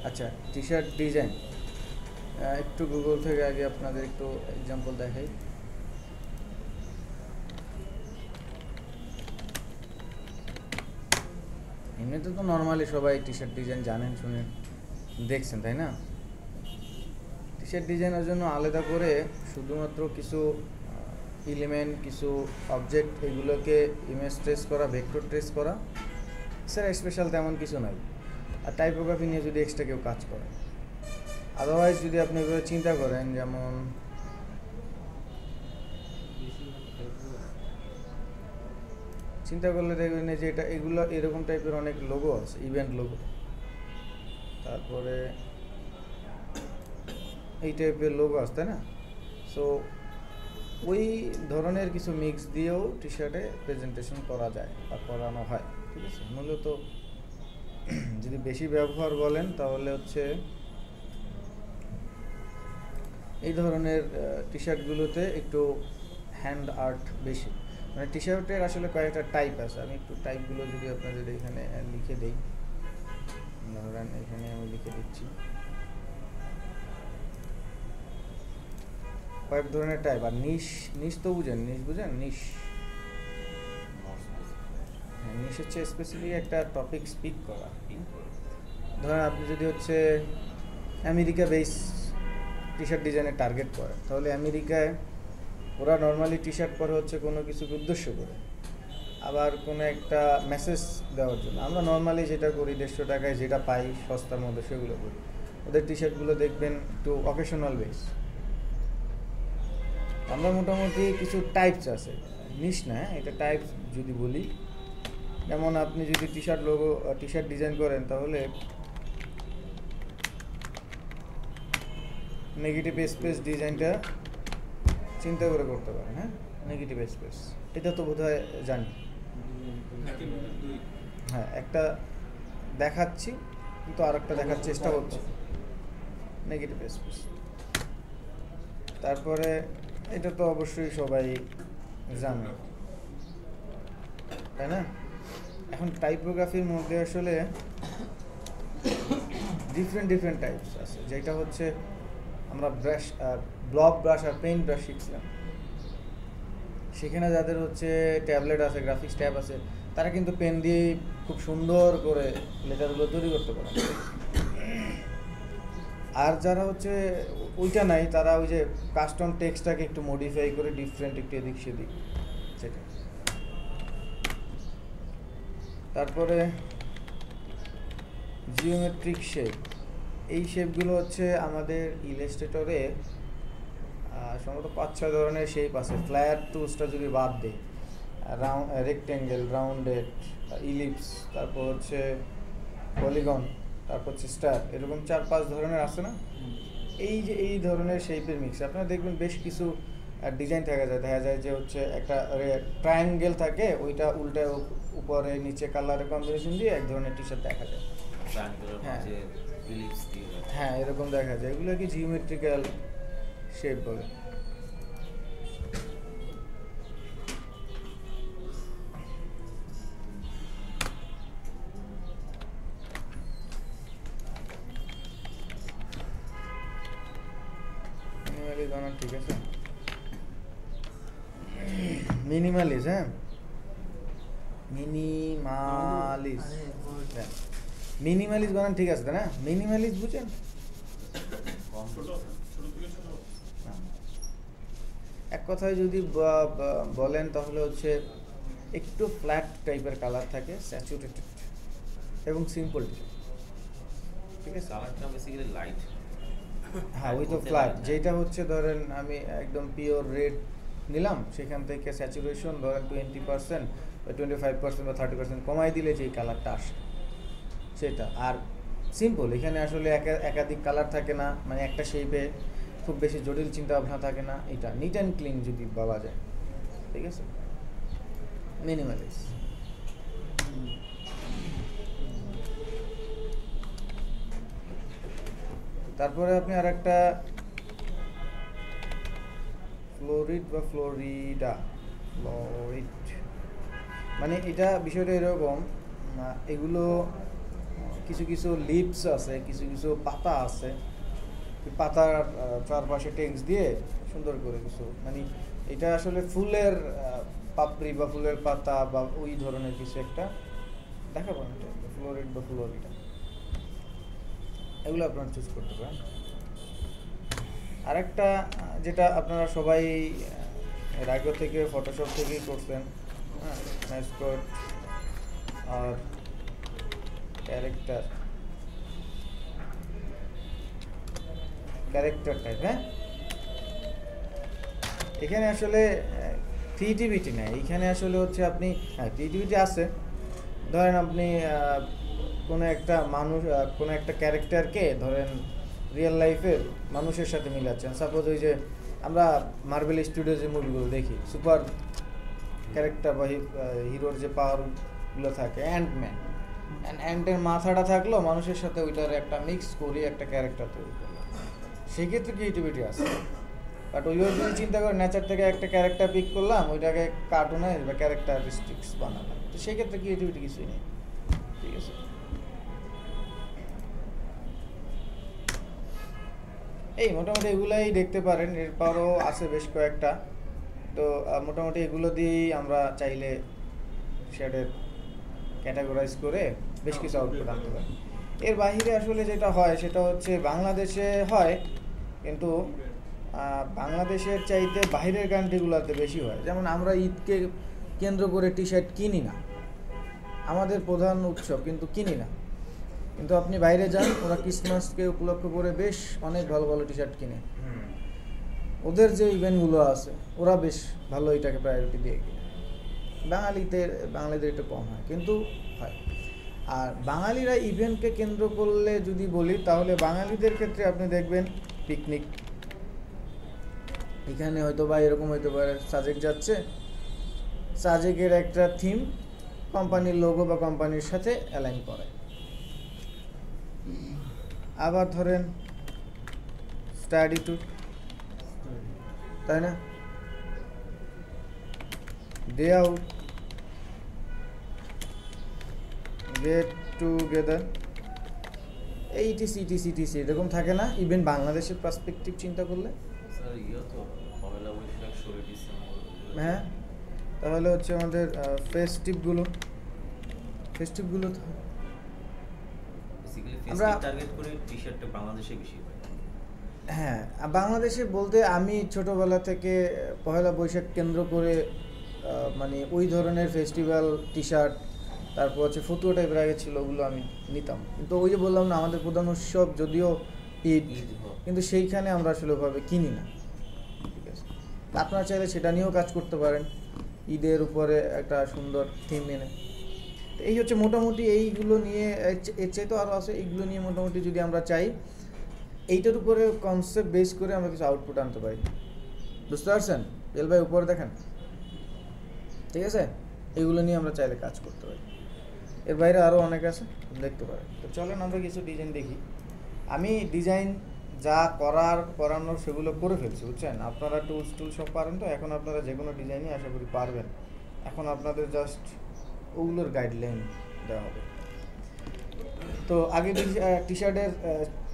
আচ্ছা, T shirt design একটু Google থেকে আগে আপনাদের একটু এক্সাম্পল দেখাই। এমনিতে তো নর্মালি সবাই টি শার্ট ডিজাইন জানেন, শুনেন, দেখছেন, তাই না? টি শার্ট ডিজাইনের জন্য আলাদা করে শুধুমাত্র কিছু এলিমেন্ট, কিছু অবজেক্ট, এগুলোকে ইমেজ ট্রেস করা, ভেক্টর ট্রেস করা, স্যার স্পেশাল তেমন কিছু নাই। আর টাইপোগ্রাফি নিয়ে যদি এক্সট্রা কেউ কাজ করে, আদারওয়াইজ যদি আপনি এভাবে চিন্তা করেন, যেমন চিন্তা করলে দেখবেন যে এটা এগুলো এরকম টাইপের অনেক লোগো আছে, ইভেন্ট লোগো, তারপরে এই টাইপের লোগো আছে, তাই না? সো ওই ধরনের কিছু মিক্স দিয়েও টি শার্টে প্রেজেন্টেশন করা যায় বা করানো হয়, ঠিক আছে? মূলত যদি বেশি ব্যবহার বলেন তাহলে হচ্ছে এই ধরনের টি শার্টগুলোতে একটু হ্যান্ড আর্ট বেশি। মানে টি শার্টের আসলে কয়েকটা টাইপ আছে, আমি একটু টাইপগুলো যদি আপনাদের এখানে লিখে দিই, ধরেন এখানে আমি লিখে দিচ্ছি কয়েক ধরনের টাইপ। আর নিশ, নিশ তো বুঝেন, নিশ বুঝেন? নিশ, হ্যাঁ, নিশ হচ্ছে স্পেসিফিক একটা টপিক স্পিক করা। ধরেন আপনি যদি হচ্ছে আমেরিকা বেস টি শার্ট ডিজাইনের টার্গেট করেন, তাহলে আমেরিকায় ওরা নর্মালি টি শার্ট পরে হচ্ছে কোনো কিছুকে উদ্দেশ্য করে, আবার কোনো একটা মেসেজ দেওয়ার জন্য। আমরা নর্মালি যেটা করি 150 টাকায় যেটা পাই সস্তার মধ্যে সেগুলো করি। ওদের টি শার্টগুলো দেখবেন একটু অকেশনাল বেস। আমরা মোটামুটি কিছু টাইপস আছে, নিশ না, এটা টাইপস যদি বলি। যেমন আপনি যদি T shirt logo, T shirt design করেন, তাহলে নেগেটিভ স্পেস ডিজাইনটা চিন্তা করে করতে পারেন। হ্যাঁ, নেগেটিভ স্পেস এটা তো বোধহয় জানি। হ্যাঁ, একটা দেখাচ্ছি কিন্তু আর একটা দেখার চেষ্টা করছি, নেগেটিভ স্পেস। তারপরে এটা তো অবশ্যই সবাই জানে, তাই না? এখন টাইপোগ্রাফির মধ্যে আসলে ডিফারেন্ট টাইপস আছে, যেটা হচ্ছে আমরা ব্রাশ আর ব্লক ব্রাশ আর পেইন্ট ব্রাশ শিখছিলাম। সেখানে যাদের হচ্ছে ট্যাবলেট আছে, গ্রাফিক্স ট্যাব আছে, তারা কিন্তু পেন দিয়ে খুব সুন্দর করে লেটারগুলো তৈরি করতে পারে। আর যারা হচ্ছে ওইটা নাই, তারা ওই যে কাস্টম টেক্সটটাকে একটু মডিফাই করে ডিফারেন্ট একটু এদিক সেদিক, সেটা। তারপরে জিওমেট্রিক শেপ, এই শেপগুলো হচ্ছে আমাদের ইলাস্ট্রেটরে সম্ভবত 5-6 ধরনের শেপ আছে। ফ্ল্যাট টুলসটা যদি বাদ দিই, রাউন্ড, রেক্টেঙ্গেল, রাউন্ডেড, ইলিপস, তারপর হচ্ছে পলিগন, তারপর হচ্ছে স্টার, এরকম 4-5 ধরনের আছে না? এই যে এই ধরনের শেপের মিক্স আপনারা দেখবেন বেশ কিছু ডিজাইন দেখা যায় যে হচ্ছে একটা ট্রায়াঙ্গেল থাকে, ওইটা উল্টে উপরে নিচে কালারের কম্বিনেশন দিয়ে এক ধরনের টি শার্ট দেখা যায়। হ্যাঁ হ্যাঁ, এরকম দেখা যায়। এগুলো কি জিওমেট্রিক্যাল শেপ বলে। মিনিমালিস, ঠিক আছে, মিনিমালিস, হ্যাঁ, মিনিমালিস, মিনিমালিস বানান ঠিক আছে, তাই না? মিনিমালিস বুঝেন? এক কথায় যদি বলেন তাহলে হচ্ছে একটু ফ্ল্যাট টাইপের কালার থাকে, স্যাচুরেটেড এবং সিম্পল, ঠিক আছে? কালারটা বেসিক্যালি লাইট। হ্যাঁ, ওই তো ফ্ল্যাট, যেটা হচ্ছে ধরেন আমি একদম পিওর রেড নিলাম, সেখান থেকে স্যাচুরেশন ধরেন 20% বা 25% বা 30% কমাই দিলে যেই কালারটা আসে সেটা। আর সিম্পল, এখানে আসলে একাধিক কালার থাকে না, মানে একটা শেপে খুব বেশি জটিল চিন্তা ভাবনা থাকে না, এটা নিট অ্যান্ড ক্লিন যদি বলা যায়, ঠিক আছে? মিনিমালিস। তারপরে আপনি আর একটা ফ্লোরিড বা ফ্লোরিডা, ফ্লোরিড মানে এটা বিষয়টা এরকম, এগুলো কিছু কিছু লিপস আছে, কিছু কিছু পাতা আছে, পাতার চারপাশে টেক্সট দিয়ে সুন্দর করে কিছু, মানে এটা আসলে ফুলের পাপড়ি বা ফুলের পাতা বা ওই ধরনের কিছু একটা দেখাবো না, ফ্লোরিড বা ফ্লোরিডা, এগুলো আপনারা চুজ করতে পারেন। আরেকটা যেটা আপনারা সবাই এর আগে থেকে ফটোশপ থেকেই করছেন, হ্যাঁ, ম্যাসকট আর ক্যারেক্টার টাইপ। হ্যাঁ, এখানে আসলে ক্রিয়েটিভিটি নাই, এখানে আসলে হচ্ছে আপনি, হ্যাঁ ক্রিয়েটিভিটি আছে, ধরেন আপনি কোনো একটা মানুষ, কোনো একটা ক্যারেক্টারকে ধরেন রিয়েল লাইফের মানুষের সাথে মিলাচ্ছেন। সাপোজ ওই যে আমরা মার্বেল স্টুডিও যে মুভিগুলো দেখি, সুপার ক্যারেক্টার বা হিরোর যে পাওয়ারগুলো থাকে, অ্যান্টের মাথাটা থাকলো মানুষের সাথে, ওইটার একটা মিক্স করি একটা ক্যারেক্টার তৈরি করলো, সেক্ষেত্রে ক্রিয়েটিভিটি আছে। বাট ওইভাবে যদি চিন্তা করে নেচার থেকে একটা ক্যারেক্টার পিক করলাম, ওইটাকে কার্টুনাইজ বা ক্যারেক্টারিস্টিক্স বানালাম, তো সেক্ষেত্রে ক্রিয়েটিভিটি কিছুই নেই। ঠিক আছে, এই মোটামুটি এগুলাই দেখতে পারেন, এরপরও আছে বেশ কয়েকটা। তো মোটামুটি এগুলো দিয়েই আমরা চাইলে শেডের ক্যাটাগরাইজ করে বেশ কিছু আউটপুট আনতে পারি। এর বাইরে আসলে যেটা হয় সেটা হচ্ছে বাংলাদেশে হয়, কিন্তু বাংলাদেশের চাইতে বাইরের কান্ট্রিগুলোতে বেশি হয়। যেমন আমরা ঈদকে কেন্দ্র করে টি শার্ট কিনি না, আমাদের প্রধান উৎসব কিন্তু কিনি না, কিন্তু আপনি বাইরে যান, ওরা ক্রিসমাসকে উপলক্ষ করে বেশ অনেক ভালো ভালো টি শার্ট কিনে। ওদের যে ইভেন্টগুলো আছে ওরা বেশ ভালো এটাকে প্রায়োরিটি দিয়ে কিনে। বাঙালিদের একটু কম হয়, কিন্তু হয়। আর বাঙালিরা ইভেন্টকে কেন্দ্র করলে যদি বলি, তাহলে বাঙালিদের ক্ষেত্রে আপনি দেখবেন পিকনিক, এখানে হয়তো বা এরকম হইতে পারে, সাজেক যাচ্ছে, সাজেকের একটা থিম কোম্পানির লোগো বা কোম্পানির সাথে অ্যালাইন করে। আবার ধরেন স্টাডি ট্যুর, তাই না, ডে আউট, গেট টুগেদার, এইটিসি এরকম থাকে না? ইভেন বাংলাদেশের পার্সপেক্টিভ চিন্তা করলে, হ্যাঁ, তাহলে হচ্ছে আমাদের ফেস্টিভগুলো আমরা টার্গেট করি টি-শার্টটা বাংলাদেশে বেশি হয়। হ্যাঁ, বাংলাদেশে বলতে আমি ছোটবেলা থেকে পহেলা বৈশাখ কেন্দ্র করে মানে ওই ধরনের ফেস্টিভ্যাল টি শার্ট, তারপর হচ্ছে ফতুয়া টাইপের আগে ছিল, ওগুলো আমি নিতাম। কিন্তু ওই যে বললাম না, আমাদের প্রধান উৎসব যদিও ঈদ, কিন্তু সেইখানে আমরা আসলে ওভাবে কিনি না। ঠিক আছে, আপনারা চাইলে সেটা নিয়েও কাজ করতে পারেন, ঈদের উপরে একটা সুন্দর থিম এনে। এই হচ্ছে মোটামুটি এইগুলো নিয়ে, এর চাইতেও আরও আছে, এইগুলো নিয়ে মোটামুটি যদি আমরা চাই, এইটার উপরে কনসেপ্ট বেস করে আমরা কিছু আউটপুট আনতে পারি। বুঝতে পারছেন? এল ভাই উপরে দেখেন, ঠিক আছে, এইগুলো নিয়ে আমরা চাইলে কাজ করতে পারি। এর বাইরে আরও অনেক আছে, দেখতে পারেন। তো চলেন আমরা কিছু ডিজাইন দেখি। আমি ডিজাইন যা করানোর সেগুলো করে ফেলছি, বুঝছেন। আপনারা টুল সব পারেন, তো এখন আপনারা যে কোনো ডিজাইনই আশা করি পারবেন। এখন আপনাদের জাস্ট ওগুলোর গাইডলাইন দেওয়া হবে। তো আগে টি শার্টের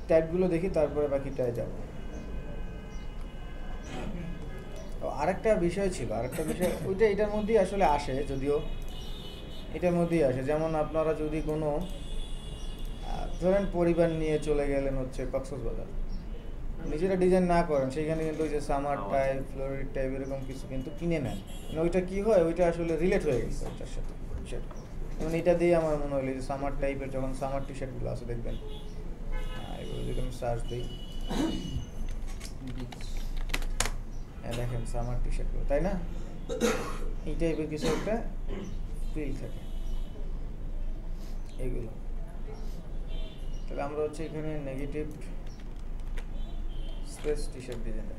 টাইপগুলো দেখি, তারপরে বাকিটায় যাব। আরেকটা বিষয় ওইটা এটার মধ্যেই আসলে আসে, যদিও এটার মধ্যেই আসে। যেমন আপনারা যদি কোনো ধরেন পরিবার নিয়ে চলে গেলেন হচ্ছে কক্সবাজার, নিজেরা ডিজাইন না করেন, সেখানে কিন্তু ওই যে সামার টাইপ, ফ্লোরিড টাইপ এরকম কিছু কিন্তু কিনে নেন। মানে ওইটা কী হয়, ওইটা আসলে রিলেট হয়ে গেছে ওইটার সাথে। যেমন এটা দিয়ে আমার মনে হলো যে সামার টাইপের, যখন সামার টি শার্টগুলো আছে দেখবেন, এগুলো যদি আমি সার্চ দিই, দেখেন সামার টি শার্টগুলো, তাই না, এই টাইপের কিছু একটা ফিল থাকে এইগুলো। তাহলে আমরা হচ্ছে এখানে negative space T shirt design,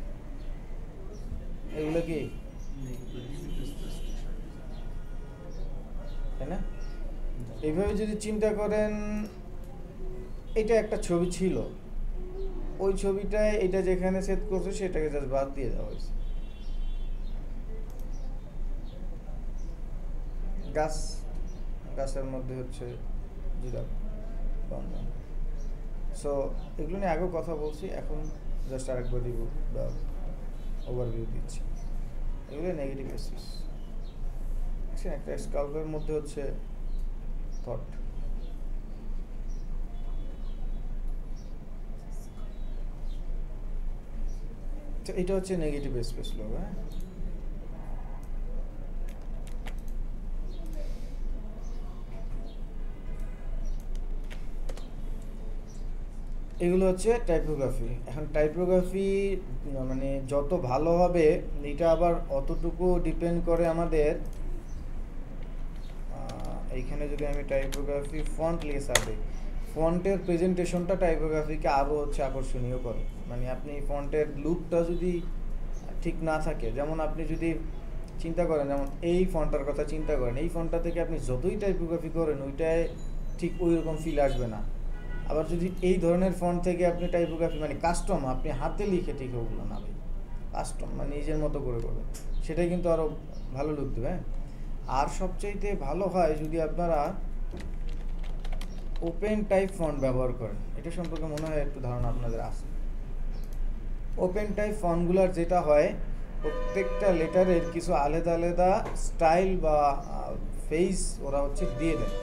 এগুলো কি, তাই না? এইভাবে যদি চিন্তা করেন, এটা একটা ছবি ছিল, ওই ছবিটায় এটা যেখানে সেট করছে সেটাকে জাস্ট বাদ দিয়ে দেওয়া হয়েছে। গাছের মধ্যে হচ্ছে জিরাফ, সো এগুলো নিয়ে আগেও কথা বলছি, এখন জাস্ট আরেকবার রিভিউ বা ওভারভিউ দিচ্ছি। এগুলো নেগেটিভ এসেস। একটা স্কাল্পের মধ্যে হচ্ছে থট। তো এটা হচ্ছে নেগেটিভ স্পেস লোক। হ্যাঁ, এগুলো হচ্ছে টাইপোগ্রাফি। এখন টাইপোগ্রাফি মানে যত ভালো হবে এটা আবার অতটুকু ডিপেন্ড করে আমাদের। এইখানে যদি আমি টাইপোগ্রাফি ফন্ট লিখে সার্ভে, ফন্টের প্রেজেন্টেশনটা টাইপোগ্রাফিকে আরও হচ্ছে আকর্ষণীয় করে। মানে আপনি ফন্টের লুকটা যদি ঠিক না থাকে, যেমন আপনি যদি চিন্তা করেন, যেমন এই ফন্টটার কথা চিন্তা করেন, এই ফন্টটা থেকে আপনি যতই টাইপোগ্রাফি করেন ওইটায় ঠিক ওই রকম ফিল আসবে না। আবার যদি এই ধরনের ফন্ট থেকে আপনি টাইপোগ্রাফি মানে কাস্টম আপনি হাতে লিখে ঠিক ওগুলো না ভাই, কাস্টম মানে নিজের মতো করে করবেন, সেটাই কিন্তু আরও ভালো লুক দেবে। আর সবচাইতে ভালো হয় যদি আপনারা ওপেন টাইপ ফন্ট ব্যবহার করেন। এটা সম্পর্কে মনে হয় একটু ধারণা আপনাদের আছে। ওপেন টাইপ ফন্টগুলোর যেটা হয়, প্রত্যেকটা লেটারের কিছু আলাদা আলাদা স্টাইল বা ফেস ওরা হচ্ছে দিয়ে দেয়।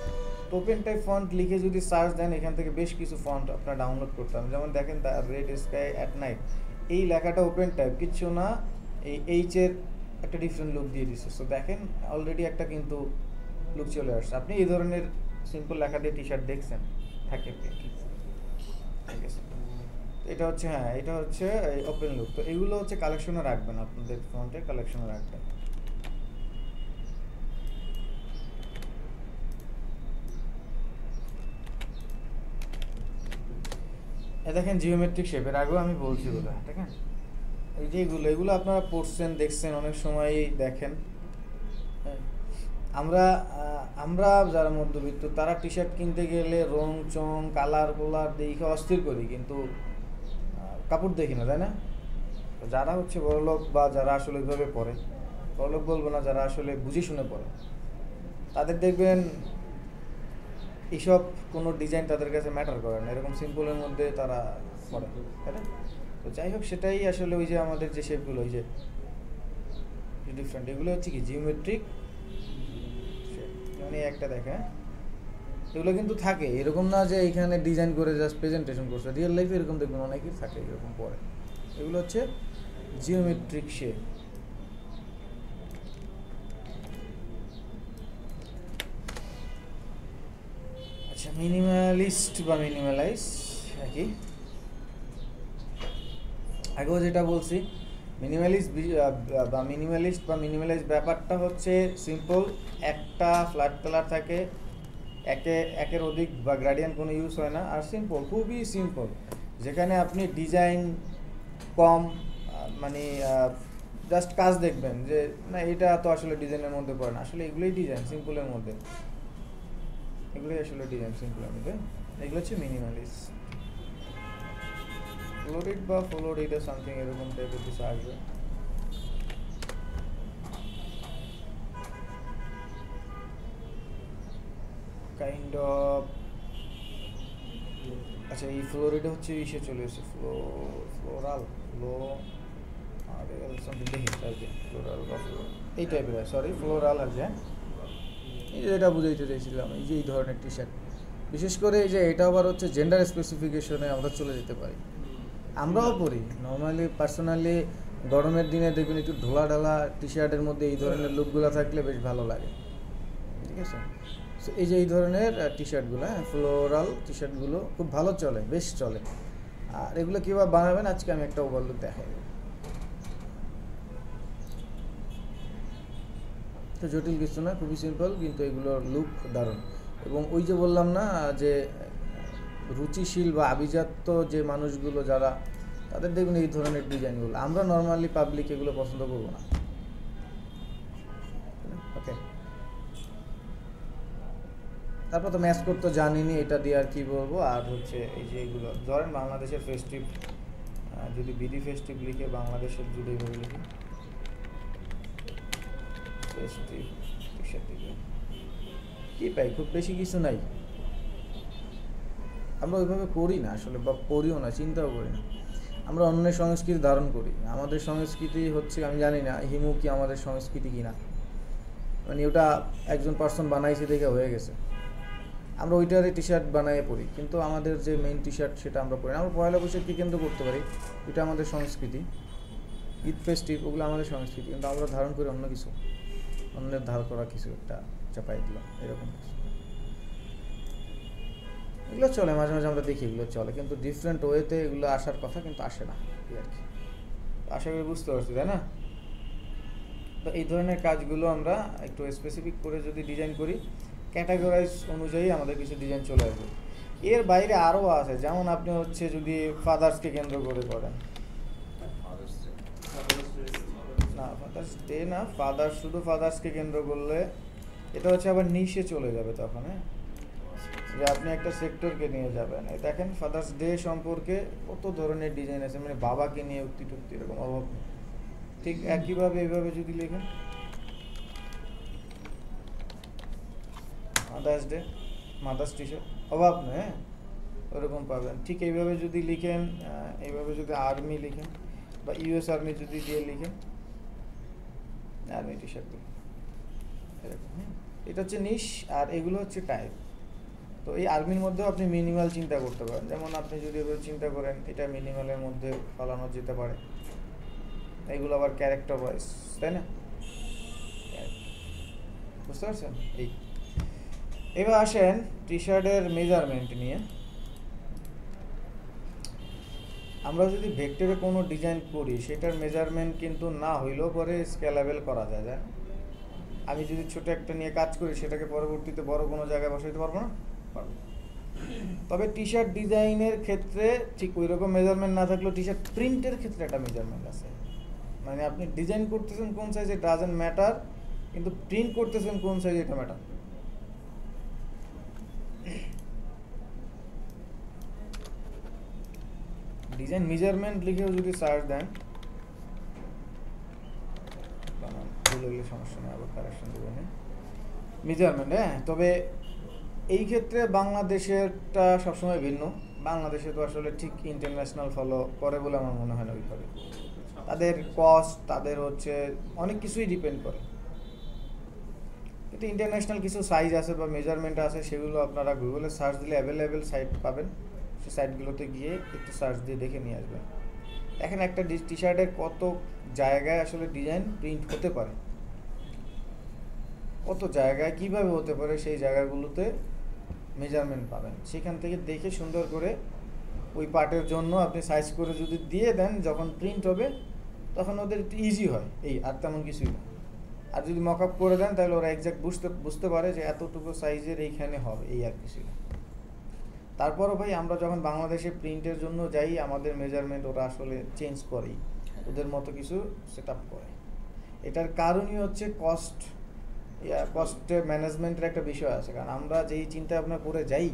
তো ওপেন টাইপ ফন্ট লিখে যদি সার্চ দেন, এখান থেকে বেশ কিছু ফন্ট আপনারা ডাউনলোড করতে হবে। যেমন দেখেন the red sky at night, এই লেখাটা ওপেন টাইপ, কিচ্ছু না, এই এইচের একটা ডিফারেন্ট লুক দিয়ে দিচ্ছে। সো দেখেন অলরেডি একটা কিন্তু লুক চলে আসছে। আপনি এই ধরনের সিম্পল লেখা দিয়ে টি শার্ট দেখছেন থাকে, ঠিক আছে। এটা হচ্ছে, হ্যাঁ এটা হচ্ছে ওপেন লুক। তো এগুলো হচ্ছে কালেকশনে রাখবেন, আপনাদের ফন্টে কালেকশনে রাখবেন। দেখেন জিওমেট্রিক শেপের আগেও আমি বলছি ওটা, দেখেন এই যে এগুলো আপনারা পড়ছেন দেখছেন অনেক সময়ই দেখেন। আমরা যারা মধ্যবিত্ত তারা টি শার্ট কিনতে গেলে রং চং কালার কোলার দেখে অস্থির করি, কিন্তু কাপড় দেখি না, তাই না? যারা হচ্ছে বড়লোক বা যারা আসলে ওইভাবে পরে, বড়লোক বলবো না, যারা আসলে বুঝে শুনে পড়ে, তাদের দেখবেন এইসব কোনো ডিজাইন তাদের কাছে ম্যাটার করে না, এরকম সিম্পলের মধ্যে তারা পড়ে, তাই না? তো যাই হোক, সেটাই আসলে ওই যে আমাদের যে শেপগুলো ওই যে ডিফারেন্ট, এগুলো হচ্ছে কি জিওমেট্রিক মানে একটা দেখে। এগুলো কিন্তু থাকে, এরকম না যে এখানে ডিজাইন করে জাস্ট প্রেজেন্টেশন করছে, রিয়েল লাইফে এরকম দেখবেন অনেকেই থাকে এরকম পরে। এগুলো হচ্ছে জিওমেট্রিক শেপ। আচ্ছা, মিনিমালিস্ট বা মিনিমালাইজ একই। আগেও যেটা বলছি, মিনিমালিস্ট বা মিনিমালাইজ ব্যাপারটা হচ্ছে সিম্পল, একটা ফ্ল্যাট কালার থাকে, একের অধিক বা গ্রেডিয়েন্ট কোনো ইউজ হয় না, আর সিম্পল, খুবই সিম্পল, যেখানে আপনি ডিজাইন কম, মানে জাস্ট কাজ দেখবেন যে না এটা তো আসলে ডিজাইনের মধ্যে পড়ে না, আসলে এগুলোই ডিজাইন সিম্পলের মধ্যে, এগুলোই আসলে ডিজাইন সিম্পলের মধ্যে। এগুলো হচ্ছে মিনিমালিস্ট। ফ্লোরিড বা ফ্লোরিড সামথিং এরকম টাইপের কিছু আসবে। কাইন্ড অফ, আচ্ছা এই ফ্লোরিডা হচ্ছে ইসে চলে এসেছে, ফ্লোরাল আর সামথিং দেখি আর কি, ফ্লোরাল বা এই টাইপের, সরি ফ্লোরাল আর যে এই যে এটা বুঝাইতে চাইছিলাম, এই যে এই ধরনের টি শার্ট, বিশেষ করে এই যে এটা আবার হচ্ছে জেন্ডার স্পেসিফিকেশনে আমরা চলে যেতে পারি। আমরাও পরি নর্মালি, পার্সোনালি গরমের দিনে দেখবেন একটু ঢোলা ঢালা টি শার্টের মধ্যে এই ধরনের লুকগুলো থাকলে বেশ ভালো লাগে, ঠিক আছে। সো এই যে এই ধরনের টি শার্টগুলো, হ্যাঁ ফ্লোরাল টি শার্টগুলো খুব ভালো চলে, বেশ চলে। আর এগুলো কীভাবে বানাবেন আজকে আমি একটা ওভারলুক দেখাই। তো জটিল কিছু না, খুবই সিম্পল, কিন্তু এগুলোর লুক দারুণ। এবং ওই যে বললাম না যে রুচিশীল বা আভিজাত্য যে মানুষগুলো যারা, তাদের দেখবেন এই ধরনের ডিজাইনগুলো, আমরা নর্মালি পাবলিক এগুলো পছন্দ করবো না। ওকে, তারপর তো ম্যাচ করতে জানিনি, এটা দিয়ে আর কি বলবো। আর হচ্ছে এই যে এগুলো ধরেন বাংলাদেশের ফেস্টিভ, যদি বিডি ফেস্টিভ লিখে বাংলাদেশের জুড়ে এইভাবে লিখি ফেস্টিভ টি শার্ট, কি পাই, খুব বেশি কিছু নাই। আমরা ওইভাবে করি না আসলে, বা করিও না, চিন্তাও করি না। আমরা অন্যের সংস্কৃতি ধারণ করি। আমাদের সংস্কৃতি হচ্ছে, আমি জানি না হিমু কি আমাদের সংস্কৃতি কিনা, মানে ওটা একজন পার্সন বানাইছে দেখে হয়ে গেছে, আমরা ওইটারে টি শার্ট বানাইয়ে পড়ি, কিন্তু আমাদের যে মেইন টি শার্ট সেটা আমরা পরি না। আমরা পয়লা বৈশাখকে কেন্দ্র করতে পারি, এটা আমাদের সংস্কৃতি, ঈদ ফেস্টিভ ওগুলো আমাদের সংস্কৃতি, কিন্তু আমরা ধারণ করি অন্য কিছু, অন্যের ধার করা কিছু একটা চাপাই দিলাম, এরকম কিছু। এগুলো চলে, মাঝে মাঝে আমরা দেখি এগুলো চলে, কিন্তু ডিফারেন্ট ওয়েতে এগুলো আসার কথা, কিন্তু আসে না আর কি। আশা করি বুঝতে পারছি, তাই না? তো এই ধরনের কাজগুলো আমরা একটু স্পেসিফিক করে যদি ডিজাইন করি, ক্যাটাগরাইজ অনুযায়ী আমাদের কিছু ডিজাইন চলে আসবে। এর বাইরে আরও আছে, যেমন আপনি হচ্ছে যদি ফাদার্সকে কেন্দ্র করে করেন, না ফাদার্স ডে না, শুধু ফাদার্সকে কেন্দ্র করলে এটা হচ্ছে আবার নিশে চলে যাবে তখন, হ্যাঁ, যে আপনি একটা সেক্টরকে নিয়ে যাবেন। এই দেখেন ফাদার্স ডে সম্পর্কে কত ধরনের ডিজাইন আছে, মানে বাবাকে নিয়ে উক্তি টুক্তি এরকম অভাব নেই। ঠিক একইভাবে এইভাবে যদি লেখেন mother's day, mother's T shirt, অভাব নেই, হ্যাঁ, ওরকম পাবেন। ঠিক এইভাবে যদি লিখেন, এইভাবে যদি আর্মি লিখেন বা ইউএস আর্মি যদি দিয়ে লিখেন, আর্মি টি শার্ট এরকম, হ্যাঁ, এটা হচ্ছে নিশ, আর এগুলো হচ্ছে টাইপ। তো এই আর্মির মধ্যেও আপনি মিনিমাল চিন্তা করতে পারেন, যেমন আপনি যদি এভাবে চিন্তা করেন এটা মিনিমালের মধ্যে ফলানো যেতে পারে। এগুলো আবার ক্যারেক্টার ওয়াইজ, তাই না? বুঝতে পারছেন? এই এবার আসেন টি শার্টের মেজারমেন্ট নিয়ে। আমরা যদি ভেক্টরে কোনো ডিজাইন করি, সেটার মেজারমেন্ট কিন্তু না হইলেও পরে স্কেলেবল করা যায়। আমি যদি ছোট একটা নিয়ে কাজ করি, সেটাকে পরবর্তীতে বড় কোনো জায়গায় বসাইতে পারবো না? পারবো। তবে টি শার্ট ডিজাইনের ক্ষেত্রে ঠিক ওই রকম মেজারমেন্ট না থাকলেও টি শার্ট প্রিন্টের ক্ষেত্রে একটা মেজারমেন্ট আছে। মানে আপনি ডিজাইন করতেছেন কোন সাইজ, ইট ডাজন্ট ম্যাটার, কিন্তু প্রিন্ট করতেছেন কোন সাইজ, এটা ম্যাটার। ডিজাইন মেজারমেন্ট লিখেও যদি সার্চ দেন, সমস্যা নেই, আবার কারেকশন দেবেন। মেজারমেন্ট, হ্যাঁ, তবে এই ক্ষেত্রে বাংলাদেশেরটা সবসময় ভিন্ন। বাংলাদেশে তো আসলে ঠিক ইন্টারন্যাশনাল ফলো করে বলে আমার মনে হয় না ওইভাবে। তাদের কস্ট, তাদের হচ্ছে অনেক কিছুই ডিপেন্ড করে। কিন্তু ইন্টারন্যাশনাল কিছু সাইজ আছে বা মেজারমেন্ট আছে, সেগুলো আপনারা গুগলে সার্চ দিলে অ্যাভেলেবেল সাইট পাবেন। সেই সাইটগুলোতে গিয়ে একটু সার্চ দিয়ে দেখে নিয়ে আসবেন। দেখেন একটা টি শার্টের কত জায়গায় আসলে ডিজাইন প্রিন্ট হতে পারে, কত জায়গায় কিভাবে হতে পারে, সেই জায়গাগুলোতে মেজারমেন্ট পাবেন। সেখান থেকে দেখে সুন্দর করে ওই পার্টের জন্য আপনি সাইজ করে যদি দিয়ে দেন, যখন প্রিন্ট হবে তখন ওদের একটু ইজি হয়, এই আর তেমন কিছুই না। আর যদি মক আপ করে দেন, তাহলে ওরা এক্স্যাক্ট বুঝতে পারে যে এতটুকু সাইজের এইখানে হবে, এই আর কিছুই না। তারপরও ভাই আমরা যখন বাংলাদেশে প্রিন্টের জন্য যাই, আমাদের মেজারমেন্ট ওরা আসলে চেঞ্জ করেই, ওদের মতো কিছু সেট আপ করে। এটার কারণই হচ্ছে কস্ট ম্যানেজমেন্টের একটা বিষয় আছে। কারণ আমরা যেই চিন্তা ভাবনা করে যাই,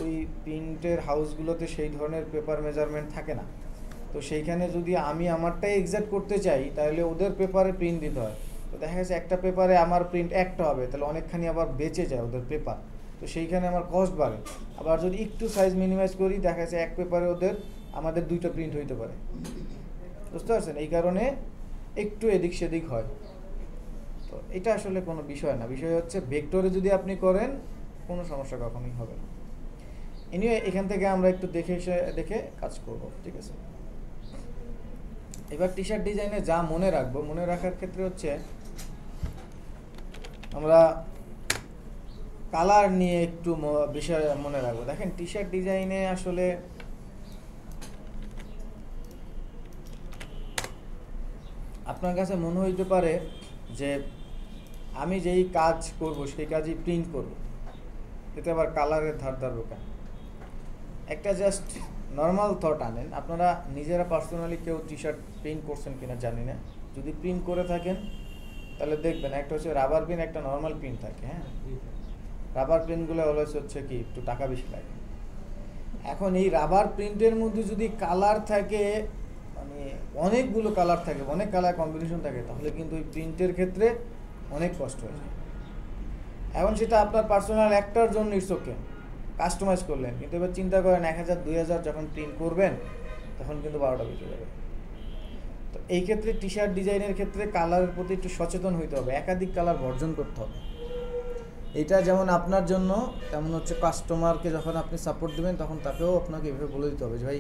ওই প্রিন্টের হাউসগুলোতে সেই ধরনের পেপার মেজারমেন্ট থাকে না। তো সেইখানে যদি আমি আমারটাই এক্সাক্ট করতে চাই, তাহলে ওদের পেপারে প্রিন্ট দিতে হয়। তো দেখা যাচ্ছে একটা পেপারে আমার প্রিন্ট একটা হবে, তাহলে অনেকখানি আবার বেঁচে যায় ওদের পেপার, তো সেইখানে আমার কস্ট বাড়ে। আবার যদি একটু সাইজ মিনিমাইজ করি, দেখা যাচ্ছে এক পেপারে ওদের আমাদের দুইটা প্রিন্ট হইতে পারে। বুঝতে পারছেন? এই কারণে একটু এদিক সেদিক হয়। তো এটা আসলে কোনো বিষয় না, বিষয় হচ্ছে ভেক্টরে যদি আপনি করেন কোনো সমস্যা কখনোই হবে না। এনিওয়ে এখান থেকে আমরা একটু দেখে কাজ করব, ঠিক আছে? এবার টি শার্ট ডিজাইনে যা মনে রাখার ক্ষেত্রে হচ্ছে আমরা কালার নিয়ে একটু বিষয় মনে রাখবো। দেখেন টি শার্ট ডিজাইনে আসলে আপনার কাছে মনে হইতে পারে যে আমি যেই কাজ করব সেই কাজই প্রিন্ট করব, এতে আবার কালারের ধার কেন? একটা জাস্ট নর্মাল থট আনেন। আপনারা নিজেরা পার্সোনালি কেউ টি শার্ট প্রিন্ট করছেন কিনা জানি না, যদি প্রিন্ট করে থাকেন তাহলে দেখবেন একটা হচ্ছে রাবার প্রিন্ট, একটা নর্মাল প্রিন্ট থাকে। হ্যাঁ, রাবার প্রিন্টগুলো অলওয়েজ হচ্ছে কি একটু টাকা বেশি লাগে। এখন এই রাবার প্রিন্টের মধ্যে যদি কালার থাকে, মানে অনেকগুলো কালার থাকে, অনেক কালার কম্বিনেশন থাকে, তাহলে কিন্তু ওই প্রিন্টের ক্ষেত্রে অনেক কষ্ট হয়ে যায়। এখন সেটা আপনার পার্সোনাল একটার জন্য ইটস ওকে, কাস্টমাইজ করলেন, কিন্তু এবার চিন্তা করেন 1000 2000 যখন প্রিন্ট করবেন তখন কিন্তু 12টা বেজে যাবে। তো এই ক্ষেত্রে টি শার্ট ডিজাইনের ক্ষেত্রে কালারের প্রতি একটু সচেতন হইতে হবে, একাধিক কালার বর্জন করতে হবে। এটা যেমন আপনার জন্য, তেমন হচ্ছে কাস্টমারকে যখন আপনি সাপোর্ট দেবেন তখন তাকেও আপনাকে এভাবে বলে দিতে হবে যে ভাই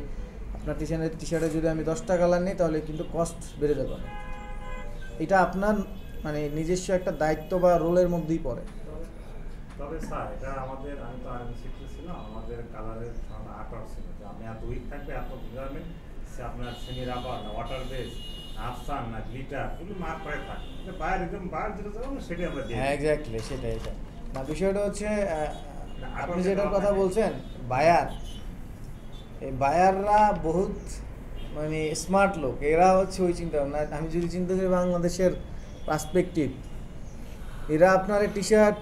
আপনার টি শার্টে যদি আমি 10টা কালার নিই তাহলে কিন্তু কস্ট বেড়ে যাবে। এটা আপনার মানে নিজস্ব একটা দায়িত্ব বা রোলের মধ্যেই পড়ে। তবে স্যার এটা আমাদের, আমি তো আর্মি শিখতে ছিলাম, আমাদের কালারের আর্ট ছিল যে আমি এত উইক থাকবে, এত গার্মেন্ট সে আপনার সেমি রাবার না ওয়াটার বেস আফসান না গ্লিটার এগুলো মার্ক করে থাকে, বাইরে একদম বাইরে যেটা যাবো সেটাই আমরা দিই। হ্যাঁ এক্স্যাক্টলি, সেটাই। এটা না, বিষয়টা হচ্ছে আপনি যেটার কথা বলছেন বায়ার, এই বায়াররা বহুত মানে স্মার্ট লোক, এরা হচ্ছে ওই চিন্তা ভাবনা। আমি যদি চিন্তা করি বাংলাদেশের পার্সপেক্টিভ, এরা আপনার টি শার্ট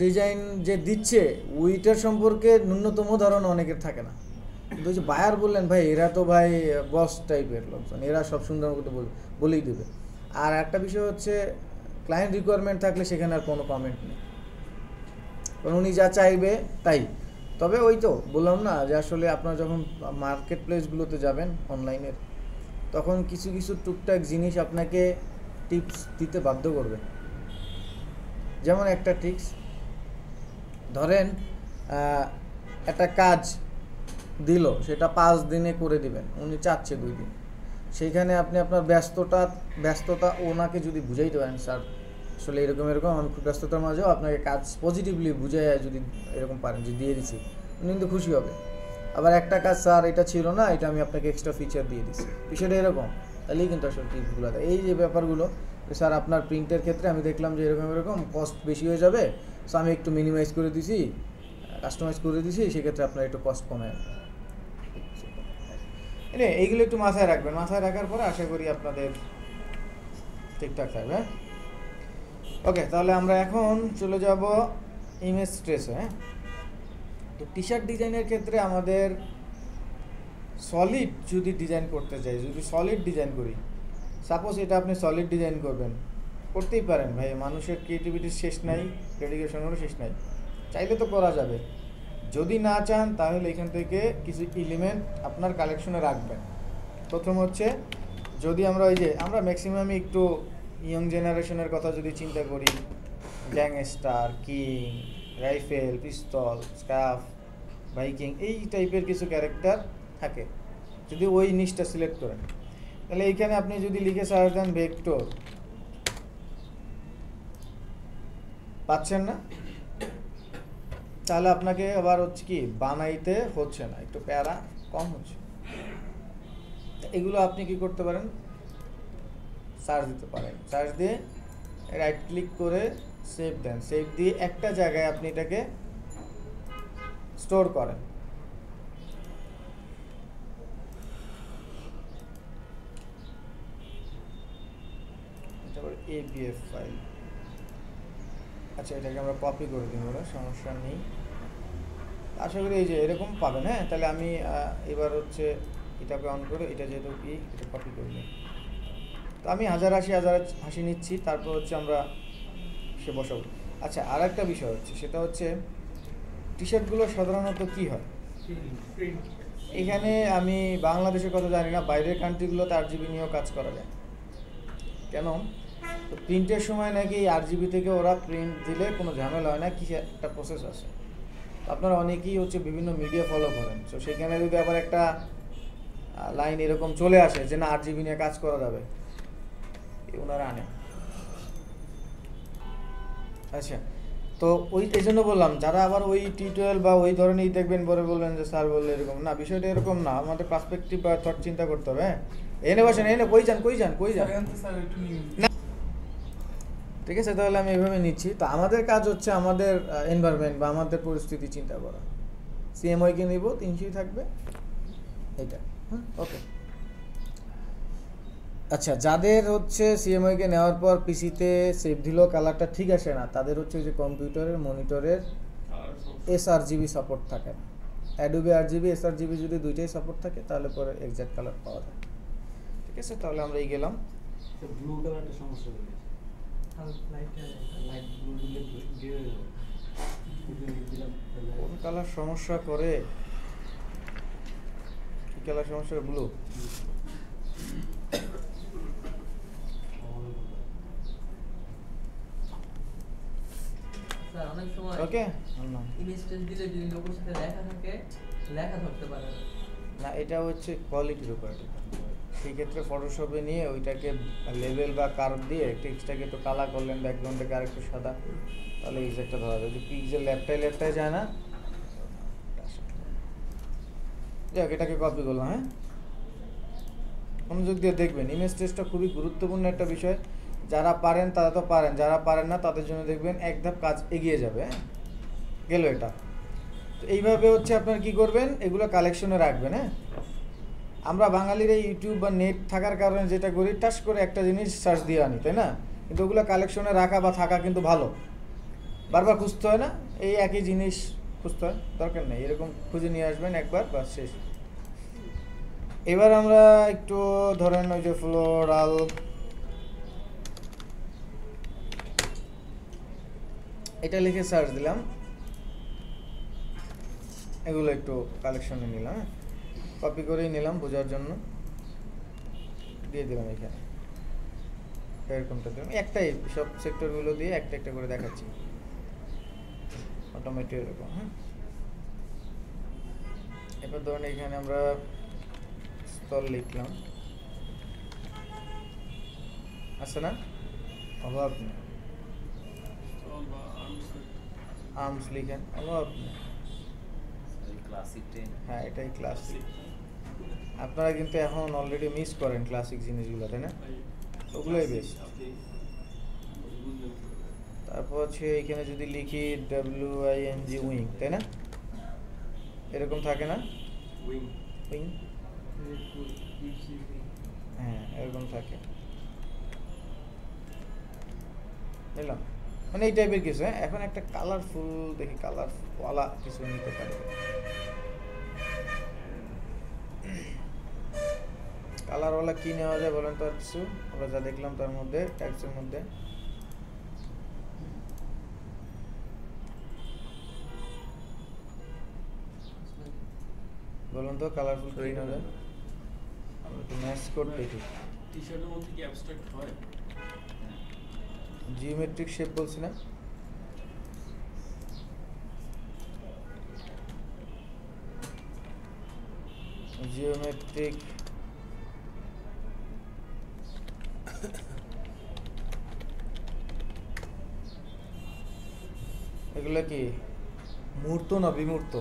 ডিজাইন যে দিচ্ছে ওইটার সম্পর্কে ন্যূনতম ধারণা অনেকের থাকে না। কিন্তু ওই যে বায়ার বললেন ভাই, এরা তো ভাই বস টাইপের লোকজন, এরা সব সুন্দর মতো বলেই দেবে। আর একটা বিষয় হচ্ছে ক্লায়েন্ট রিকোয়ারমেন্ট থাকলে সেখানে আর কোনো কমেন্ট নেই, কারণ উনি যা চাইবে তাই। তবে ওই তো বললাম না যে আসলে আপনার যখন মার্কেট প্লেসগুলোতে যাবেন অনলাইনের, তখন কিছু কিছু টুকটাক জিনিস আপনাকে টিপস দিতে বাধ্য করবে। যেমন একটা টিপস ধরেন, একটা কাজ দিল, সেটা 5 দিনে করে দিবেন, উনি চাচ্ছে 2 দিন। সেইখানে আপনি আপনার ব্যস্ততা ওনাকে যদি বুঝাইতে পারেন, স্যার আসলে এরকম আমি খুব ব্যস্ততার মাঝেও আপনাকে কাজ পজিটিভলি বুঝাই যদি এরকম পারেন যে দিয়ে দিছি, উনি কিন্তু খুশি হবে। আবার একটা কাজ, স্যার এটা ছিল না, এটা আমি আপনাকে এক্সট্রা ফিচার দিয়ে দিচ্ছি, বিষয়টা এরকম, তাহলেই কিন্তু আসলে টিপসগুলো দেয়। এই যে ব্যাপারগুলো, স্যার আপনার প্রিন্টের ক্ষেত্রে আমি দেখলাম যে এরকম কস্ট বেশি হয়ে যাবে, সো আমি একটু মিনিমাইজ করে দিছি, কাস্টমাইজ করে দিছি, সেক্ষেত্রে আপনার একটু কস্ট কমে আসবে। এইগুলো একটু মাথায় রাখবেন, মাথায় রাখার পরে আশা করি আপনাদের ঠিকঠাক থাকবে। ওকে, তাহলে আমরা এখন চলে যাব ইমেজ স্ট্রেসে। হ্যাঁ, তো টি শার্ট ডিজাইনের ক্ষেত্রে আমাদের সলিড যদি ডিজাইন করতে চাই, যদি সলিড ডিজাইন করি, সাপোজ এটা আপনি সলিড ডিজাইন করতেই পারেন ভাই, মানুষের ক্রিয়েটিভিটির শেষ নাই, ডেডিকেশনেরও শেষ নাই, চাইলে তো করা যাবে। যদি না চান তাহলে এখান থেকে কিছু এলিমেন্ট আপনার কালেকশনে রাখবেন। প্রথম হচ্ছে, যদি আমরা ম্যাক্সিমামই একটু ইয়ং জেনারেশনের কথা যদি চিন্তা করি, গ্যাংস্টার, কিং, রাইফেল, পিস্তল, স্কাফ, বাইকিং, এই টাইপের কিছু ক্যারেক্টার থাকে। যদি ওই নিশটা সিলেক্ট করেন, তাহলে এইখানে আপনি যদি লিখে সার্চ দেন ভেক্টর, পাচ্ছেন না? তাহলে আপনাকে আবার হচ্ছে কি বানাইতে হচ্ছে না, একটু প্যারা কম হচ্ছে। এগুলো আপনি কি করতে পারেন, সার্চ দিতে পারেন, সার্চ দিয়ে রাইট ক্লিক করে সেভ দেন, সেভ দিয়ে একটা জায়গায় আপনি এটাকে স্টোর করেন। APF ফাইল, আচ্ছা এটাকে আমরা কপি করে দিই, সমস্যা নেই। আশা করি এই যে এরকম পাবেন। হ্যাঁ, তাহলে আমি এবার হচ্ছে এটাকে অন করে, এটা যেহেতু এটা কপি করে নিই। তো আমি হাজার হাসি নিচ্ছি, তারপর হচ্ছে আমরা সে বসাবো। আচ্ছা, আর একটা বিষয় হচ্ছে, সেটা হচ্ছে টি শার্টগুলো সাধারণত কি হয়, এখানে আমি বাংলাদেশের কথা জানি না, বাইরের কান্ট্রিগুলোতে RGB নিয়েও কাজ করা যায়। কেন? তো প্রিন্টের সময় নাকি RGB থেকে ওরা প্রিন্ট দিলে কোনো ঝামেলা হয় না, কি একটা প্রসেস আছে। আপনারা অনেকেই হচ্ছে বিভিন্ন মিডিয়া ফলো করেন, তো সেখানে যদি আবার একটা লাইন এরকম চলে আসে যে না RGB নিয়ে কাজ করা যাবে, ওনারা আনে। আচ্ছা, তো এই জন্য বললাম, যারা আবার ওই T12 বা ওই ধরনেরই দেখবেন, পরে বলবেন যে স্যার বললে এরকম না, বিষয়টা এরকম না। আমাদের পার্সপেক্টিভ বা থট চিন্তা করতে হবে। হ্যাঁ, এনে বসেন, কই যান না, ঠিক আছে, তাহলে আমি এইভাবে নিচ্ছি। তো আমাদের কাজ হচ্ছে আমাদের এনভায়রনমেন্ট বা আমাদের পরিস্থিতি চিন্তা করা। CMYK নিব, 300 থাকবে এটা। ওকে, আচ্ছা, যাদের হচ্ছে CMYK নেওয়ার পর পিসিতে সেভ দিলেও কালারটা ঠিক আসে না, তাদের হচ্ছে যে কম্পিউটারের মনিটরের sRGB সাপোর্ট থাকে না। অ্যাডোবি RGB, sRGB যদি দুইটাই সাপোর্ট থাকে তাহলে পরে এক্সাক্ট কালার পাওয়া যায়। ঠিক আছে, তাহলে আমরা এই গেলাম। ব্লু কালারটা সমস্যা হবে, লাইট ব্লু দিলে গ্রে হয়ে যাবে। কোন কালার সমস্যা করে? কি কালার সমস্যা করে? ব্লু। স্যার অনেক সময় ওকে ইমেজ টেস্ট দিলে যদি লোগোর সাথে লেখা থাকে লেখা ধরতে পারে না। না, এটা হচ্ছে কোয়ালিটির উপর depend করে। সেই ক্ষেত্রে ফটোশপে নিয়ে ওইটাকে লেভেল বা কার্ভ দিয়ে টেক্সটটাকে একটু কালা করলেন, ব্যাকগ্রাউন্ডটাকে আর একটু সাদা, তাহলে এক্সাক্টটা ধরা যায়। যদি পিক্সেল লেফটায় যায় না, যাক এটাকে কপি করলাম। হ্যাঁ, মনোযোগ দিয়ে দেখবেন, ইমেজ টেস্টটা খুবই গুরুত্বপূর্ণ একটা বিষয়। যারা পারেন তারা তো পারেন, যারা পারেন না তাদের জন্য দেখবেন এক ধাপ কাজ এগিয়ে যাবে। হ্যাঁ, গেল এটা। তো এইভাবে হচ্ছে আপনার কি করবেন, এগুলো কালেকশনে রাখবেন। হ্যাঁ, আমরা বাঙালির এই ইউটিউব বা নেট থাকার কারণে যেটা করি, টাস করে একটা জিনিস সার্চ দিয়ে আনি, তাই না? কিন্তু ওগুলো কালেকশনে রাখা বা থাকা কিন্তু ভালো, বারবার খুঁজতে হয় না, এই একই জিনিস খুঁজতে হয়, দরকার নেই। এরকম খুঁজে নিয়ে আসবেন একবার, বাস শেষ। এবার আমরা একটু ধরেন ওই যে ফ্লোরাল, এটা লিখে সার্চ দিলাম, এগুলো একটু কালেকশনে নিলাম। হ্যাঁ, কপি করেই নিলাম বোঝার জন্য, দিয়ে দিলাম এখানে। এরকমটা দিলাম, একটাই সব সেক্টরগুলো দিয়ে একটা একটা করে দেখাচ্ছি অটোমেটিক এরকম। হ্যাঁ, এবার ধরুন এখানে আমরা স্থল লিখলাম, আছে না? অভাব নেই। আর্মস লিখেন, অভাব নেই। হ্যাঁ, এটাই ক্লাসিক। আপনারা কিন্তু এখন অলরেডি মিস করেন ক্লাসিক জিনিসগুলো, তাই না? ওগুলোই বেস্ট। তারপর হচ্ছে এখানে যদি লিখি WING, উইং, তাই না? এরকম থাকে না? উইং, হ্যাঁ এরকম থাকে, বুঝলাম, মানে এই টাইপের কিছু। হ্যাঁ, এখন একটা কালারফুল দেখি, কালারওয়ালা কিছু নিতে পারি। কালারওয়ালা কি নেওয়া যায় বলেন তো? আর কিছু আমরা যা দেখলাম তার মধ্যে, টাইপসের মধ্যে বলুন তো, কালারফুল কি নেওয়া যায়? আমরা একটু ম্যাচ কোড দেখি। টি-শার্টের মধ্যে কি অ্যাবস্ট্রাক্ট হয়? জিওমেট্রিক শেপ বলছি না? জিওমেট্রিক এগুলা কি মূর্ত না বিমূর্ত?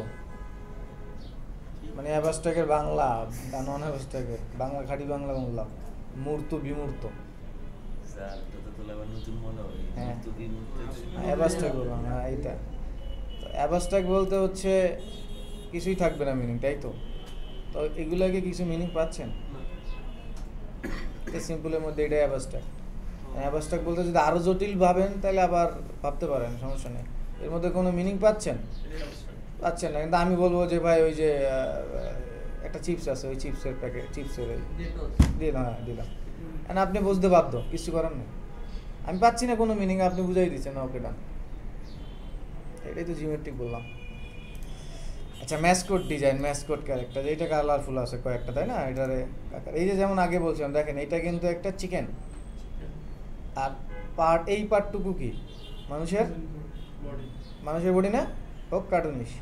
মানে অ্যাবস্ট্রাক্টের বাংলা, নন অ্যাবস্ট্রাক্টের বাংলা, খাঁটি বাংলা বললাম, মূর্ত বিমূর্ত। স্যার এটা তো তোলা আবার নতুন মনে হয়, হ্যাঁ, মূর্ত বিমূর্ত অ্যাবস্ট্রাক্ট বললাম। হ্যাঁ, এইটা অ্যাবস্ট্রাক্ট বলতে হচ্ছে কিছুই থাকবে না মিনিং, তাই তো? তো এগুলাকে কিছু মিনিং পাচ্ছেন? এই সিম্পলের মধ্যে এটাই অ্যাবস্ট্রাক্ট। অ্যাবস্ট্রাক্ট বলতে যদি আরো জটিল ভাবেন তাহলে আবার ভাবতে পারেন, সমস্যা নেই। এর মধ্যে কোনো মিনিং পাচ্ছেন? পাচ্ছেন না, কিন্তু আমি বলবো যে ভাই ওই যে একটা চিপস আছে, ওই চিপসের প্যাকেট, চিপসের দিলাম, হ্যাঁ দিলাম, আপনি বুঝতে বাধ্য, কিছু করার নেই। আমি পাচ্ছি না কোনো মিনিং, আপনি বুঝাই দিচ্ছেন, না ওকে ডান। এটাই তো জিওমেট্রিক বললাম। আচ্ছা, ম্যাসকট ডিজাইন, ম্যাসকট ক্যারেক্টার, এইটা কালারফুল আছে কয়েকটা, তাই না? এটারে এই যে যেমন আগে বলছিলাম, দেখেন এটা কিন্তু একটা চিকেন, আর এই পার্টটুকু কি মানুষের বডি না, হোক কার্টুনিশ।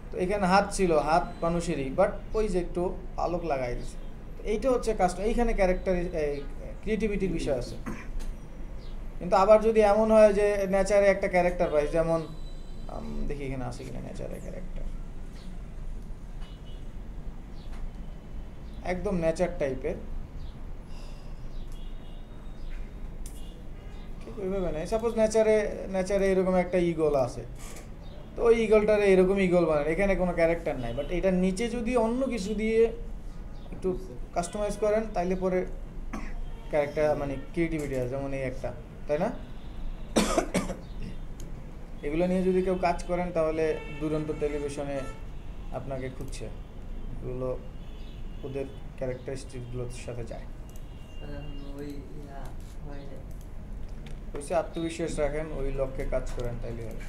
তো এখানে হাত ছিল, হাত মানুষেরই, বাট ওই যে একটু পালক লাগাই দিচ্ছে। তো এইটা হচ্ছে কাস্টম, এইখানে ক্যারেক্টার ক্রিয়েটিভিটির বিষয় আছে। কিন্তু আবার যদি এমন হয় যে নেচারে একটা ক্যারেক্টার পাই, যেমন দেখি এখানে আছে কিনা নেচারে ক্যারেক্টার, একদম নেচার টাইপের, ওইভাবে নাই। সাপোজ নেচারে এরকম একটা ইগল আছে, তো ওই ইগলটারে এরকম ইগল বানান, এখানে কোনো ক্যারেক্টার নাই, বাট এটার নিচে যদি অন্য কিছু দিয়ে একটু কাস্টমাইজ করেন তাইলে পরে ক্যারেক্টার, মানে ক্রিয়েটিভিটি আছে, যেমন এই একটা, তাই না? এগুলো নিয়ে যদি কেউ কাজ করেন তাহলে দুরন্ত টেলিভিশনে আপনাকে খুঁজছে, এগুলো ওদের ক্যারেক্টারিস্টিকগুলোর সাথে যায়। ওই আত্মবিশ্বাস রাখেন, ওই লক্ষ্যে কাজ করেন, তাইলে হবে।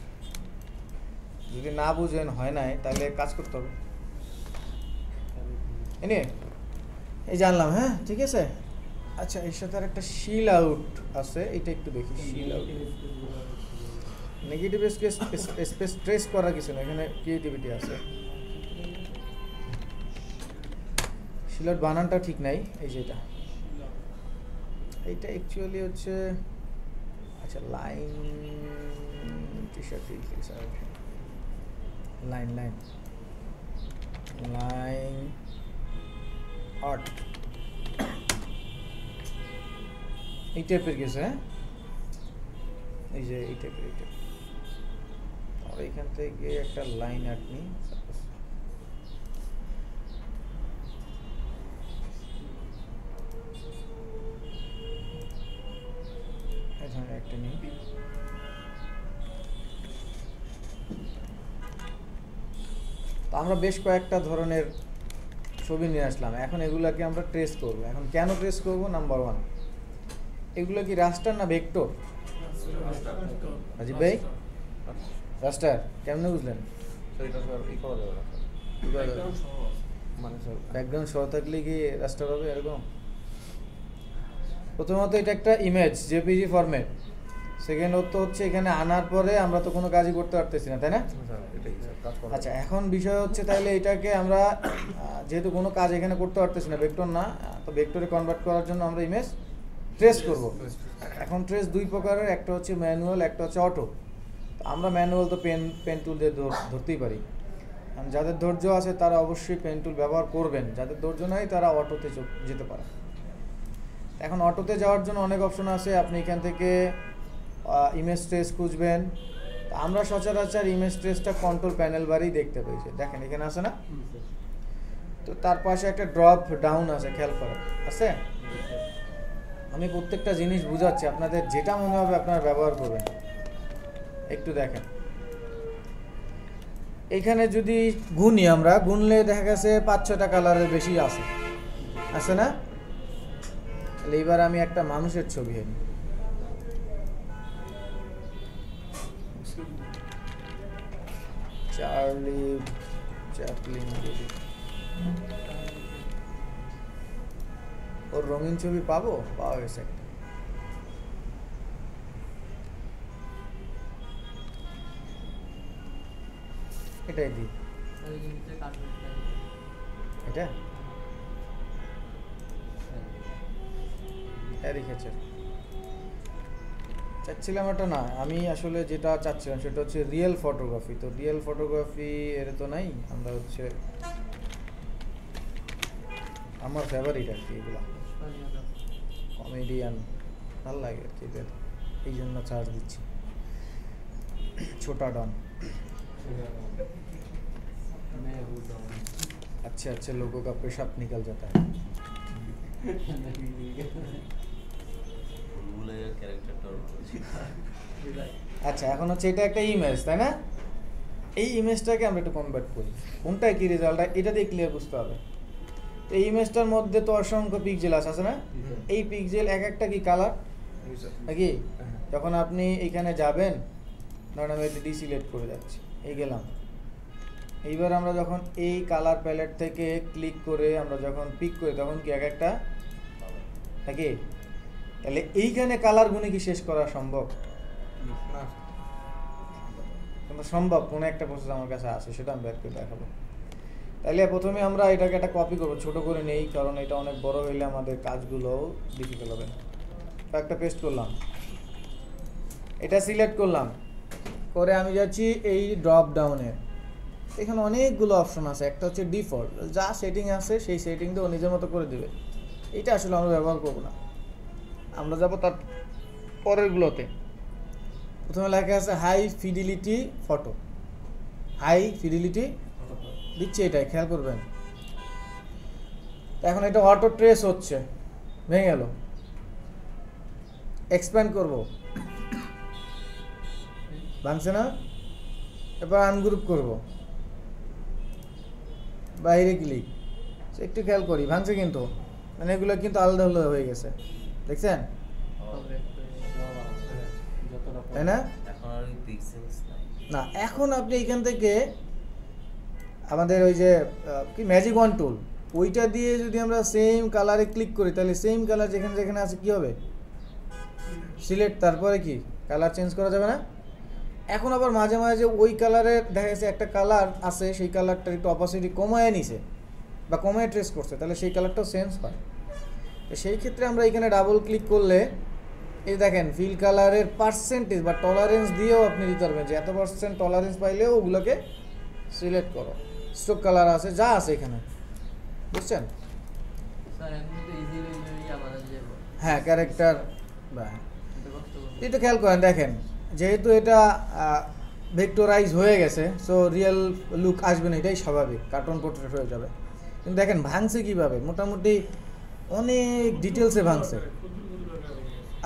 যদি না বুঝেন হয় নাই তাহলে কাজ করতে হবে। এনে এই জানলাম, হ্যাঁ ঠিক আছে। আচ্ছা এর সাথে আর একটা শিল আউট আছে, এটা একটু দেখি। শিল আউট নেগেটিভ স্পেস ট্রেস করার কিছু না, এখানে ক্রিয়েটিভিটি আছে। শিল আউট বানানটা ঠিক নাই, এই যে এটা এইটা অ্যাকচুয়ালি হচ্ছে, আচ্ছা line T shirt line line line art এই টাইপের কিছু, হ্যাঁ এই যে এই টাইপের এইটা। আর এখান থেকে একটা লাইন আর্ট নিই, এখানে একটা নিই। তো আমরা বেশ কয়েকটা ধরনের ছবি নিয়ে আসলাম, এখন এগুলাকে আমরা ট্রেস করব। এখন কেন ট্রেস করব? নাম্বার 1, এগুলো কি রাস্টার না ভেক্টর? রাজীব ভাই রাস্টার কেমনে বুঝলেন? মানে ব্যাকগ্রাউন্ড সহ থাকলে কি রাস্টার হবে এরকম? প্রথমত এটা একটা ইমেজ জেপিজি ফরম্যাট, সেকেন্ডত হচ্ছে এখানে আনার পরে আমরা তো কোনো কাজই করতে পারতেছি না, তাই না? আচ্ছা এখন বিষয় হচ্ছে তাহলে এটাকে আমরা যেহেতু কোনো কাজ এখানে করতে পারতেছি না, ভেক্টর না, তো ভেক্টরে কনভার্ট করার জন্য আমরা ইমেজ ট্রেস করব। এখন ট্রেস দুই প্রকারের, একটা হচ্ছে ম্যানুয়াল, একটা হচ্ছে অটো। আমরা ম্যানুয়াল তো পেন টুল দিয়ে ধরতেই পারি, যাদের ধৈর্য আছে তারা অবশ্যই পেন টুল ব্যবহার করবেন, যাদের ধৈর্য নাই তারা অটোতে যেতে পারে। এখন অটোতে যাওয়ার জন্য অনেক অপশন আছে, আপনি এখান থেকে ইমেজ ট্রেস খুঁজবেন। আমরা সচরাচর ইমেজ ট্রেসটা কন্ট্রোল প্যানেল বারেই দেখতে পেয়েছি, দেখেন এখানে আছে না? তো তার পাশে একটা ড্রপ ডাউন আছে, খেয়াল করেন আছে। আমি প্রত্যেকটা জিনিস বুঝাচ্ছি, আপনাদের যেটা মনে হবে আপনারা ব্যবহার করবেন। একটু দেখেন এখানে যদি গুনি, আমরা গুনলে দেখা গেছে 5-6টা কালারের বেশি আছে না? তাহলে এবার আমি একটা মানুষের ছবি আনি, চার্লি চ্যাপলিন। ওর রঙিন ছবি পাওয়া গেছে একটা। এটাই দিই, এটা রেখেছে। চাচ্ছিলাম এটা না, আমি আসলে যেটা চাচ্ছিলাম সেটা হচ্ছে রিয়েল ফটোগ্রাফি। তো রিয়েল ফটোগ্রাফি এর তো নাই, আমরা হচ্ছে আমার ফেভারিট আর কি, এগুলা কমেডিয়ান ভাল লাগে আর কি, এই জন্য চার্জ দিচ্ছি। ছোটা ডন, अच्छे अच्छे लोगों का पेशाब निकल जाता है। আচ্ছা এখন হচ্ছে এটা একটা ইমেজ, তাই না? এই ইমেজটাকে আমরা একটু কনভার্ট করি, কোনটা কি রেজাল্ট এটা দিয়ে ক্লিয়ার বুঝতে হবে। তো এই ইমেজটার মধ্যে তো অসংখ্য পিক্সেল আছে না? এই পিক্সেল এক একটা কি কালার নাকি? যখন আপনি এখানে যাবেন, ধরুন আমি এটা ডিসিলেক্ট করে যাচ্ছি, এই গেলাম। এইবার আমরা যখন এই কালার প্যালেট থেকে ক্লিক করে আমরা যখন পিক করি তখন কি এক একটা নাকি? তাহলে এইখানে কালার গুনে কি শেষ করা সম্ভব? না, কিন্তু সম্ভব। কোনো একটা প্রসেস আমার কাছে আছে, সেটা আমি বের করে দেখাবো। তাহলে প্রথমে আমরা এটাকে একটা কপি করবো, ছোট করে নেই, কারণ এটা অনেক বড় হইলে আমাদের কাজগুলো ডিফিকাল্ট হবে। একটা পেস্ট করলাম, এটা সিলেক্ট করলাম, করে আমি যাচ্ছি এই ড্রপ ডাউনে। এখানে অনেকগুলো অপশন আছে, একটা হচ্ছে ডিফল্ট, যা সেটিং আছে সেই সেটিং দিয়ে ও নিজের মতো করে দেবে। এটা আসলে আমরা ব্যবহার করবো না, আমরা যাবো তার পরেরগুলোতে। প্রথমে লেখা আছে high fidelity photo, high fidelity দিচ্ছে, এটাই খেয়াল করবেন। এখন এটা অটো ট্রেস হচ্ছে, ভেঙে গেল। এক্সপ্যান্ড করব, ভাঙছে না? এবার আনগ্রুপ করব, বাইরে ক্লিক, একটু খেয়াল করি, ভাঙছে কিন্তু, মানে এগুলো কিন্তু আলাদা আলাদা হয়ে গেছে, দেখছেন তাই না? না, এখন আপনি এখান থেকে আমাদের ওই যে কি ম্যাজিক ওয়ান টুল, ওইটা দিয়ে যদি আমরা সেম কালারে ক্লিক করি তাহলে সেম কালার যেখানে যেখানে আছে কি হবে, সিলেক্ট, তারপরে কি কালার চেঞ্জ করা যাবে না। এখন আবার মাঝে মাঝে ওই কালারের দেখা যাচ্ছে একটা কালার আছে, সেই কালারটার একটু অপাসিটি কমায় নিছে বা কমায় ট্রেস করছে, তাহলে সেই কালারটাও চেঞ্জ হয়। তো সেই ক্ষেত্রে আমরা এখানে ডাবল ক্লিক করলে এই দেখেন ফিল কালারের পার্সেন্টেজ বা টলারেন্স দিয়েও আপনি দিতে পারবেন যে এত পার্সেন্ট টলারেন্স পাইলেও ওগুলোকে সিলেক্ট করো, স্ট্রোক কালার আছে, যা আছে এখানে, বুঝছেন? স্যার এখন তো ইজিলি আমাদের যে হ্যাঁ, ক্যারেক্টার বা এটা কষ্ট করবে। এটা খেয়াল করেন, দেখেন যেহেতু এটা ভেক্টরাইজ হয়ে গেছে, সো রিয়েল লুক আসবে না, এটাই স্বাভাবিক, কার্টুন পোর্ট্রেট হয়ে যাবে। কিন্তু দেখেন ভাঙছে কিভাবে, মোটামুটি অনেক ডিটেলসে ভাঙছে।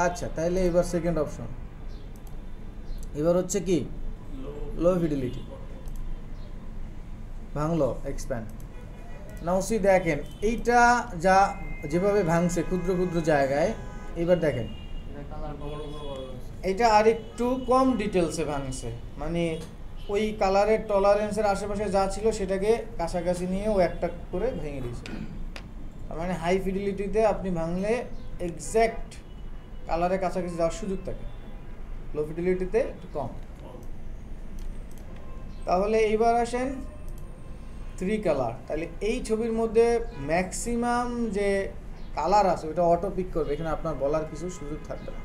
আচ্ছা, তাহলে এবার সেকেন্ড অপশন, এবার হচ্ছে কি লো ফিডিলিটি, ভাঙলো, এক্সপ্যান্ড। নাও সি দেখেন এইটা যা যেভাবে ভাঙছে ক্ষুদ্র ক্ষুদ্র জায়গায়, এবার দেখেন এটা কালার বড় বড় এইটা আরেকটু কম ডিটেলসে ভাঙছে, মানে ওই কালারের টলারেন্সের আশেপাশে যা ছিল সেটাকে কাছাকাছি নিয়ে ও একটা করে ভেঙে দিয়েছে। তার মানে হাই ফিডিলিটিতে আপনি ভাঙলে এক্স্যাক্ট কালারের কাছাকাছি যাওয়ার সুযোগ থাকে, লো ফিডিলিটিতে একটু কম। তাহলে এইবার আসেন 3 কালার, তাহলে এই ছবির মধ্যে ম্যাক্সিমাম যে কালার আছে ওটা অটো পিক করবে, এখানে আপনার বলার কিছু সুযোগ থাকবে না।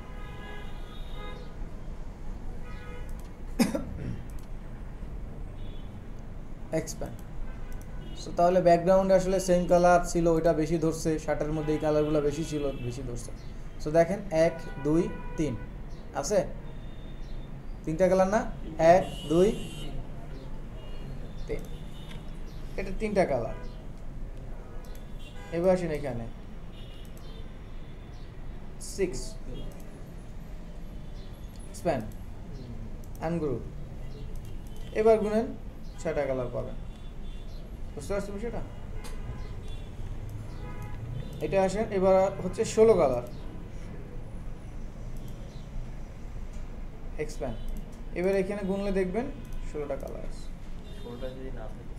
এক্সপ্যান্ড। সো তাহলে ব্যাকগ্রাউন্ডে আসলে সেম কালার ছিল, ওইটা বেশি ধরছে, শার্টের মধ্যে এই কালারগুলো বেশি ছিল, বেশি ধরছে। সো দেখেন 1 2 3 আছে, 3টা কালার না, 1 2 3, এটা 3টা কালার। এবার আসেন এখানে 6 এক্সপ্যান্ড, আনগ্রুপ, এবার গুনেন 6টা কালার পাবেন। বুঝতে পারছি বিষয়টা? এটা আসেন এবার হচ্ছে 16 কালার, এক্সপ্যান্ড, এবার এখানে গুনলে দেখবেন 16টা কালার আছে। ষোলোটা যদি না থাকে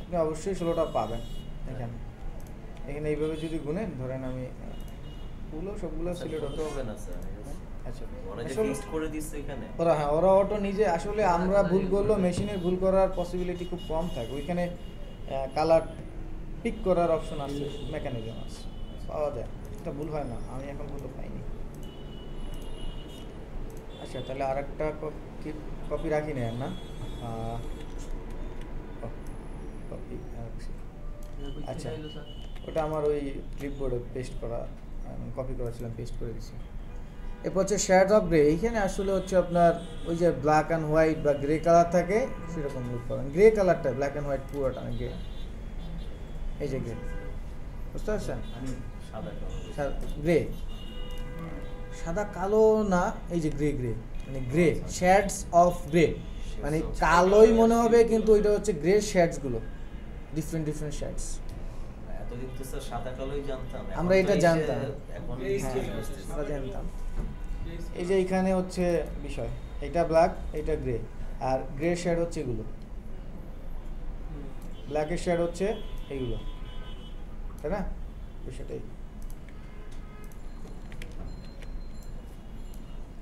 আপনি অবশ্যই 16টা পাবেন এখানে। এখানে এইভাবে যদি গুনেন, ধরেন আমি সবগুলো সিলেক্ট হতে হবে না স্যার। আচ্ছা, ওরা যে আসলে ফিক্সড করে দিচ্ছে এখানে, ওরা অটো নিজে, আসলে আমরা ভুল করলেও মেশিনের ভুল করার পসিবিলিটি খুব কম থাকে। ওইখানে কালার পিক করার অপশন আছে, মেকানিজম আছে, পাওয়া যায়, এটা ভুল হয় না, আমি এখন পর্যন্ত পাইনি। আচ্ছা, তাহলে আর একটা কপি রাখি নেন না, কপি রাখছি। আচ্ছা, ওটা আমার ওই ক্লিপবোর্ডে পেস্ট করা, কপি করেছিলাম, পেস্ট করে দিচ্ছি। এরপর হচ্ছে শেড অফ গ্রে, এইখানে আসলে হচ্ছে আপনার ওই যে ব্ল্যাক অ্যান্ড হোয়াইট বা গ্রে কালার থাকে সেরকম লুক করেন, গ্রে কালারটা, ব্ল্যাক অ্যান্ড হোয়াইট পুরোটা গ্রে, এই যে গ্রে, বুঝতে পারছেন? সাদা কালো, গ্রে, সাদা কালো না, এই যে গ্রে, গ্রে মানে গ্রে, শেডস অফ গ্রে, মানে কালোই মনে হবে কিন্তু ওইটা হচ্ছে গ্রে শেডসগুলো, ডিফারেন্ট ডিফারেন্ট শেডস। এতদিন তো স্যার সাদা কালোই জানতাম, এখন আমরা তো এটা এসে জানতাম। এখন হ্যাঁ, আমরা জানতাম। এই যে এইখানে হচ্ছে বিষয়, এটা ব্ল্যাক, এটা গ্রে, আর গ্রে শেড হচ্ছে এগুলো, ব্ল্যাকের শেড হচ্ছে এইগুলো, তাই না? বিষয়টাই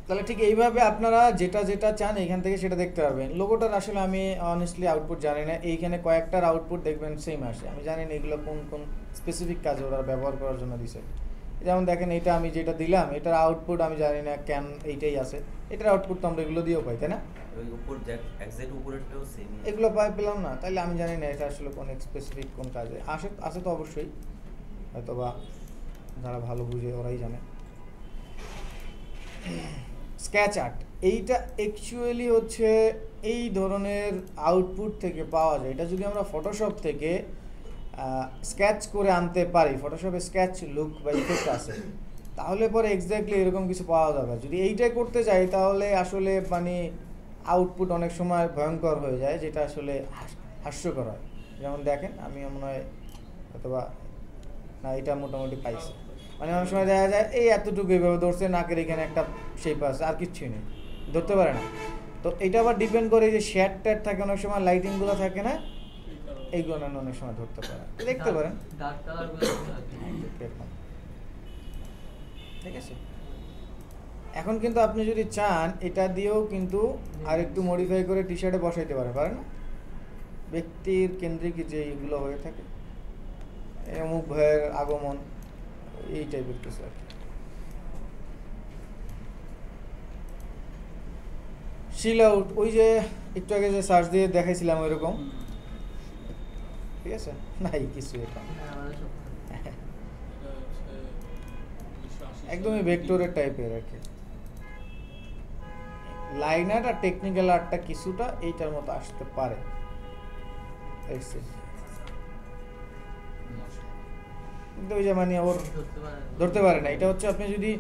তাহলে ঠিক এইভাবে আপনারা যেটা যেটা চান এখান থেকে সেটা দেখতে পারবেন। লোগোটার আসলে আমি অনেস্টলি আউটপুট জানি না, এইখানে কয়েকটার আউটপুট দেখবেন সেম আসে, আমি জানি না এগুলো কোন কোন স্পেসিফিক কাজে ওরা ব্যবহার করার জন্য দিছে। যেমন দেখেন এটা আমি যেটা দিলাম, এটার আউটপুট আমি জানি না কেন এইটাই আছে, এটার আউটপুট তো আমরা এগুলো দিয়েও পাই, তাই না? ওই উপর এক্সাক্ট উপরেরটাও সেম, এগুলো পেলাম না, তাহলে আমি জানি না এটা আসলে কোন স্পেসিফিক কোন কাজে আছে তো অবশ্যই, হয়তো বা যারা ভালো বুঝে ওরাই জানে। স্কেচ আর্ট, এইটা অ্যাকচুয়ালি হচ্ছে এই ধরনের আউটপুট থেকে পাওয়া যায়। এটা যদি আমরা ফটোশপ থেকে স্কেচ করে আনতে পারি, ফটোশপে স্কেচ লুক বা ইফেক্ট আছে, তাহলে পরে এক্স্যাক্টলি এরকম কিছু পাওয়া যাবে। যদি এইটাই করতে যাই তাহলে আসলে মানে আউটপুট অনেক সময় ভয়ঙ্কর হয়ে যায়, যেটা আসলে হাস্যকর হয়। যেমন দেখেন আমি মনে হয় অথবা না, এটা মোটামুটি পাইছি, মানে অনেক সময় দেখা যায় এই এতটুকু এইভাবে ধরছে, নাকের এখানে একটা শেপ আছে, আর কিচ্ছুই নেই, ধরতে পারে না। তো এটা আবার ডিপেন্ড করে যে শেড ট্যাড থাকে অনেক সময়, লাইটিংগুলো থাকে না, এইগুলো অনেক সময় ধরতে পারে, দেখতে পারেন ডার্ক কালারগুলো এরকম। ঠিক আছে, এখন কিন্তু আপনি যদি চান এটা দিয়েও কিন্তু আর একটু মডিফাই করে টি শার্টে বসাইতে পারেন না, ব্যক্তির কেন্দ্রিক যে এইগুলো হয়ে থাকে, অমুক ভয়ের আগমন, এই টাইপের কিছু আর কি। শিল আউট, ওই যে একটু আগে যে সার্চ দিয়ে দেখাইছিলাম ওইরকম, ঠিক আছে, নাই কিছু এটা একদমই ভেক্টরের টাইপের আর কি। লাইন আর্ট আর টেকনিক্যাল আর্টটা কিছুটা এইটার মতো আসতে পারে, কিন্তু ওই যে মানে ওর ধরতে পারে না। এটা হচ্ছে আপনি যদি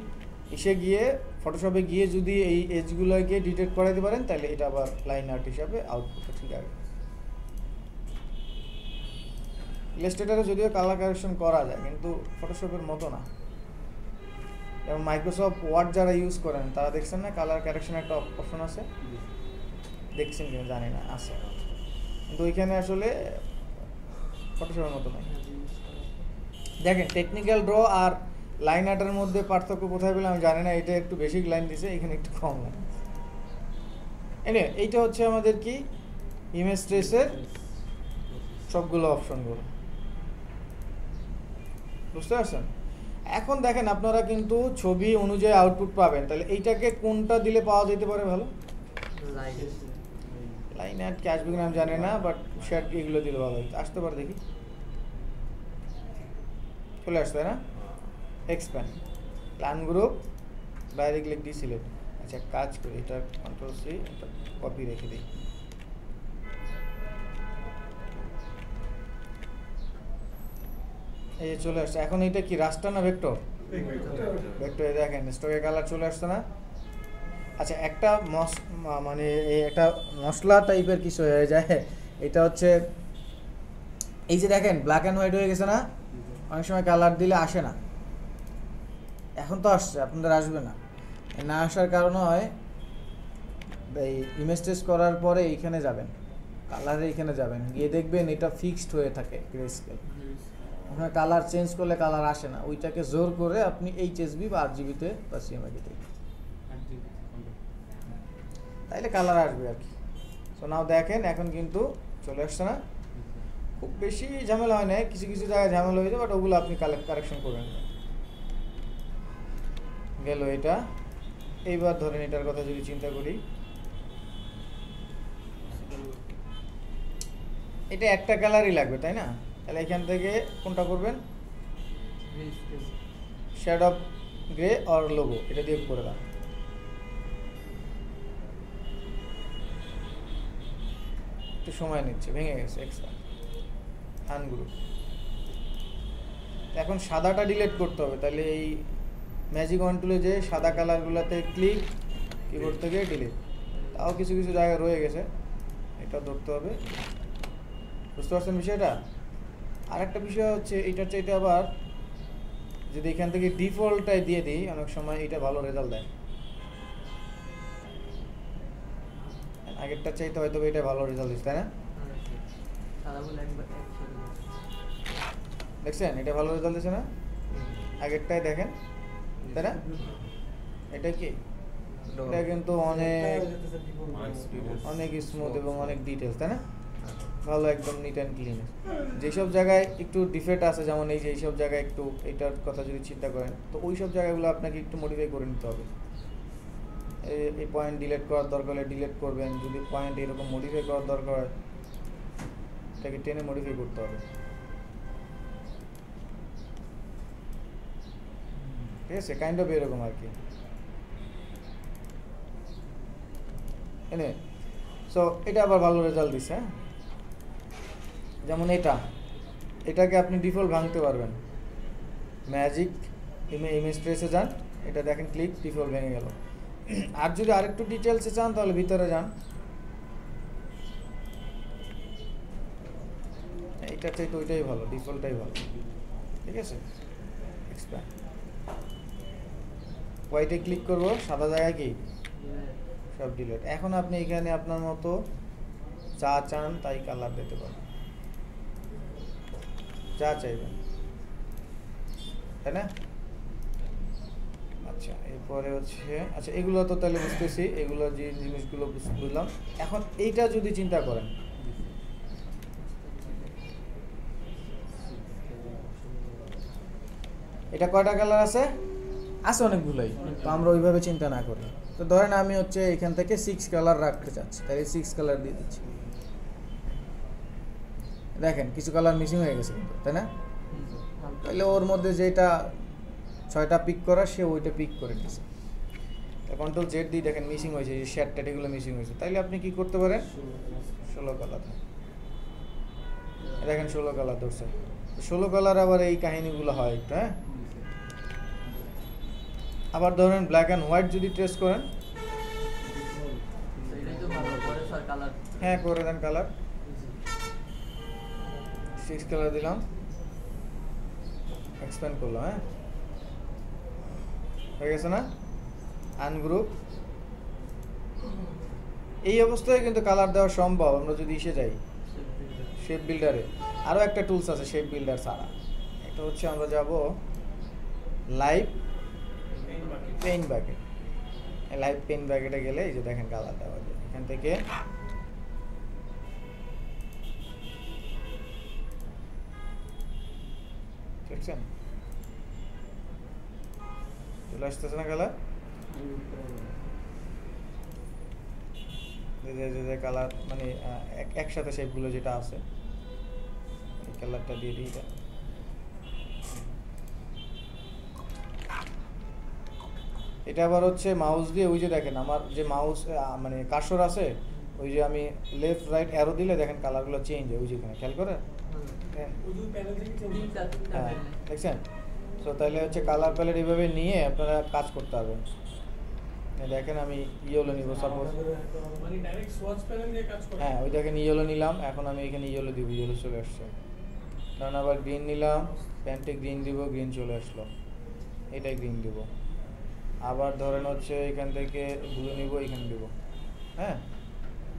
এসে গিয়ে ফটোশপে গিয়ে যদি এই এজগুলোকে ডিটেক্ট করাতে পারেন তাহলে এটা আবার লাইন আর্ট হিসাবে আউটপুটটা ঠিক আছে। ইলাস্ট্রেটরে যদিও কালার কারেকশন করা যায় কিন্তু ফটোশপের মতো না। যেমন মাইক্রোসফট ওয়ার্ড যারা ইউজ করেন তারা দেখছেন না কালার কারেকশন একটা অপশন আছে, দেখছেন কিনা জানি না, আছে, কিন্তু ওইখানে আসলে ফটোশপের মতো নয়। দেখেন টেকনিক্যাল ড্র আর লাইন আর্টের মধ্যে পার্থক্য কোথায় পেলে আমি জানি না, এটা একটু বেসিক লাইন দিছে, এখানে একটু কম লাইন। এনে এইটা হচ্ছে আমাদের কি ইমেজ ট্রেসের সবগুলো অপশনগুলো, বুঝতে পারছেন? এখন দেখেন আপনারা কিন্তু ছবি অনুযায়ী আউটপুট পাবেন, তাহলে এইটাকে কোনটা দিলে পাওয়া যেতে পারে ভালো? লাইন আর্ট কি আসবে কিনা আমি জানি না, বাট শেড এগুলো দিলে ভালো আসতে পারে, দেখি চলে আসতে না। এক্সপ্যান্ড প্ল্যান গ্রুপ বাইরে ক্লিক দিয়ে সিলেক্ট। আচ্ছা কাজ করি, এটা কন্ট্রোল সি, এটা কপি রেখে দিই। এই চলে আসছে। এখন এটা কি রাস্টার না ভেক্টর? ভেক্টর। দেখেন স্টকের কালার চলে আসছে না। আচ্ছা একটা মানে একটা মশলা টাইপের কিছু হয়ে যায়, এটা হচ্ছে এই যে দেখেন ব্ল্যাক অ্যান্ড হোয়াইট হয়ে গেছে না, অনেক সময় কালার দিলে আসে না, এখন তো আসছে, আপনাদের আসবে না। না আসার কারণ হয় এই ইমেজ টেস্ট করার পরে এইখানে যাবেন, কালারে এইখানে যাবেন, গিয়ে দেখবেন এটা ফিক্সড হয়ে থাকে গ্রে স্কেল, ওখানে কালার চেঞ্জ করলে কালার আসে না, ওইটাকে জোর করে আপনি এইচএসবি বা আরজিবিতে বা সিএমআইতে তাইলে কালার আসবে আর কি। সো নাও দেখেন এখন কিন্তু চলে আসছে না, খুব বেশি ঝামেলা হয় না, কিছু কিছু জায়গায় ঝামেলা হয়ে যায়, বাট ওগুলো আপনি কারেকশন করবেন। গেল এটা। এইবার ধরেন এটার কথা যদি চিন্তা করি, এটা একটা কালারই লাগবে তাই না? তাহলে এখান থেকে কোনটা করবেন? Shade of grey or logo, এটা দিয়ে করে দাও। একটু সময় নিচ্ছে, ভেঙে গেছে এক্সট্রা আনগ্রুপ। এখন সাদাটা ডিলিট করতে হবে, তাহলে এই ম্যাজিক ওয়ান টুলে যে সাদা কালারগুলোতে ক্লিক, কিবোর্ড থেকে ডিলিট। তাও কিছু কিছু জায়গায় রয়ে গেছে, এটা ধরতে হবে, বুঝতে পারছেন বিষয়টা? আরেকটা বিষয় হচ্ছে এইটার চাইতে আবার যদি এখান থেকে ডিফল্টটাই দিয়ে দিই, অনেক সময় এটা ভালো রেজাল্ট দেয়। আগেরটার চাইতে হয়তো এটা ভালো রেজাল্ট দিচ্ছে, তাই না? দেখছেন এটা ভালো রেজাল্ট দিচ্ছে না? আগেরটাই দেখেন, তাই না? এটা কি এটা কিন্তু অনেক অনেক স্মুথ এবং অনেক ডিটেলস, তাই না? ভালো, একদম নিট অ্যান্ড ক্লিন। যেসব জায়গায় একটু ডিফেক্ট আছে, যেমন এই যে এইসব জায়গায় একটু এটার কথা যদি চিন্তা করেন, তো ওই সব জায়গাগুলো আপনাকে একটু মডিফাই করে নিতে হবে। এই পয়েন্ট ডিলিট করার দরকার হলে ডিলিট করবেন, যদি পয়েন্ট এরকম মডিফাই করার দরকার হয় এটাকে টেনে মডিফাই করতে হবে, ঠিক আছে? কাইন্ড অফ এরকম আর কি। এনে সো এটা আবার ভালো রেজাল্ট দিচ্ছে। হ্যাঁ, যেমন এটাকে আপনি ডিফল্ট ভাঙতে পারবেন, ম্যাজিক ইমেজ ট্রেসে যান, এটা দেখেন ক্লিক, ডিফল্ট ভেঙে গেল। আর যদি আরেকটু ডিটেলসে চান তাহলে ভিতরে যান, এইটার চাইতে ওইটাই ভালো, ডিফল্টটাই ভালো, ঠিক আছে? এক্সপ্যান্ড হোয়াইটে ক্লিক করবো, সাদা জায়গায় কি সব ডিলিট। এখন আপনি এখানে আপনার মতো যা চান তাই কালার দিতে পারেন, যা চাইবেন, তাই না? আচ্ছা, এরপরে হচ্ছে, আচ্ছা এগুলো তো তাহলে বুঝতেছি, এগুলো যে জিনিসগুলো বুঝলাম। এখন এইটা যদি চিন্তা করেন, এটা কয়টা কালার আছে? আছে অনেকগুলোই, তো আমরা ওইভাবে চিন্তা না করি। তো ধরেন আমি হচ্ছে এখান থেকে 6 কালার রাখতে চাচ্ছি, তাহলে 6 কালার দিয়ে দিচ্ছি। দেখেন কিছু কালার মিসিং হয়ে গেছে কিন্তু, তাই না? তাহলে ওর মধ্যে যেটা 6টা পিক করা, সে ওইটা পিক করে নিয়েছে। কন্ট্রোল জেড দিয়ে দেখেন মিসিং হয়েছে, এই শেড টেড এগুলো মিসিং হয়েছে। তাইলে আপনি কি করতে পারেন? 16 কালার দেখেন, 16 কালার ধরছে। 16 কালার আবার এই কাহিনীগুলো হয় একটু, হ্যাঁ। আবার ধরেন ব্ল্যাক অ্যান্ড হোয়াইট যদি ট্রেস করেন, এটাই তো ভালো পরে স্যার কালার। হ্যাঁ করে দেন কালার, 6 কালার দিলাম, এক্সপ্যান্ড করলাম, হ্যাঁ হয়ে গেছে না? আনগ্রুপ। এই অবস্থায় কিন্তু কালার দেওয়া সম্ভব আমরা যদি ইসে যাই, শেপ বিল্ডারে। আরও একটা টুলস আছে শেপ বিল্ডার ছাড়া, এটা হচ্ছে আমরা যাব live paint bucket. Live paint ব্যাকেটে গেলে এই যে দেখেন কালার দেওয়া যায় এখান থেকে। দেখছেন চলে আসতেছে না কালার? যে কালার মানে একসাথে শেপগুলো যেটা আছে, এই কালারটা দিয়ে দিই। এটা আবার হচ্ছে মাউস দিয়ে, ওই যে দেখেন আমার যে মাউস মানে কার্সর আছে, ওই যে আমি লেফট রাইট অ্যারো দিলে দেখেন কালারগুলো চেঞ্জ হয়, ওই যে এখানে খেয়াল করে, হ্যাঁ দেখছেন? তো তাহলে হচ্ছে কালার প্যালেট এইভাবে নিয়ে আপনারা কাজ করতে পারবেন। দেখেন আমি ইয়েলো নিব সাপোজ, মানে ডাইরেক্ট সোয়াচ প্যানেল দিয়ে কাজ করে। হ্যাঁ ওই দেখেন ইয়েলো নিলাম, এখন আমি এখানে ইয়েলো দিব, ইয়েলো চলে আসছে। কারণ আবার গ্রিন নিলাম, প্যান্টে গ্রিন দিব, গ্রিন চলে আসলো, এটাই গ্রিন দিব। আবার ধরেন হচ্ছে এখান থেকে ব্লু নিব, এখানে দিব, হ্যাঁ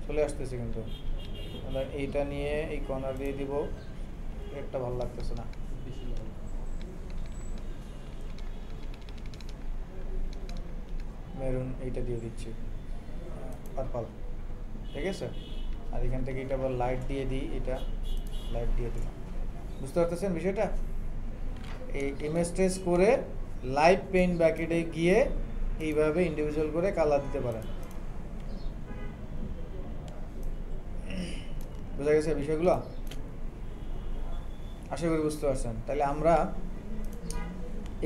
চলে আসতেছে। কিন্তু এইটা নিয়ে এই কর্নার দিয়ে দিব, একটা ভালো লাগতেছে না। মেরুন এইটা দিয়ে দিচ্ছি, পার্পল, ঠিক আছে। আর এখান থেকে এটা আবার লাইট দিয়ে দিই, এটা লাইট দিয়ে দিলাম। বুঝতে পারতেছেন বিষয়টা? এই ইমেজ ট্রেস করে লাইভ পেইন্ট ব্যাকেটে গিয়ে এইভাবে ইন্ডিভিজুয়াল করে কালার দিতে পারেন। বোঝা গেছে বিষয়গুলো? আশা করি বুঝতে পারছেন। তাহলে আমরা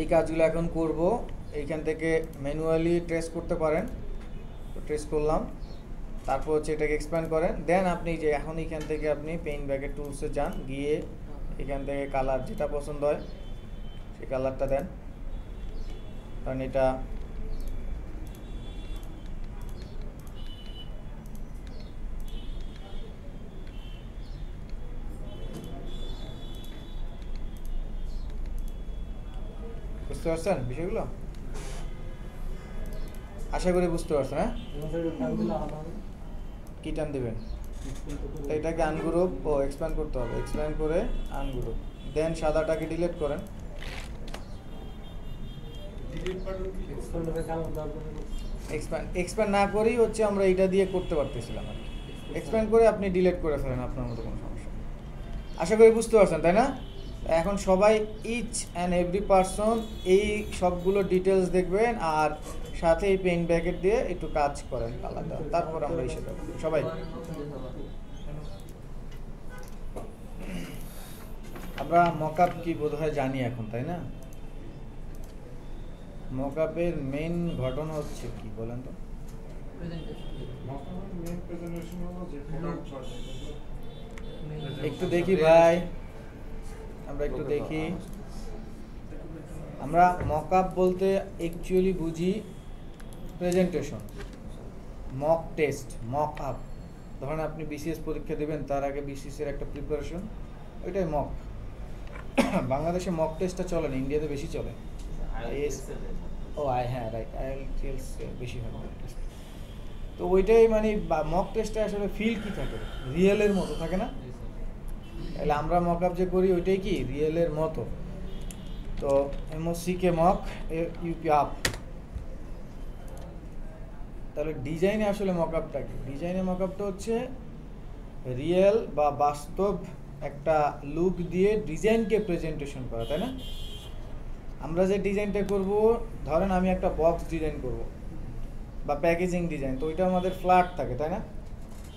এই কাজগুলো এখন করব। এইখান থেকে ম্যানুয়ালি ট্রেস করতে পারেন, ট্রেস করলাম, তারপর হচ্ছে এটাকে এক্সপ্যান্ড করেন। দেন আপনি যে এখন এইখান থেকে আপনি পেইন্ট ব্যাকেট টুলসে যান, গিয়ে এখান থেকে কালার যেটা পছন্দ হয় সেই কালারটা দেন। কারণ এটা বুঝতে পারছেন বিষয়গুলো? আশা করি বুঝতে পারছেন। হ্যাঁ কি টান দেবেন? এটাকে আনগ্রুপ ও এক্সপ্যান্ড করতে হবে, এক্সপ্যান্ড করে আনগ্রুপ, দেন সাদাটাকে ডিলিট করেন। এক্সপ্যান্ড না করেই হচ্ছে আমরা এটা দিয়ে করতে পারতেছিলাম আর কি। এক্সপ্যান্ড করে আপনি ডিলিট করে ফেলেন, আপনার মতো কোনো সমস্যা। আশা করি বুঝতে পারছেন, তাই না? এখন সবাই ইচ অ্যান্ড এভরি পারসন এই সবগুলো ডিটেলস দেখবেন, আর সাথে এই পেইন্ট ব্যাকেট দিয়ে একটু কাজ করেন কালার দেওয়া, তারপর আমরা এসে যাবো সবাই। আমরা মকআপ কি বোধহয় জানি এখন, তাই না? মকআপের মেইন ঘটনা হচ্ছে কি বলেন তো? একটু দেখি ভাই, আমরা একটু দেখি। আমরা মকআপ বলতে অ্যাকচুয়ালি বুঝি presentation, mock test, mock up. ধরেন আপনি বিসিএস পরীক্ষা দেবেন, তার আগে বিসিএস এর একটা প্রিপারেশন, ওইটাই মক। বাংলাদেশে মক টেস্টটা চলে না, ইন্ডিয়াতে বেশি চলে। ও হ্যাঁ রাইট, আইএলটিএস বেশি হয়। তো ওইটাই মানে মক টেস্টে আসলে ফিল কি থাকে, রিয়েলের মতো থাকে না? জি স্যার। তাহলে আমরা মক আপ যে করি ওইটাই কি রিয়েলের মতো। তো এমওসিকে মক ইউপি আপ। তাহলে ডিজাইনে আসলে মক আপটা কি? ডিজাইনে মক আপটা হচ্ছে রিয়েল বা বাস্তব একটা লুক দিয়ে ডিজাইনকে প্রেজেন্টেশন করা, তাই না? আমরা যে ডিজাইনটা করব, ধরেন আমি একটা বক্স ডিজাইন করব বা প্যাকেজিং ডিজাইন, তো ওইটা আমাদের ফ্ল্যাট থাকে, তাই না?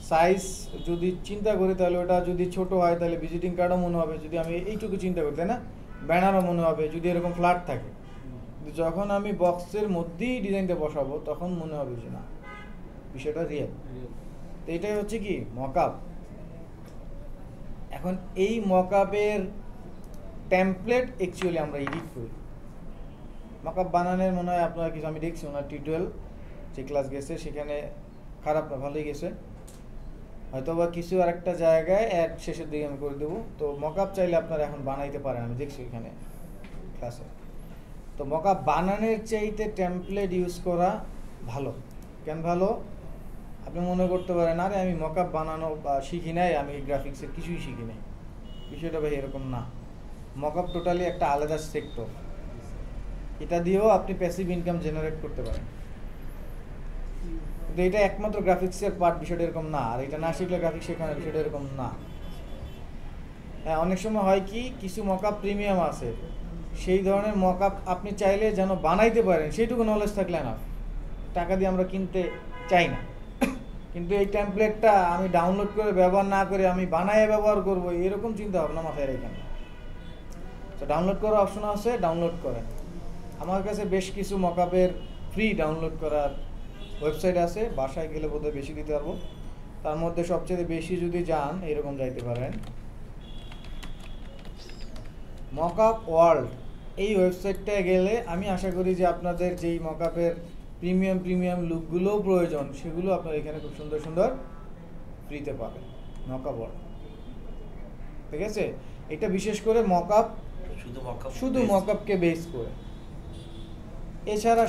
সাইজ যদি চিন্তা করি তাহলে ওটা যদি ছোট হয় তাহলে ভিজিটিং কার্ডও মনে হবে, যদি আমি এইটুকু চিন্তা করি, তাই না? ব্যানারও মনে হবে যদি এরকম ফ্ল্যাট থাকে। কিন্তু যখন আমি বক্সের মধ্যেই ডিজাইনটা বসাবো তখন মনে হবে যে না, বিষয়টা রিয়েল। তো এটাই হচ্ছে কি মকআপ। এখন এই মকআপের টেমপ্লেট অ্যাকচুয়ালি আমরা এডিট করি। মকআপ বানানোর মনে হয় আপনারা কিছু, আমি দেখছি ওনার টিউটোরিয়াল যে ক্লাস গেছে সেখানে খারাপ না, ভালোই গেছে। হয়তো বা কিছু আরেকটা জায়গায় অ্যাড শেষের দিকে আমি করে দেবো। তো মকআপ চাইলে আপনারা এখন বানাইতে পারেন, আমি দেখছি এখানে ক্লাসে। তো মকআপ বানানোর চাইতে টেমপ্লেট ইউজ করা ভালো। কেন ভালো? আপনি মনে করতে পারেন আরে আমি মকআপ বানানো শিখি নাই, আমি গ্রাফিক্সের কিছুই শিখি নাই। বিষয়টা ভাই এরকম না। মকআপ টোটালি একটা আলাদা সেক্টর। এটা দিয়েও আপনি প্যাসিভ ইনকাম জেনারেট করতে পারেন। কিন্তু এটা একমাত্র গ্রাফিক্সের পার্ট, বিষয়টা এরকম না। আর এটা না শিখলে গ্রাফিক্স শেখানো, বিষয়টা এরকম না। হ্যাঁ, অনেক সময় হয় কি কিছু মকআপ প্রিমিয়াম আছে, সেই ধরনের মকআপ আপনি চাইলে যেন বানাইতে পারেন সেইটুকু নলেজ থাকলে না, টাকা দিয়ে আমরা কিনতে চাই না। কিন্তু এই টেমপ্লেটটা আমি ডাউনলোড করে ব্যবহার না করে আমি বানায় ব্যবহার করব, এরকম চিন্তা ভাবনা মাথায় রেখে না। তো ডাউনলোড করার অপশন আছে, ডাউনলোড করেন। আমার কাছে বেশ কিছু মকআপের ফ্রি ডাউনলোড করার ওয়েবসাইট আছে, বাসায় গেলে বোধহয় বেশি দিতে পারবো। তার মধ্যে সবচেয়ে বেশি যদি যান এরকম যাইতে পারেন মকআপ ওয়ার্ল্ড, এই ওয়েবসাইটটায় গেলে আমি আশা করি যে আপনাদের যেই মকআপের প্রিমিয়াম লুকগুলোও প্রয়োজন সেগুলো আপনারা এখানে খুব সুন্দর সুন্দর ফ্রিতে পাবেন। মকআপ ওয়ার্ল্ড, ঠিক আছে? এটা বিশেষ করে মকআপ, শুধু মকআপকে বেস করে। এছাড়া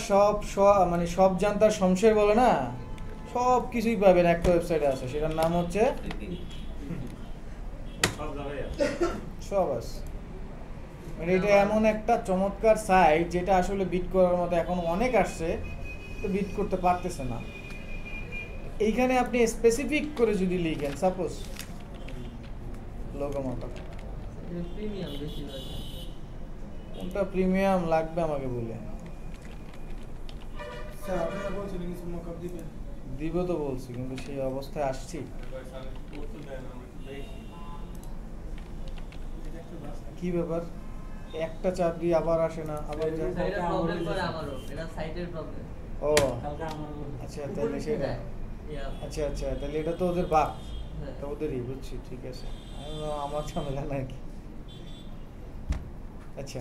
মানে সব জানতার সংশয় বলে না, সব কিছুই পাবেন একটা ওয়েবসাইটে আছে, সেটার নাম হচ্ছে সব আছে। মানে এটা এমন একটা চমৎকার সাইট যেটা আসলে বিট করার মতো এখন অনেক আসছে, তো বিট করতে পারতেছে না। এইখানে আপনি স্পেসিফিক করে যদি লিখেন, সাপোজ লোগো মকআপ, প্রিমিয়াম বেশি আছে। কোনটা প্রিমিয়াম লাগবে আমাকে বলে স্যার আপনারা বলছিলেন কিছু মকআপ দিবেন। দিব তো বলছি, কিন্তু সেই অবস্থায় আসছি। কি ব্যাপার, একটা চাপ দিয়ে আবার আসে না, আবার যায়। স্যার, এটা প্রবলেম করে আমারও, এটা সাইটের প্রবলেম। ও আচ্ছা, তাহলে সেটা, আচ্ছা আচ্ছা, তাহলে এটা তো ওদের বাক, তো ওদেরই, বুঝছি, ঠিক আছে। আমার ঝামেলা নাকি? আচ্ছা,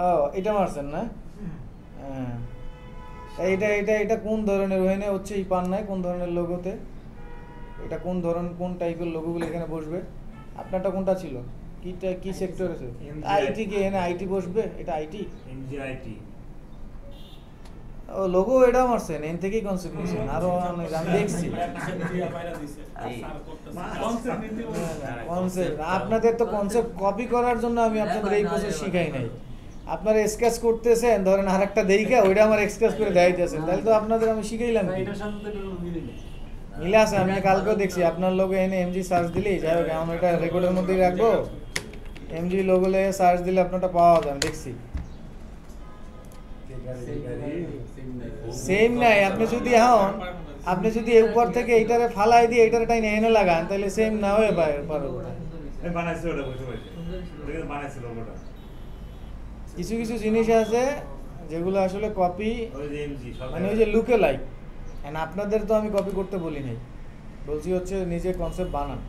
ও এটা মারছেন না? হ্যাঁ, এটা এটা এটা কোন ধরনের ওখানে হচ্ছে এই পান নাই, কোন ধরনের লোগোতে এটা কোন টাইপের লোগোগুলো এখানে বসবে? আপনারটা কোনটা ছিল, কি সেক্টর আছে? আইটি কি এখানে আইটি বসবে? এটা আইটি, এনজিআইটি। ও লোগো এটা মারছেন, এন থেকেই কনসেপ্ট নিছেন। আরো অনেক আমি দেখছি কনসেপ্ট। আপনাদের তো কনসেপ্ট কপি করার জন্য আমি আপনাদের এই প্রসেস শিখাই নাই। আপনারা স্কেচ করতেছেন, ধরেন আরেকটা দেইখা ওইটা আমার স্কেচ করে দেখাইতেছেন, তাহলে তো আপনাদের আমি শিখাইলাম কি? মিলে আছে। আমি কালকেও দেখছি আপনার লোগো এনে এমজি সার্চ দিলেই যাই হোক, আমি এটা রেকর্ডের মধ্যেই রাখবো। এমজি লোগো লেগে সার্চ দিলে আপনারটা পাওয়া যায়, আমি দেখছি। সেম নাই, আপনি যদি উপর থেকে এইটারে ফালাই দিয়ে এইটারে টাইনে এনে লাগান তাহলে সেম না হয়ে পারে। বানাইছিল ওটা, বুঝতে পারছি, ওটা বানাইছিল ওটা। কিছু কিছু জিনিস আছে যেগুলো আসলে কপি, ওই যে এমজি, মানে ওই যে লুকে লাইক। এন্ড আপনাদের তো আমি কপি করতে বলি নাই, বলছি হচ্ছে নিজে কনসেপ্ট বানান।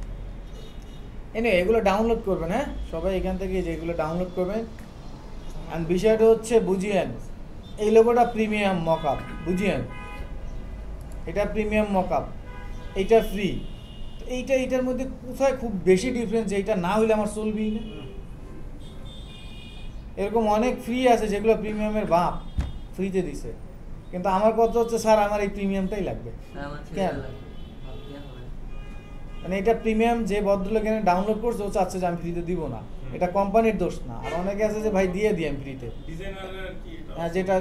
এগুলো ডাউনলোড করবেন। হ্যাঁ, সবাই এখান থেকে যেগুলো ডাউনলোড করবেন। অ্যান্ড বিষয়টা হচ্ছে বুঝিয়েন, এই লোগোটা প্রিমিয়াম মকআপ, বুঝিয়েন এটা প্রিমিয়াম মকআপ, এইটা ফ্রি। এইটার মধ্যে কোথায় খুব বেশি ডিফারেন্স? এইটা না হইলে আমার চলবেই না। এরকম অনেক ফ্রি আছে যেগুলো প্রিমিয়ামের বাপ ফ্রিতে দিছে, কিন্তু আমার কথা হচ্ছে স্যার আমার এই প্রিমিয়ামটাই লাগবে। আমার ছেলে কেন? লাগবে ভাবতে হবে মানে এটা প্রিমিয়াম যে ভদ্রলোক এখানে ডাউনলোড করছে ও চাচ্ছে যে আমি ফ্রিতে দিব না, এটা কোম্পানির দোষ না। আর অনেকে আছে যে ভাই দিয়ে দিই আমি ফ্রিতে, ডিজাইনারের কি এটা? হ্যাঁ যেটা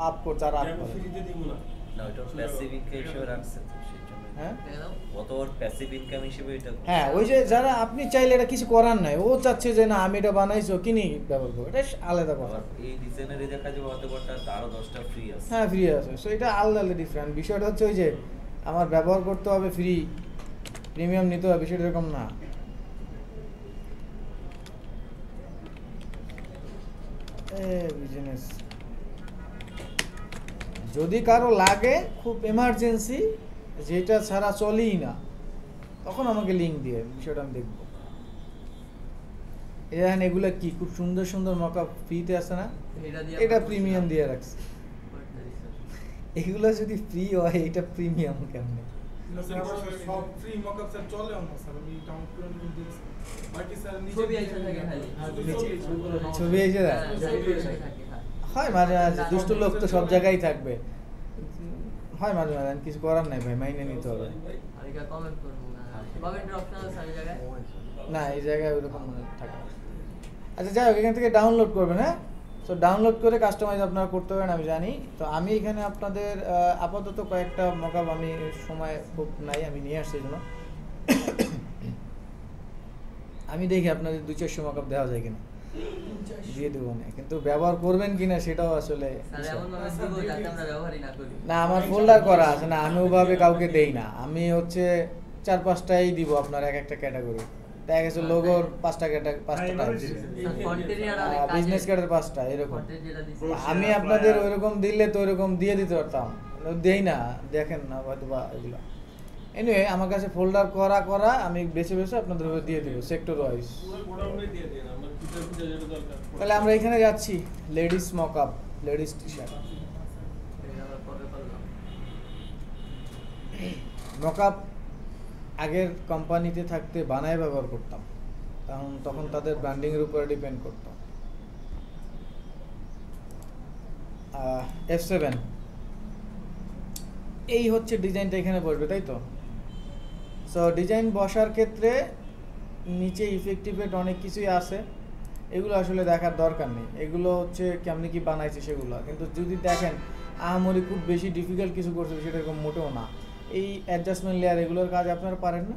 আপ করছে আর আপ আমি করে। ফ্রিতে দিব না। না ওটা প্যাসিভ ইনকাম হিসেবে রাখছে তো সেই জন্য। হ্যাঁ কেন কত ওর প্যাসিভ ইনকাম হিসেবে এটা করছে। হ্যাঁ ওই যে যারা আপনি চাইলে এটা কিছু করার নাই, ও চাচ্ছে যে না আমি এটা বানাইছি ও কিনি ব্যবহার করবো, এটা আলাদা কথা। আবার এই ডিজাইনারে দেখা যাবে হয়তো ওটা আরো 10টা ফ্রি আছে। হ্যাঁ ফ্রি আছে, সো এটা আলাদা ডিফারেন্ট। বিষয়টা হচ্ছে ওই যে আমার ব্যবহার করতে হবে ফ্রি, প্রিমিয়াম নিতে হবে, বিষয়টা এরকম না। বিজনেস যদি কারো লাগে খুব এমার্জেন্সি, যেটা ছাড়া চলেই না, তখন আমাকে লিঙ্ক দিয়ে বিষয়টা আমি দেখবো। এখন এগুলো কি খুব সুন্দর সুন্দর মকআপ ফ্রিতে আছে না, এটা দিয়ে এটা প্রিমিয়াম দিয়ে রাখছে। এগুলো যদি ফ্রি হয় এটা প্রিমিয়াম কেমনে? না স্যার, আমার সব ফ্রি মকআপ স্যার চলে না স্যার, আমি ডাউনলোড করে নিয়ে দিয়েছি। বাকি স্যার নিজে ছবি আইসা থাকে খালি। হ্যাঁ, নিচে ছবি আইসা। ছবি এসে যায়? হ্যাঁ, ছবি আইসা থাকে, হ্যাঁ। হয় মাঝে মাঝে, দুষ্ট লোক তো সব জায়গায় থাকবে, হয় মাঝে মাঝে, আমি কিছু করার নাই ভাই, মাইনে নিতে হবে। আর এটা কমেন্ট করবো না, কমেন্টের অপশন আছে এই জায়গায়। না এই জায়গায় ওরকম মনে থাকে না। আচ্ছা যাই হোক, এখান থেকে ডাউনলোড করবেন। হ্যাঁ তো ডাউনলোড করে কাস্টমাইজ আপনারা করতে পারেন, আমি জানি। তো আমি এখানে আপনাদের আপাতত কয়েকটা মকআপ, আমি সময় খুব নাই, আমি নিয়ে আসছি এই জন্য। আমি দেখি আপনাদের 200-400 মকআপ দেওয়া যায় কিনা, দিয়ে দেবো না, কিন্তু ব্যবহার করবেন কিনা সেটাও আসলে স্যার বিষয়। এমন ভাবে দিব যাতে আমরা ব্যবহারই না করি। না আমার ফোল্ডার করা আছে না, আমি ওভাবে কাউকে দেই না। আমি হচ্ছে 4-5টাই দিব আপনার এক একটা ক্যাটাগরি। দেখা গেছে লোগোর 5টা ক্যাটাগরি, 5টা টাইপ, স্যার কন্টেন্ট আর অনেক বিজনেস কার্ডের 5টা এরকম। কন্টেন্ট যেটা দিছি আমি আপনাদের ওইরকম দিলে তো ওইরকম দিয়ে দিতে পারতাম, দেই না, দেখেন না হয়তো বা এগুলো। এনিওয়ে আমার কাছে ফোল্ডার করা আমি বেছে বেছে আপনাদের উপর দিয়ে দিব সেক্টর ওয়াইজ। পুরো গোডাউনে দিয়ে দেন, আমরা খুঁজে খুঁজে যেটা দরকার। তাহলে আমরা এখানে যাচ্ছি, ladies mockup, ladies T shirt. এটা আমরা পরে করলাম। মকআপ আগের কোম্পানিতে থাকতে বানায় ব্যবহার করতাম, তখন তাদের ব্র্যান্ডিংয়ের উপরে ডিপেন্ড করতাম। F7 এই হচ্ছে ডিজাইনটা এখানে বসবে, তাই তো? সো ডিজাইন বসার ক্ষেত্রে নিচে ইফেক্টিভেট অনেক কিছুই আছে, এগুলো আসলে দেখার দরকার নেই। এগুলো হচ্ছে কেমনি কি বানাইছে সেগুলো, কিন্তু যদি দেখেন আহামরি খুব বেশি ডিফিকাল্ট কিছু করছে সেটা এরকম মোটেও না। এই অ্যাডজাস্টমেন্ট লেয়ার, এগুলোর কাজ আপনারা পারেন না?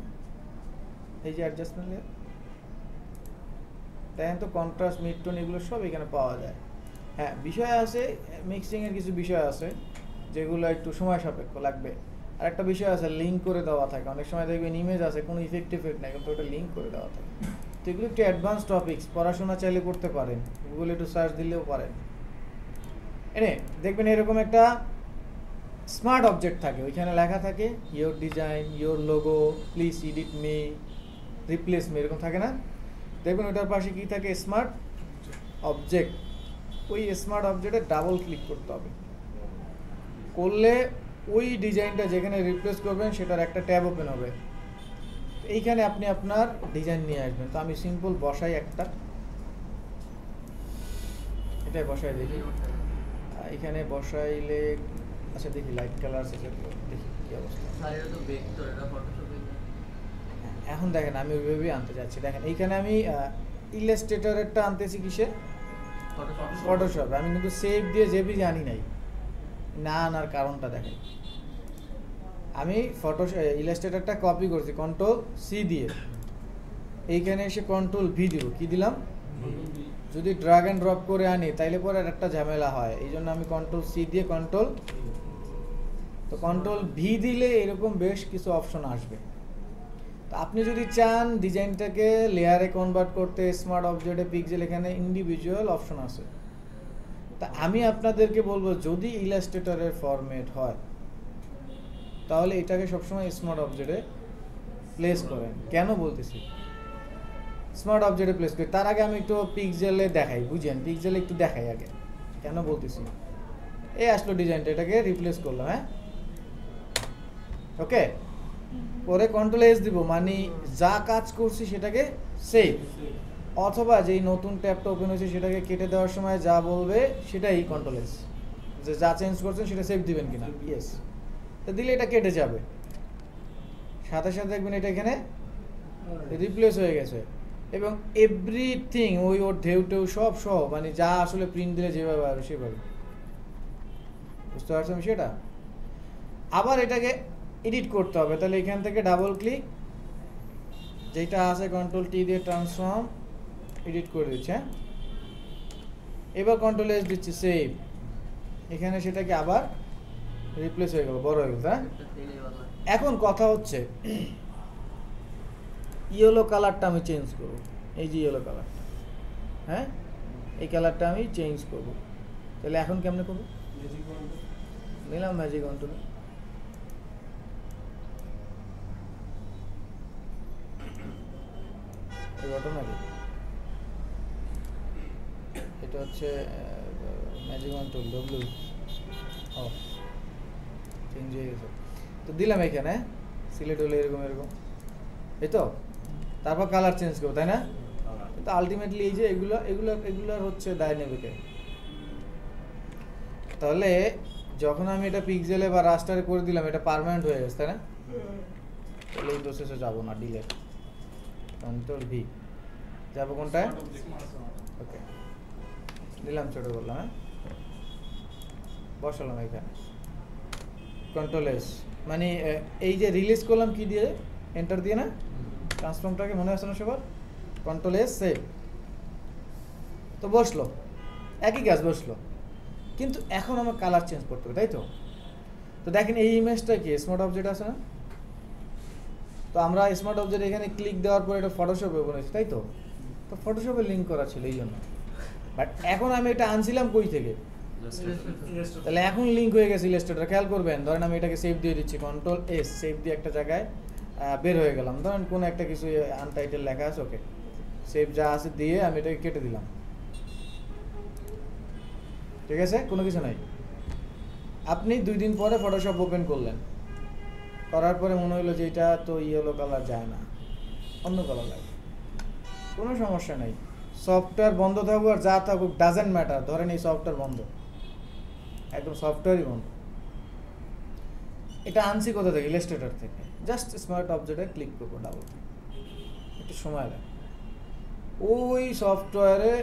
এই যে অ্যাডজাস্টমেন্ট লেয়ার দেখেন তো, কন্ট্রাস্ট, মিড টোন, এগুলো সব এখানে পাওয়া যায়। হ্যাঁ বিষয় আছে, মিক্সিংয়ের কিছু বিষয় আছে যেগুলো একটু সময় সাপেক্ষ লাগবে। আর একটা বিষয় আছে, লিঙ্ক করে দেওয়া থাকে। অনেক সময় দেখবেন ইমেজ আছে, কোনো ইফেক্ট নাই, কিন্তু ওটা লিঙ্ক করে দেওয়া থাকে। তো এগুলো একটু অ্যাডভান্স টপিকস, পড়াশোনা চাইলে করতে পারেন, গুগলে একটু সার্চ দিলেও পারেন। এনে দেখবেন এরকম একটা স্মার্ট অবজেক্ট থাকে, ওইখানে লেখা থাকে your design, your logo, please edit me, replace me, এরকম থাকে না? দেখবেন ওটার পাশে কি থাকে, স্মার্ট অবজেক্ট। ওই স্মার্ট অবজেক্টে ডাবল ক্লিক করতে হবে, করলে ওই ডিজাইনটা যেখানে রিপ্লেস করবেন সেটার একটা ট্যাব ওপেন হবে। এইখানে আপনি আপনার ডিজাইন নিয়ে আসবেন। তো আমি সিম্পল বসাই একটা, এটাই বসাই দেখি। এখানে বসাইলে আচ্ছা দেখি লাইট কালার আছে, দেখি কি অবস্থা। স্যার এটা তো ভেক্টর, এটা ফটোশপে না। এখন দেখেন আমি ওইভাবেই আনতে যাচ্ছি। দেখেন এইখানে আমি ইলাস্ট্রেটরেরটা আনতেছি কিসে, ফটোশপে। আমি কিন্তু সেভ দিয়ে জেপিজি আনি নাই, না আনার কারণটা দেখেন। আমি ইলাস্ট্রেটরটা কপি করছি Ctrl+C দিয়ে, এইখানে এসে Ctrl+V দিব। কি দিলাম? যদি ড্রাগ অ্যান্ড ড্রপ করে আনি তাইলে পরে একটা ঝামেলা হয়, এই জন্য আমি Ctrl+C দিয়ে তো Ctrl+V দিলে এরকম বেশ কিছু অপশন আসবে। তো আপনি যদি চান ডিজাইনটাকে লেয়ারে কনভার্ট করতে, স্মার্ট অবজেক্টে পিক্সেল, এখানে ইন্ডিভিজুয়াল অপশন আছে। তা আমি আপনাদেরকে বলবো যদি ইলাস্ট্রেটরের ফরম্যাট হয় তাহলে এটাকে সবসময় স্মার্ট অবজেক্টে প্লেস করেন। কেন বলতেছি স্মার্ট অবজেক্টে প্লেস করি, তার আগে আমি একটু পিক্সেলে দেখাই, বুঝেন? পিক্সেলে একটু দেখাই আগে কেন বলতেছি। এই আসলো ডিজাইনটা, এটাকে রিপ্লেস করলাম। হ্যাঁ ওকে, পরে Ctrl+S দিব, মানে যা কাজ করছি সেটাকে সেভ, অথবা যেই নতুন ট্যাবটা ওপেন হয়েছে সেটাকে কেটে দেওয়ার সময় যা বলবে সেটাই Ctrl+S। যে যা চেঞ্জ করছেন সেটা সেভ দিবেন কিনা, ইয়েস। তো দিলে এটা কেটে যাবে, সাথে সাথে দেখবেন এটা এখানে রিপ্লেস হয়ে গেছে এবং এভরিথিং ওই ওর ঢেউ টেউ সব সহ মানে যা আসলে প্রিন্ট দিলে যেভাবে হবে সেভাবে। বুঝতে পারছেন সেটা? আবার এটাকে এডিট করতে হবে, তাহলে এখান থেকে ডাবল ক্লিক, যেটা আছে কন্ট্রোল টি দিয়ে ট্রান্সফর্ম এডিট করে দিচ্ছে। এবার কন্ট্রোল এস দিচ্ছি সেভ, এখানে সেটাকে আবার রিপ্লেস হয়ে গেল, বড় হয়ে গেল। হ্যাঁ, এটা দিলেই ভালো হয়। এখন কথা হচ্ছে ইয়েলো কালারটা আমি চেঞ্জ করব, এই যে ইয়েলো কালারটা, হ্যাঁ এই কালারটা আমি চেঞ্জ করব। তাহলে এখন কেমনে করবো? নিলাম ম্যাজিক কন্ট্রোল, অটোমেটিক এটা হচ্ছে magic control W of, change হয়ে গেছে। তো দিলাম এখানে সিলেক্ট হলে এরকম এরকম, এই তো, তারপর কালার চেঞ্জ করবো, তাই না? কিন্তু আলটিমেটলি এই যে এগুলোর হচ্ছে ডাইনামিকে। তাহলে যখন আমি এটা পিক্সেলে বা রাস্টারে করে দিলাম, এটা পার্মানেন্ট হয়ে গেছে, তাই না? তাহলে এই প্রসেসে যাবো না, ডিলেট, কন্ট্রোল ভি, যাবো কোনটায়? ওকে, দিলাম ছোট করলাম, হ্যাঁ বসালাম এখানে কন্ট্রোল এস, মানে এই যে রিলিজ করলাম কি দিয়ে, এন্টার দিয়ে না, ট্রান্সফর্মটাকে মনে আছে না সবার, কন্ট্রোল এস সেভ, তো বসলো, একই কাজ বসলো। কিন্তু এখন আমার কালার চেঞ্জ করতে হবে, তাই তো? তো দেখেন এই ইমেজটা কি স্মার্ট অবজেক্ট আছে না, তো আমরা স্মার্ট অবজেক্ট এখানে ক্লিক দেওয়ার পর এটা ফটোশপে বলেছি, তাই তো? তো ফটোশপে লিঙ্ক করা ছিল এই জন্য, বাট এখন আমি এটা আনছিলাম কই থেকে, তাহলে এখন লিঙ্ক হয়ে গেছে ইলাস্ট্রেটর। খেয়াল করবেন, ধরেন আমি এটাকে সেভ দিয়ে দিচ্ছি, কন্ট্রোল এস সেভ দিয়ে একটা জায়গায় বের হয়ে গেলাম, ধরেন কোনো একটা কিছু আনটাইটেল লেখা আছে, ওকে সেভ যা আছে দিয়ে আমি এটাকে কেটে দিলাম, ঠিক আছে, কোনো কিছু নাই। আপনি 2 দিন পরে ফটোশপ ওপেন করলেন, করার পরে মনে হলো যে এটা তো ইয়েলো কালার যায় না, অন্য কালার লাগে, কোনো সমস্যা নাই, সফটওয়্যার বন্ধ থাকুক আর যা থাকুক ডাজেন্ট ম্যাটার, ধরেন এই সফটওয়্যার বন্ধ, একদম সফটওয়্যারই বন্ধ। এটা আনছি কোথা থেকে? ইলাস্ট্রেটর থেকে। জাস্ট স্মার্ট অবজেক্টে ক্লিক করবো, ডাবল, একটু সময় লাগে, ওই সফটওয়্যারে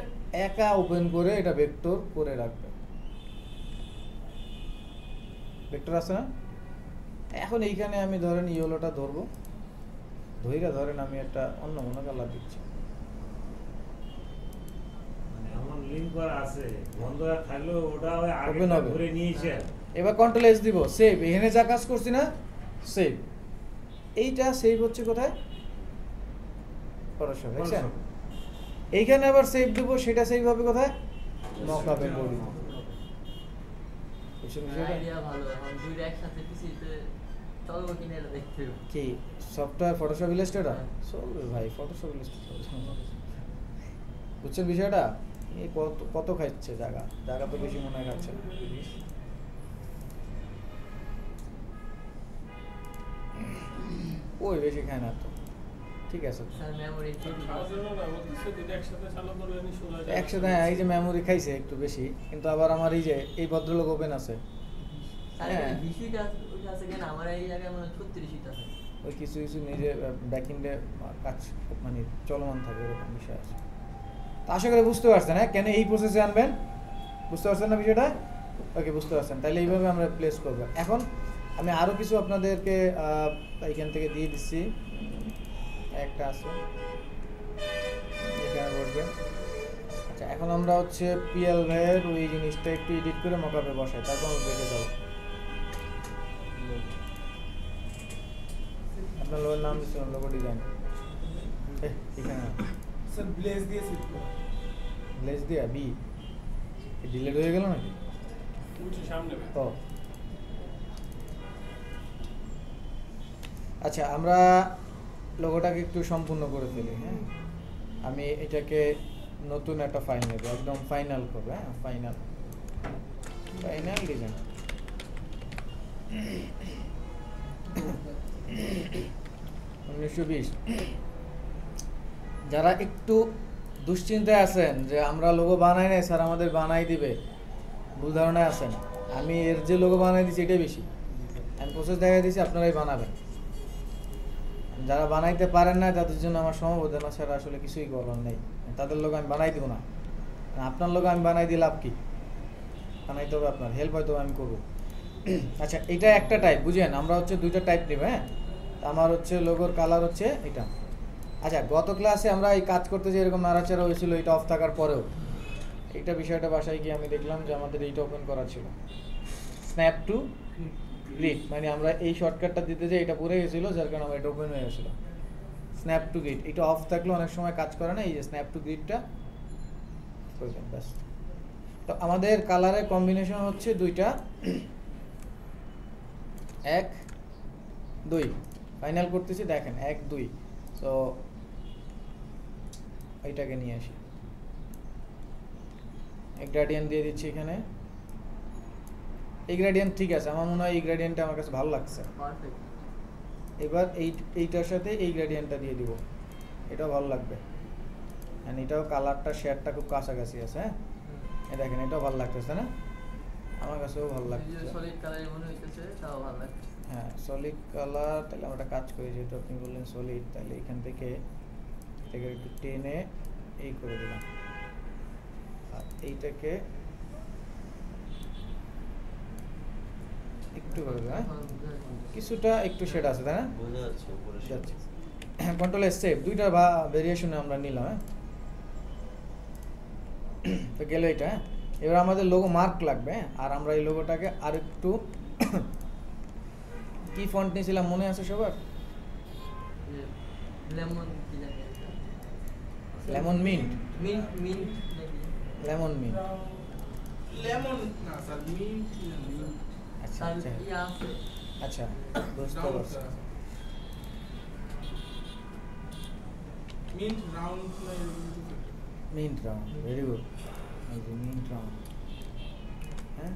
একা ওপেন করে এটা ভেক্টর করে রাখবে, ভেক্টর আছে না? এখন এইখানে আমি ধরেন ইয়েলোটা ধরবো, ধরেন আমি একটা অন্য মনে কালার দিচ্ছি, এমন লিংক করা আছে, বন্ধ থাকলেও ওটা ওই Open আগেটা হবে। ধরে নিয়েছে। এবার কন্ট্রোল এস দিব, সেভ, এখানে যা কাজ করছি না সেভ, এইটা সেভ হচ্ছে কোথায়? ফটোশপ, দেখছেন? এইখানে আবার সেভ দিব, সেটা সেভ হবে কোথায়? মকআপে করে দিব। বুঝছেন বিষয়টা? আইডিয়া ভালো, এখন দুইটা একসাথে পিসিতে চলবো কিনা এটা দেখতে হবে। কি সফটওয়্যার ফটোশপ ইলাস্ট্রেটর হ্যাঁ। চলবে ভাই, ফটোশপ ইলাস্ট্রেটর, বুঝছেন বিষয়টা? এই কত খাচ্ছে জায়গা তো বেশি মনে হয় খাচ্ছে না। ওই বেশি খায় না তো, ঠিক আছে তো। স্যার মেমোরি একসাথে হ্যাঁ, এই যে মেমোরি খাইছে একটু বেশি, কিন্তু আবার আমার এই যে এই ভদ্রলোক ওপেন আছে, হ্যাঁ। বিষয়টা ওইটা আছে কেন আমার এই জায়গায় মনে 36 সিট আছে। ওই কিছু নিজে ব্যাকএন্ডে কাজ মানে চলমান থাকে, এরকম বিষয় আছে। তো আশা করি বুঝতে পারছেন, হ্যাঁ কেন এই প্রসেসে আনবেন, বুঝতে পারছেন না বিষয়টা? ওকে, বুঝতে পারছেন, তাহলে এইভাবে আমরা প্লেস করবো। এখন আমি আরও কিছু আপনাদেরকে এইখান থেকে দিয়ে দিচ্ছি, একটা আছে এখানে বসবে। আচ্ছা, এখন আমরা হচ্ছে পিএল ভাইয়ের ওই জিনিসটা একটু এডিট করে মকআপে বসাই, তারপর আমরা দেখে যাবো। আপনার লোকের নাম দিচ্ছেন, লোগো ডিজাইন এখানে স্যার ব্লেজ দিয়ে সেভ করো, লেস দিয়া বি ডিলেট হয়ে গেল নাকি? সামনে ও আচ্ছা, আমরা লোগোটাকে একটু সম্পূর্ণ করে ফেলি। হ্যাঁ, আমি এটাকে নতুন একটা ফাইল নেব, একদম ফাইনাল করবো। হ্যাঁ, ফাইনাল ডিজাইন। যারা একটু দুশ্চিন্তায় আছেন যে আমরা লোগো বানাই নাই স্যার, আমাদের বানাই দিবে, ভুল ধারণায় আছেন, আমি এর যে লোগো বানাই দিচ্ছি এটাই বেশি। আমি প্রসেস দেখাই দিচ্ছি, আপনারাই বানাবেন। যারা বানাইতে পারেন না তাদের জন্য আমার সমবেদনা ছাড়া আসলে কিছুই করার নেই। তাদের লোক আমি বানাই দিব না, আপনার লোক আমি বানাই দিয়ে লাভ কি? বানাইতে হবে আপনার, হেল্প হয়তো আমি করবো। আচ্ছা, এটা একটা টাইপ, বুঝেন? আমরা হচ্ছে দুইটা টাইপ নেব। হ্যাঁ, আমার হচ্ছে লোগোর কালার হচ্ছে এটা। আচ্ছা, গত ক্লাসে আমরা এই কাজ করতে যে এরকম নাড়াচাড়া হয়েছিল, এটা অফ থাকার পরেও এইটা বিষয়টা বাসায় গিয়ে আমি দেখলাম যে আমাদের এইটা ওপেন করা ছিল, স্ন্যাপ টু গ্রিড। মানে আমরা এই শর্টকাটটা দিতে যে এটা পড়ে গেছিল, যার কারণে আমার এটা ওপেন হয়ে গেছিলো। স্ন্যাপ টু গ্রিড এটা অফ থাকলে অনেক সময় কাজ করে না, এই যে স্ন্যাপ টু গ্রিডটা করবেন ব্যাস। তো আমাদের কালারের কম্বিনেশন হচ্ছে দুইটা, 1 2 ফাইনাল করতেছি, দেখেন 1 2। তো এইটাকে নিয়ে আসি, এক গ্রেডিয়েন্ট দিয়ে দিচ্ছি এখানে। এই গ্রেডিয়েন্ট ঠিক আছে, আমার মনে হয় এই গ্রেডিয়েন্টটা আমার কাছে ভালো লাগছে। পারফেক্ট। এবার এইটার সাথে এই গ্রেডিয়েন্টটা দিয়ে দিব, এটাও ভালো লাগবে। এন্ড এটাও কালারটা শেডটা খুব কাছাকাছি আছে। হ্যাঁ, এই দেখেন এটাও ভালো লাগতেছে না? আমার কাছেও ভালো লাগছে। সলিড কালার মনে হইতেছে, তাও ভালো লাগছে। হ্যাঁ, সলিড কালার। তাহলে আমরা একটা কাজ করি, যেহেতু আপনি বললেন সলিড, তাহলে এখান থেকে একটু টেনে এই করে দিলাম, আর এইটাকে একটু করে দিলাম। কিছুটা একটু শেড আছে, তাই না? বোঝা যাচ্ছে উপরে যাচ্ছে। কন্ট্রোল এস সেভ, দুইটা ভেরিয়েশনে আমরা নিলাম। হ্যাঁ, তো গেল এটা। হ্যাঁ, এবার আমাদের লোগো মার্ক লাগবে। আর আমরা এই লোগোটাকে আর একটু কি ফন্ট নিয়েছিলাম মনে আছে সবার? লেমন কি জানি, লেমন মিন্ট, মিন্ট মিন্ট নাকি? Lemon mint. লেমন না স্যার, মিন্ট। আচ্ছা তার আচ্ছা কি আছে? আচ্ছা, বুঝতে পারছি। মিন্ট রাউন্ড না এরকম কিছু। Mint round, very good. এই যে মিন্ট রাউন্ড। হ্যাঁ,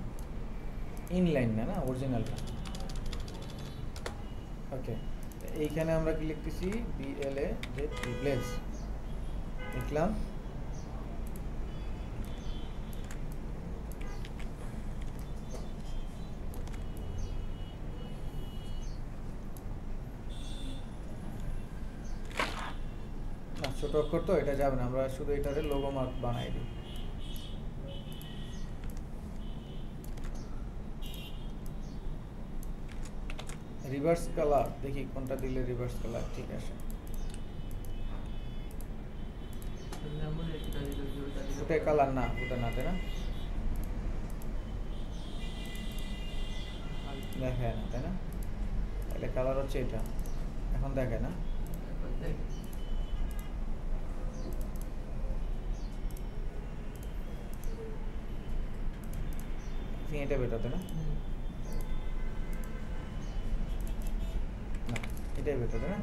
ইনলাইন না, না অরিজিনালটা। ওকে, এইখানে আমরা কি লিখতেছি? BLA যে রিপ্লেস লিখলাম। না, ছোট অক্ষর তো এটা যাবে না, আমরা শুধু এটারে লোগো মার্ক বানাই দিই। রিভার্স কালার, দেখি কোনটা দিলে রিভার্স কালার ঠিক আছে। লেমনের এটা দিল, ওটা দিল। ওটাই কালার না, ওটা না, তাই না? দেখায় না, তাই না? তাহলে কালার হচ্ছে এটা, এখন দেখায় না। দেখ, এটা বেটার, তাই না? না, এটাই বেটার, তাই না?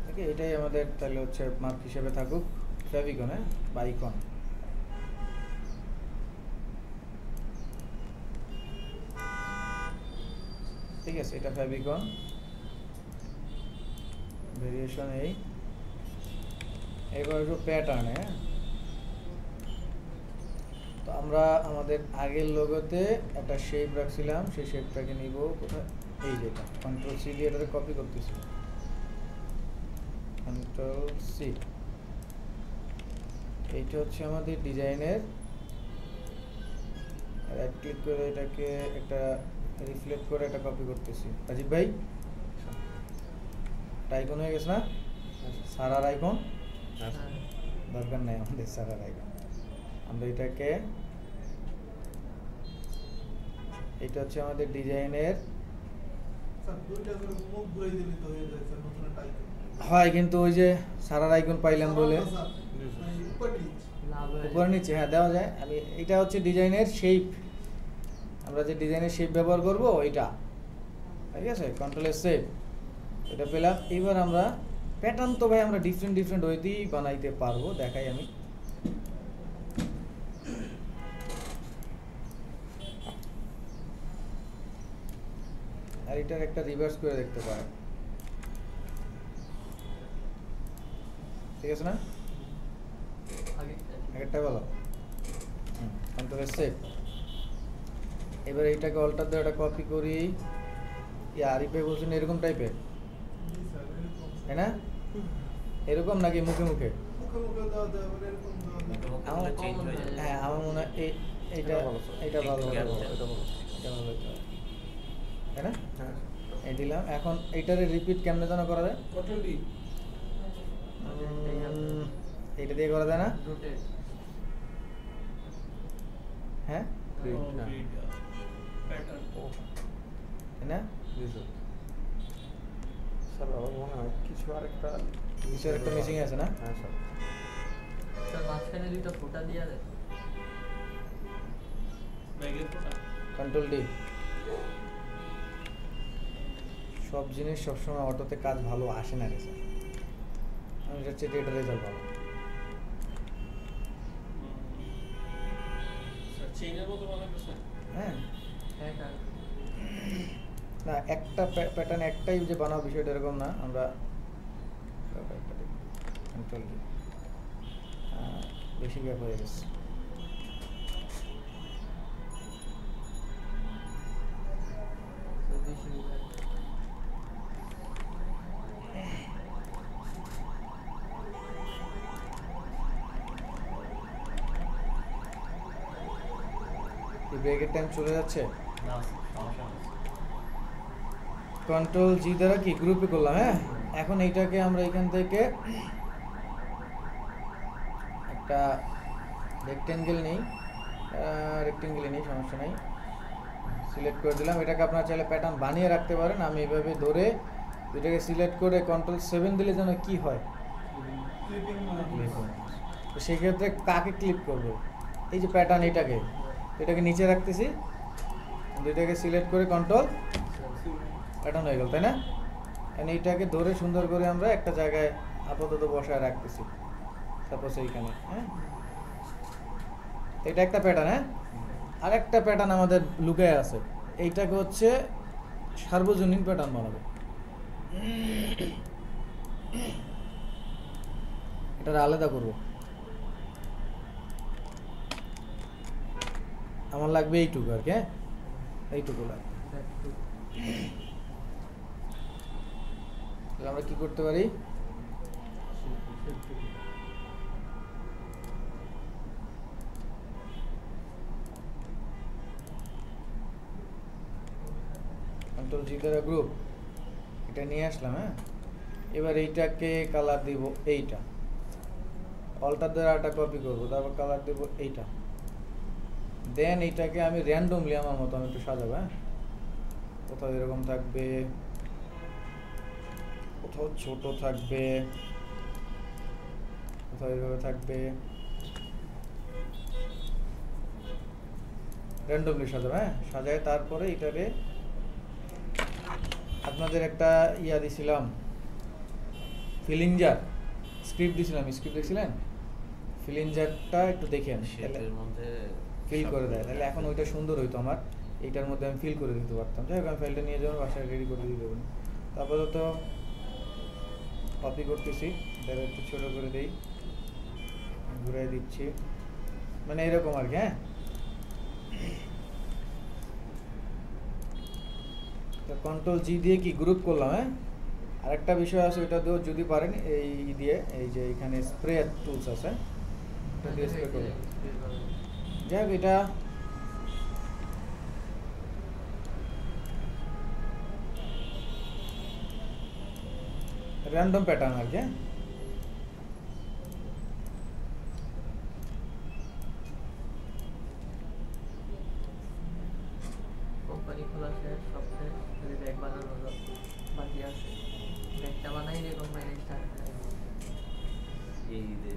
ওকে, এটাই আমাদের তাহলে হচ্ছে মার্ক হিসেবে থাকুক। ফেভিকন, হ্যাঁ, বা আইকন। ঠিক আছে, এটা ফেভিকন। ভেরিয়েশন এই। এবার একটু প্যাটার্ন। হ্যাঁ, তো আমরা আমাদের আগের লোগোতে একটা শেপ রাখছিলাম, সেই শেপটাকে নিব কোথায়? এই যেটা কন্ট্রোল সি দিয়ে এটাকে কপি করতেছি, কন্ট্রোল সি। এইটা হচ্ছে আমাদের ডিজাইনের। রাইট ক্লিক করে এটাকে একটা রিফ্লেক্ট করে এটা কপি করতেছি। রাজীব ভাই, আইকন হয়ে গেছে না? সারার আইকন দরকার নাই আমাদের, সারার আইকন। আমরা এটাকে, এটা হচ্ছে আমাদের ডিজাইনের। স্যার দুইটা করে মুখ ঘুরে দিলে তো হয়ে যায় স্যার, নতুন একটা আইকন হয়, কিন্তু ওই যে সারার আইকন পাইলাম বলে উপরে নিচে, হ্যাঁ দেওয়া যায়। আমি এটা হচ্ছে ডিজাইনের শেপ, আমরা যে ডিজাইনের শেপ ব্যবহার করব এটা, ঠিক আছে? কন্ট্রোল এস সেভ, এটা পেলাম। এবার আমরা প্যাটার্ন তো ভাই আমরা ডিফারেন্ট ওয়েতেই বানাইতে পারবো, দেখাই আমি। আর এটার একটা রিভার্স করে দেখতে পারেন, ঠিক আছে না? একটা বলো কন্ট্রোল সেট। এবার এইটাকে অল্টার দিয়ে এটা কপি করি। আরিফ ভাই বলছেন এরকম টাইপের, জি স্যার এরকম তাই না? এরকম নাকি মুখে মুখে? মুখে মুখে দেওয়া যায় আবার এরকম দেওয়া যায়। মুখে মুখে আমার চেঞ্জ হয়ে যাবে। হ্যাঁ আমার মনে হয় এইটা এটা ভালো একটু gap দেন। এটা ভালো হইতে পারে। তাই না? এই দিলাম। এখন এইটারে রিপিট কেমনে যেন করা যায়? কন্ট্রোল ডি এইটা দিয়ে করা যায় না? রোটেট হ্যাঁ প্যাটার্ন তাই না? স্যার আমার মনে হয় কিছু আরেকটা কিছু একটা মিসিং আছে না? হ্যাঁ স্যার। স্যার মাঝখানে দুইটা ফোঁটা দিয়ে দেয়। ব্যাগের ফোটা কন্ট্রোল ডি। সব জিনিস সবসময় অটোতে কাজ ভালো আসে না রে স্যার। আমি যাচ্ছি এটা রেজাল্ট ভালো। স্যার চেইনের মতো বানাবে স্যার হ্যাঁ প্যাটার্ন না একটা প্যাটার্ন একটাই যে বানাও বিষয়টা এরকম না। আমরা কন্ট্রোল ডি বেশি গ্যাপ হয়ে গেছে। বেশি বিভাগ এই ব্রেকের টাইম চলে যাচ্ছে। না সমস্যা নেই। কন্ট্রোল জি দ্বারা কি গ্রুপে করলাম। হ্যাঁ এখন এইটাকে আমরা এখান থেকে একটা রেক্টেঙ্গেল নেই, রেক্টেঙ্গেলে নেই সমস্যা নেই, সিলেক্ট করে দিলাম। এটাকে আপনারা চাইলে প্যাটার্ন বানিয়ে রাখতে পারেন। আমি এভাবে ধরে এটাকে সিলেক্ট করে কন্ট্রোল 7 দিলে যেন কি হয়, ক্লিপিং তো সেক্ষেত্রে কাকে ক্লিক করব? এই যে প্যাটার্ন এটাকে নিচে রাখতেছি, দুইটাকে সিলেক্ট করে কন্ট্রোল প্যাটার্ন হয়ে গেল, তাই না? এন্ড এইটাকে ধরে সুন্দর করে আমরা একটা জায়গায় আপাতত বসায় রাখতেছি, সাপোজ এইখানে। হ্যাঁ এটা একটা প্যাটার্ন। হ্যাঁ আর একটা প্যাটার্ন আমাদের লুকায় আছে, এইটাকে হচ্ছে সার্বজনীন প্যাটার্ন বানাবো। এটা আলাদা করব। আমার লাগবে এইটুকু আর কি। হ্যাঁ এইটুকু লাগবে। তাহলে আমরা কি করতে পারি? কন্ট্রোল জি দ্বারা গ্রুপ এটা নিয়ে আসলাম। হ্যাঁ এবার এইটাকে কালার দিব এইটা, অল্টার দ্বারা একটা কপি করবো, তারপর কালার দেব এইটা। দেন এইটাকে আমি র্যান্ডমলি আমার মতো আমি একটু সাজাবো। হ্যাঁ কোথাও এরকম থাকবে, কোথাও ছোট থাকবে, কোথাও এইভাবে থাকবে, র্যান্ডমলি সাজাবো। হ্যাঁ সাজায় তারপরে এটাকে আপনাদের একটা ইয়া দিছিলাম, ফিলিংজার স্ক্রিপ্ট দিছিলাম, স্ক্রিপ্ট দেখছিলেন? ফিলিংজারটা একটু দেখেন, শেপের মধ্যে ফিল করে দেয়, তাহলে এখন ওইটা সুন্দর হইতো আমার। এইটার মধ্যে আমি ফিল করে দিতে পারতাম। যাই হোক আমি ফাইলটা নিয়ে যাবো, বাসায় রেডি করে দিয়ে দেবো। তারপরে তো কপি করতেছি, এটাকে একটু ছোটো করে দিই, ঘুরাই দিচ্ছি, মানে এরকম আর কি। হ্যাঁ কন্ট্রোল জি দিয়ে কি গ্রুপ করলাম। হ্যাঁ আরেকটা বিষয় আছে, ওইটা দিয়েও যদি পারেন এই দিয়ে, এই যে এখানে স্প্রে টুলস আছে, এটা দিয়ে স্প্রে করবেন। যাই হোক এটা র্যান্ডম প্যাটার্ন আর কি। কোম্পানি খোলা শেষ, সব শেষ, খালি ব্যাগ বানানোর বাকি আছে। ব্যাগটা বানাইলে কোম্পানি স্টার্ট হয়ে যাবে। এই ঈদে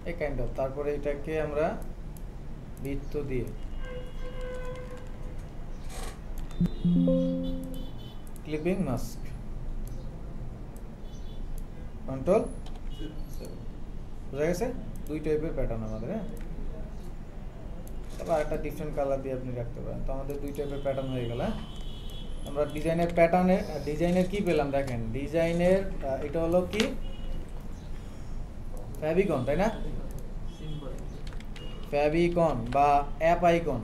এই কাইন্ড অফ। তারপরে এটাকে আমরা বৃত্ত দিয়ে ক্লিপিং মাস্ক কন্ট্রোল বুঝা গেছে? দুই টাইপের প্যাটার্ন আমাদের, হ্যাঁ। তারপর একটা ডিফারেন্ট কালার দিয়ে আপনি রাখতে পারেন। তো আমাদের দুই টাইপের প্যাটার্ন হয়ে গেল, হ্যাঁ। আমরা ডিজাইনের প্যাটার্নের ডিজাইনের কি পেলাম দেখেন, ডিজাইনের এটা হলো কি ফ্যাবিকন, তাই না? সিম্বল ফ্যাবিকন বা অ্যাপ আইকন,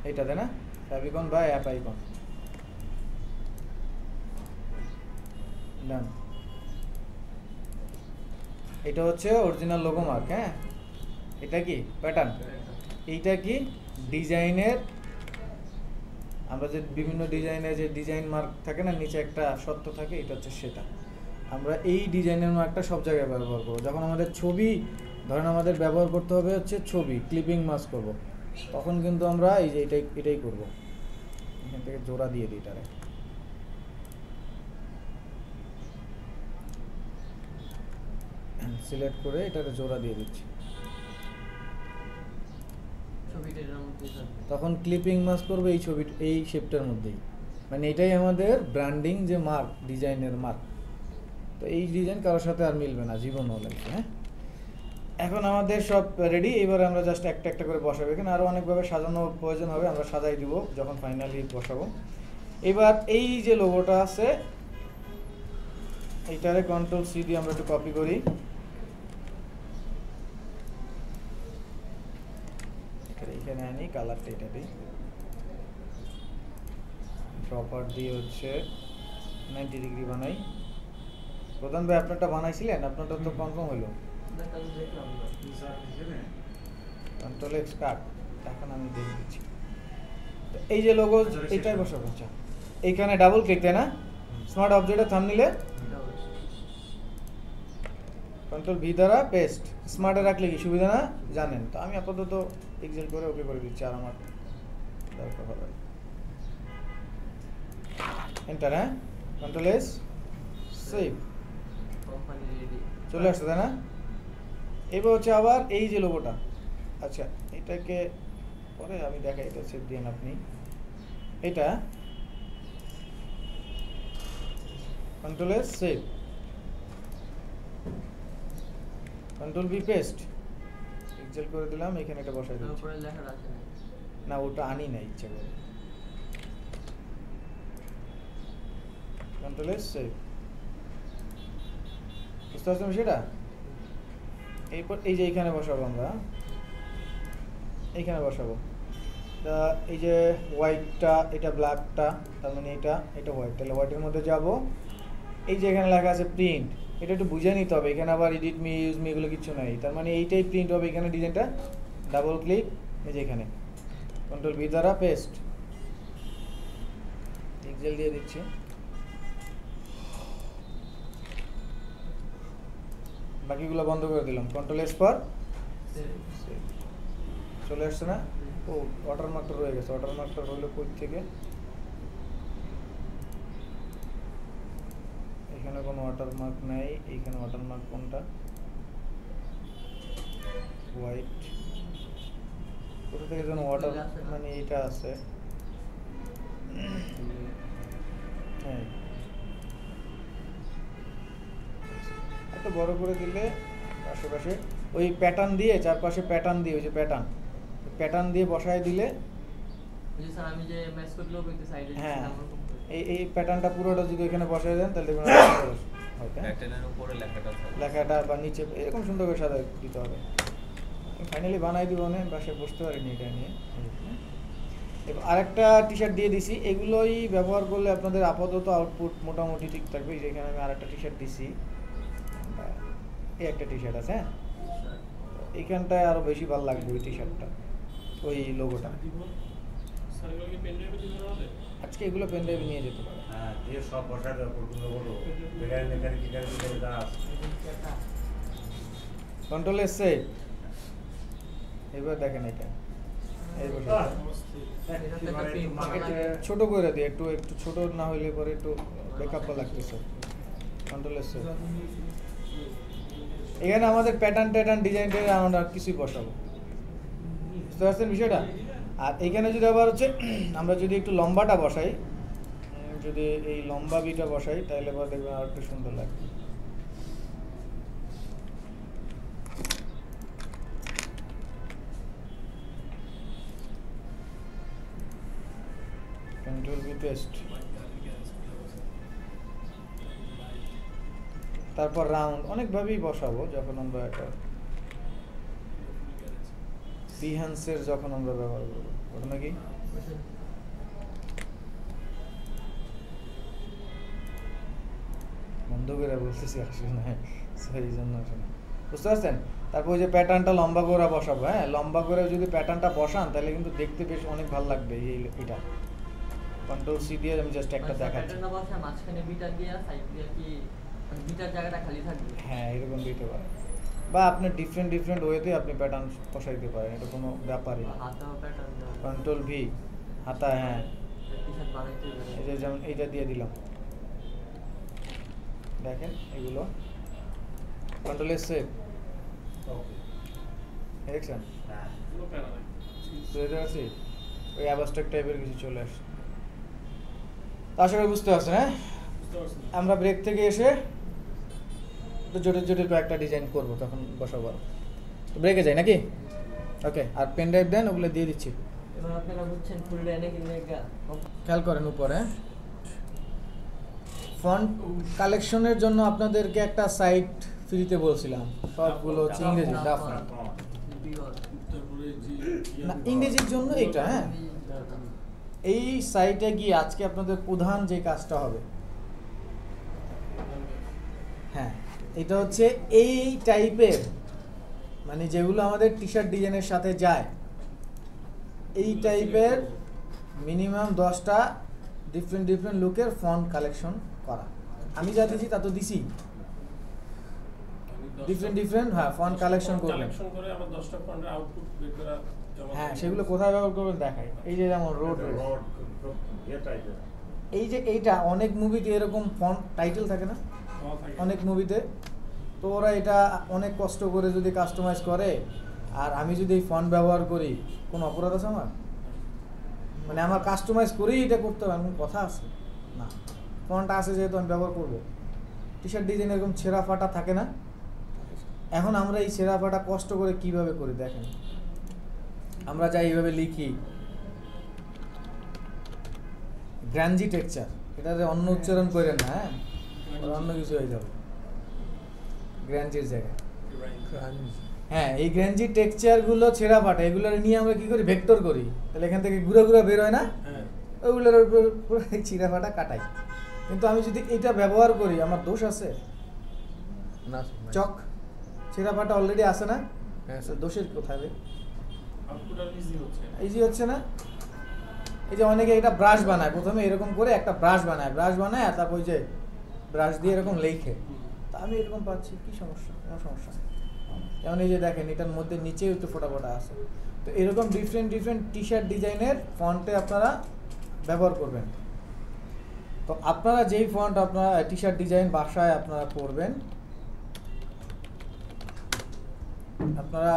এইটা তাই না? ফ্যাবিকন বা অ্যাপ আইকন। ডান। এটা হচ্ছে অরিজিনাল লোগো মার্ক, হ্যাঁ। এটা কি প্যাটার্ন, এইটা কি ডিজাইনের, আমরা যে বিভিন্ন ডিজাইনের যে ডিজাইন মার্ক থাকে না, নিচে একটা সত্য থাকে, এটা হচ্ছে সেটা। আমরা এই ডিজাইনের মার্কটা সব জায়গায় ব্যবহার করবো। যখন আমাদের ছবি ধরেন আমাদের ব্যবহার করতে হবে হচ্ছে ছবি ক্লিপিং মাস্ক করব, তখন কিন্তু আমরা এই যে এটাই করব। এখান থেকে জোড়া দিয়ে দিই এটারে, সিলেক্ট করে এটারে জোড়া দিয়ে দিচ্ছি। ছবিটা এর মধ্যে থাকবে। তখন ক্লিপিং মাস্ক করবো এই ছবি এই শেপটার মধ্যেই, মানে এটাই আমাদের ব্র্যান্ডিং যে মার্ক, ডিজাইনের মার্ক। তো এই ডিজাইন কারোর সাথে আর মিলবে না জীবনও লাগবে, হ্যাঁ। এখন আমাদের সব রেডি, এবার আমরা জাস্ট একটা একটা করে বসাবো। এখানে আরও অনেকভাবে সাজানো প্রয়োজন হবে, আমরা সাজাই দিব যখন ফাইনালি বসাবো। এবার এই যে লোগোটা আছে এইটারে কন্ট্রোল সি দিয়ে আমরা একটু কপি করি, এখানে আনি, কালারটা এটা দিই, প্রপার দিয়ে হচ্ছে 90 ডিগ্রি বানাই। প্রধান ভাই আপনারটা বানাইছিলেন, আপনারটা তো কনফার্ম হলো। দেখা তো দেখলাম না। কন্ট্রোল এক্স কাট, এখন আমি দেখে দিচ্ছি। তো এই যে লোগো এটাই বসাবো। আচ্ছা, এইখানে ডাবল ক্লিক, তাই না? স্মার্ট অবজেক্টের থাম্বনেইলে এটা হচ্ছে কন্ট্রোল ভি দ্বারা পেস্ট। স্মার্টে রাখলে কি সুবিধা না জানেন? তো আমি আপাতত এক্সেল করে ওকে করে দিচ্ছি, আর আমার দরকার হবে। এন্টার, হ্যাঁ, control S, save, company ready চলে আসছে, তাই না? এবার হচ্ছে আবার এই যে লোগোটা, আচ্ছা এটাকে পরে আমি দেখাই, এটা সেভ দিন আপনি। এটা control S, save, control V paste, Excel করে দিলাম, এখানে এটা বসাই দিচ্ছি। উপরে লেখা আছে না। না, ওটা আনি না ইচ্ছা করে। কন্ট্রোল এস, সেভ, বুঝতে পারছেন সেটা? এরপর এই যে এইখানে বসাবো আমরা, এইখানে বসাবো। তা এই যে হোয়াইটটা, এটা ব্ল্যাকটা, তার মানে এটা হোয়াইট, তাহলে হোয়াইটের মধ্যে যাব। এই যে এখানে লেখা আছে প্রিন্ট, এটা একটু বুঝে নিতে হবে, এখানে আবার এডিট মি, ইউজ মি এগুলো কিছু নাই। তার মানে এইটাই প্রিন্ট হবে। এখানে ডিজাইনটা ডাবল ক্লিক, এই যে এখানে কন্ট্রোল ভি দ্বারা পেস্ট, এক্সেল দিয়ে দিচ্ছি। বাকিগুলো বন্ধ করে দিলাম, কন্ট্রোল এস পর চলে আসছে না? ও ওয়াটারমার্কটা রয়ে গেছে, ওয়াটারমার্কটা রইলো কই থেকে? এখানে কোনো ওয়াটারমার্ক নাই, এইখানে ওয়াটারমার্ক কোনটা? হোয়াইট, কোথা থেকে যেন ওয়াটার, মানে এইটা আছে, হ্যাঁ। এত বড় করে দিলে আশেপাশে ওই প্যাটার্ন দিয়ে, চারপাশে প্যাটার্ন দিয়ে, ওই যে প্যাটার্ন দিয়ে বসায় দিলে, ওই যে স্যার আমি যে ম্যাচ করলেও কিন্তু সাইডে হ্যাঁ, দিছিলাম ওরকম করে। এই প্যাটার্নটা পুরোটা যদি এখানে বসায় দেন তাহলে দেখবেন প্যাটার্নের উপরে লেখাটা থাকে। লেখাটা বা নিচে এরকম সুন্দর করে সাজা দিতে হবে। ফাইনালি বানাই দিব, না বাসায় বসতে পারিনি এটা নিয়ে। এবার আরেকটা টি শার্ট দিয়ে দিছি, এগুলোই ব্যবহার করলে আপনাদের আপাতত আউটপুট মোটামুটি ঠিক থাকবে। যেখানে আমি আরেকটা টি শার্ট দিছি, এই একটা টি শার্ট আছে, হ্যাঁ, এইখানটায় আরো বেশি ভালো লাগবে ওই টি শার্টটা, ওই লোগোটা। আজকে এগুলো পেন ড্রাইভে নিয়ে যেতে পারে। হ্যাঁ, দিয়ে সব বসায় দেওয়া পর্যন্ত বলো মেকানিক যা আছে। Control S, save. এবার দেখেন এটা এই বসে ছোট করে দিই, একটু ছোট না হইলে পরে একটু ব্যাকআপ লাগতেছে। Control S, save. এখানে আমাদের প্যাটার্ন ডিজাইন আমরা কিছুই বসাবো, বুঝতে পারছেন বিষয়টা? আর এখানে যদি আবার হচ্ছে আমরা যদি একটু লম্বাটা বসাই, যদি এই লম্বা বিটা বসাই তাহলে পরে দেখবেন আর একটু সুন্দর লাগবে। will be paste. তারপর রাউন্ড অনেকভাবেই বসাবো যখন আমরা এটা বিহান্সের যখন আমরা ব্যবহার করবো ওটা নাকি বন্ধ করে বলতেছি আসলে না সেই জন্য আসলে বুঝতে পারছেন। তারপর ওই যে প্যাটার্নটা লম্বা করে বসাবো, হ্যাঁ লম্বা করে যদি প্যাটার্নটা বসান তাহলে কিন্তু দেখতে বেশ অনেক ভালো লাগবে। এটা কন্ট্রোল সি দিয়ে আমি জাস্ট একটা দেখাচ্ছি। প্যাটার্নটা বসা মাঝখানে বিটা দিয়া সাইড দিয়া কি মানে বিটার জায়গাটা খালি থাকবে। হ্যাঁ এরকম দিতে পারেন, বা আপনি ডিফারেন্ট ওয়েতে আপনি প্যাটার্ন বসাইতে পারেন, এটা কোনো ব্যাপারই না। হাতাও প্যাটার্ন দাও, কন্ট্রোল ভি হাতা, হ্যাঁ টি-শার্ট বানাইতে হবে। এই যে যেমন এইটা দিয়ে দিলাম, দেখেন এগুলো কন্ট্রোল এস সেভ দেখছেন বুঝতে পারছি, ওই অ্যাবস্ট্রাক্ট টাইপের কিছু চলে আসছে। তো আশা করি বুঝতে পারছেন। হ্যাঁ আমরা ব্রেক থেকে এসে তো জটিল কয়েকটা ডিজাইন করবো, তখন বসাবো। তো ব্রেকে যাই নাকি? ওকে, আর পেন ড্রাইভ দেন, ওগুলো দিয়ে দিচ্ছি। এবার আপনারা বুঝছেন ফুল রেনে কি মেগা খেয়াল করেন উপরে ফন্ট কালেকশনের জন্য আপনাদেরকে একটা সাইট ফ্রিতে বলছিলাম, সবগুলো হচ্ছে ইংরেজি ডাফ না, ইংরেজির জন্য এইটা। হ্যাঁ এই সাইটে গিয়ে আজকে আপনাদের প্রধান যে কাজটা হবে, হ্যাঁ এটা হচ্ছে এই টাইপের, মানে যেগুলো আমাদের টি শার্ট ডিজাইনের সাথে যায়, এই টাইপের মিনিমাম 10টা ডিফারেন্ট লুকের ফন্ট কালেকশন করা। আমি যা দিছি তা তো দিছি, ডিফারেন্ট হ্যাঁ ফন্ট কালেকশন করবেন। আবার 10টা ফন্টের আউটপুট বের করা। হ্যাঁ সেগুলো কোথায় ব্যবহার করবেন দেখাই। এই যে যেমন রোড এই যে এইটা অনেক মুভিতে এরকম ফন্ট টাইটেল থাকে না, অনেক মুভিতে, তো ওরা এটা অনেক কষ্ট করে যদি কাস্টমাইজ করে, আর আমি যদি এই ফন্ট ব্যবহার করি, কোনো অপরাধ আছে আমার? মানে আমার কাস্টমাইজ করেই এটা করতে হবে এমন কথা আছে না, ফন্ট আছে যেহেতু আমি ব্যবহার করবো। টি শার্ট ডিজাইন এরকম ছেঁড়া ফাটা থাকে না, এখন আমরা এই ছেঁড়া ফাটা কষ্ট করে কিভাবে করি দেখেন। আমরা যাই এইভাবে লিখি গ্র্যান্জি টেক্সচার, এটা অন্য উচ্চারণ করেন না, হ্যাঁ অন্য কিছু হয়ে যাবে গ্র্যান্জির জায়গায়। হ্যাঁ এই গ্র্যান্জি টেক্সচারগুলো ছেঁড়া ফাটা, এগুলো নিয়ে আমরা কি করি ভেক্টর করি, তাহলে এখান থেকে ঘুরে বের হয় না, ওইগুলোর উপর ছিঁড়া ফাটা কাটাই। কিন্তু আমি যদি এটা ব্যবহার করি আমার দোষ আছে না? চক ছেঁড়া ফাটা অলরেডি আছে না, দোষের কোথায়? ইজি হচ্ছে না। এই যে অনেকে এটা ব্রাশ বানায়, প্রথমে এরকম করে একটা ব্রাশ বানায় আর তারপর ওই যে ব্রাশ দিয়ে এরকম লেখে, তা আমি এরকম পাচ্ছি, কি সমস্যা? কোনো সমস্যা নেই। যেমন এই যে দেখেন এটার মধ্যে নিচেও একটু ফোটা আছে। তো এরকম ডিফারেন্ট টি শার্ট ডিজাইনের ফন্টে আপনারা ব্যবহার করবেন। তো আপনারা যেই ফন্ট আপনারা টি শার্ট ডিজাইন বাসায় আপনারা করবেন, আপনারা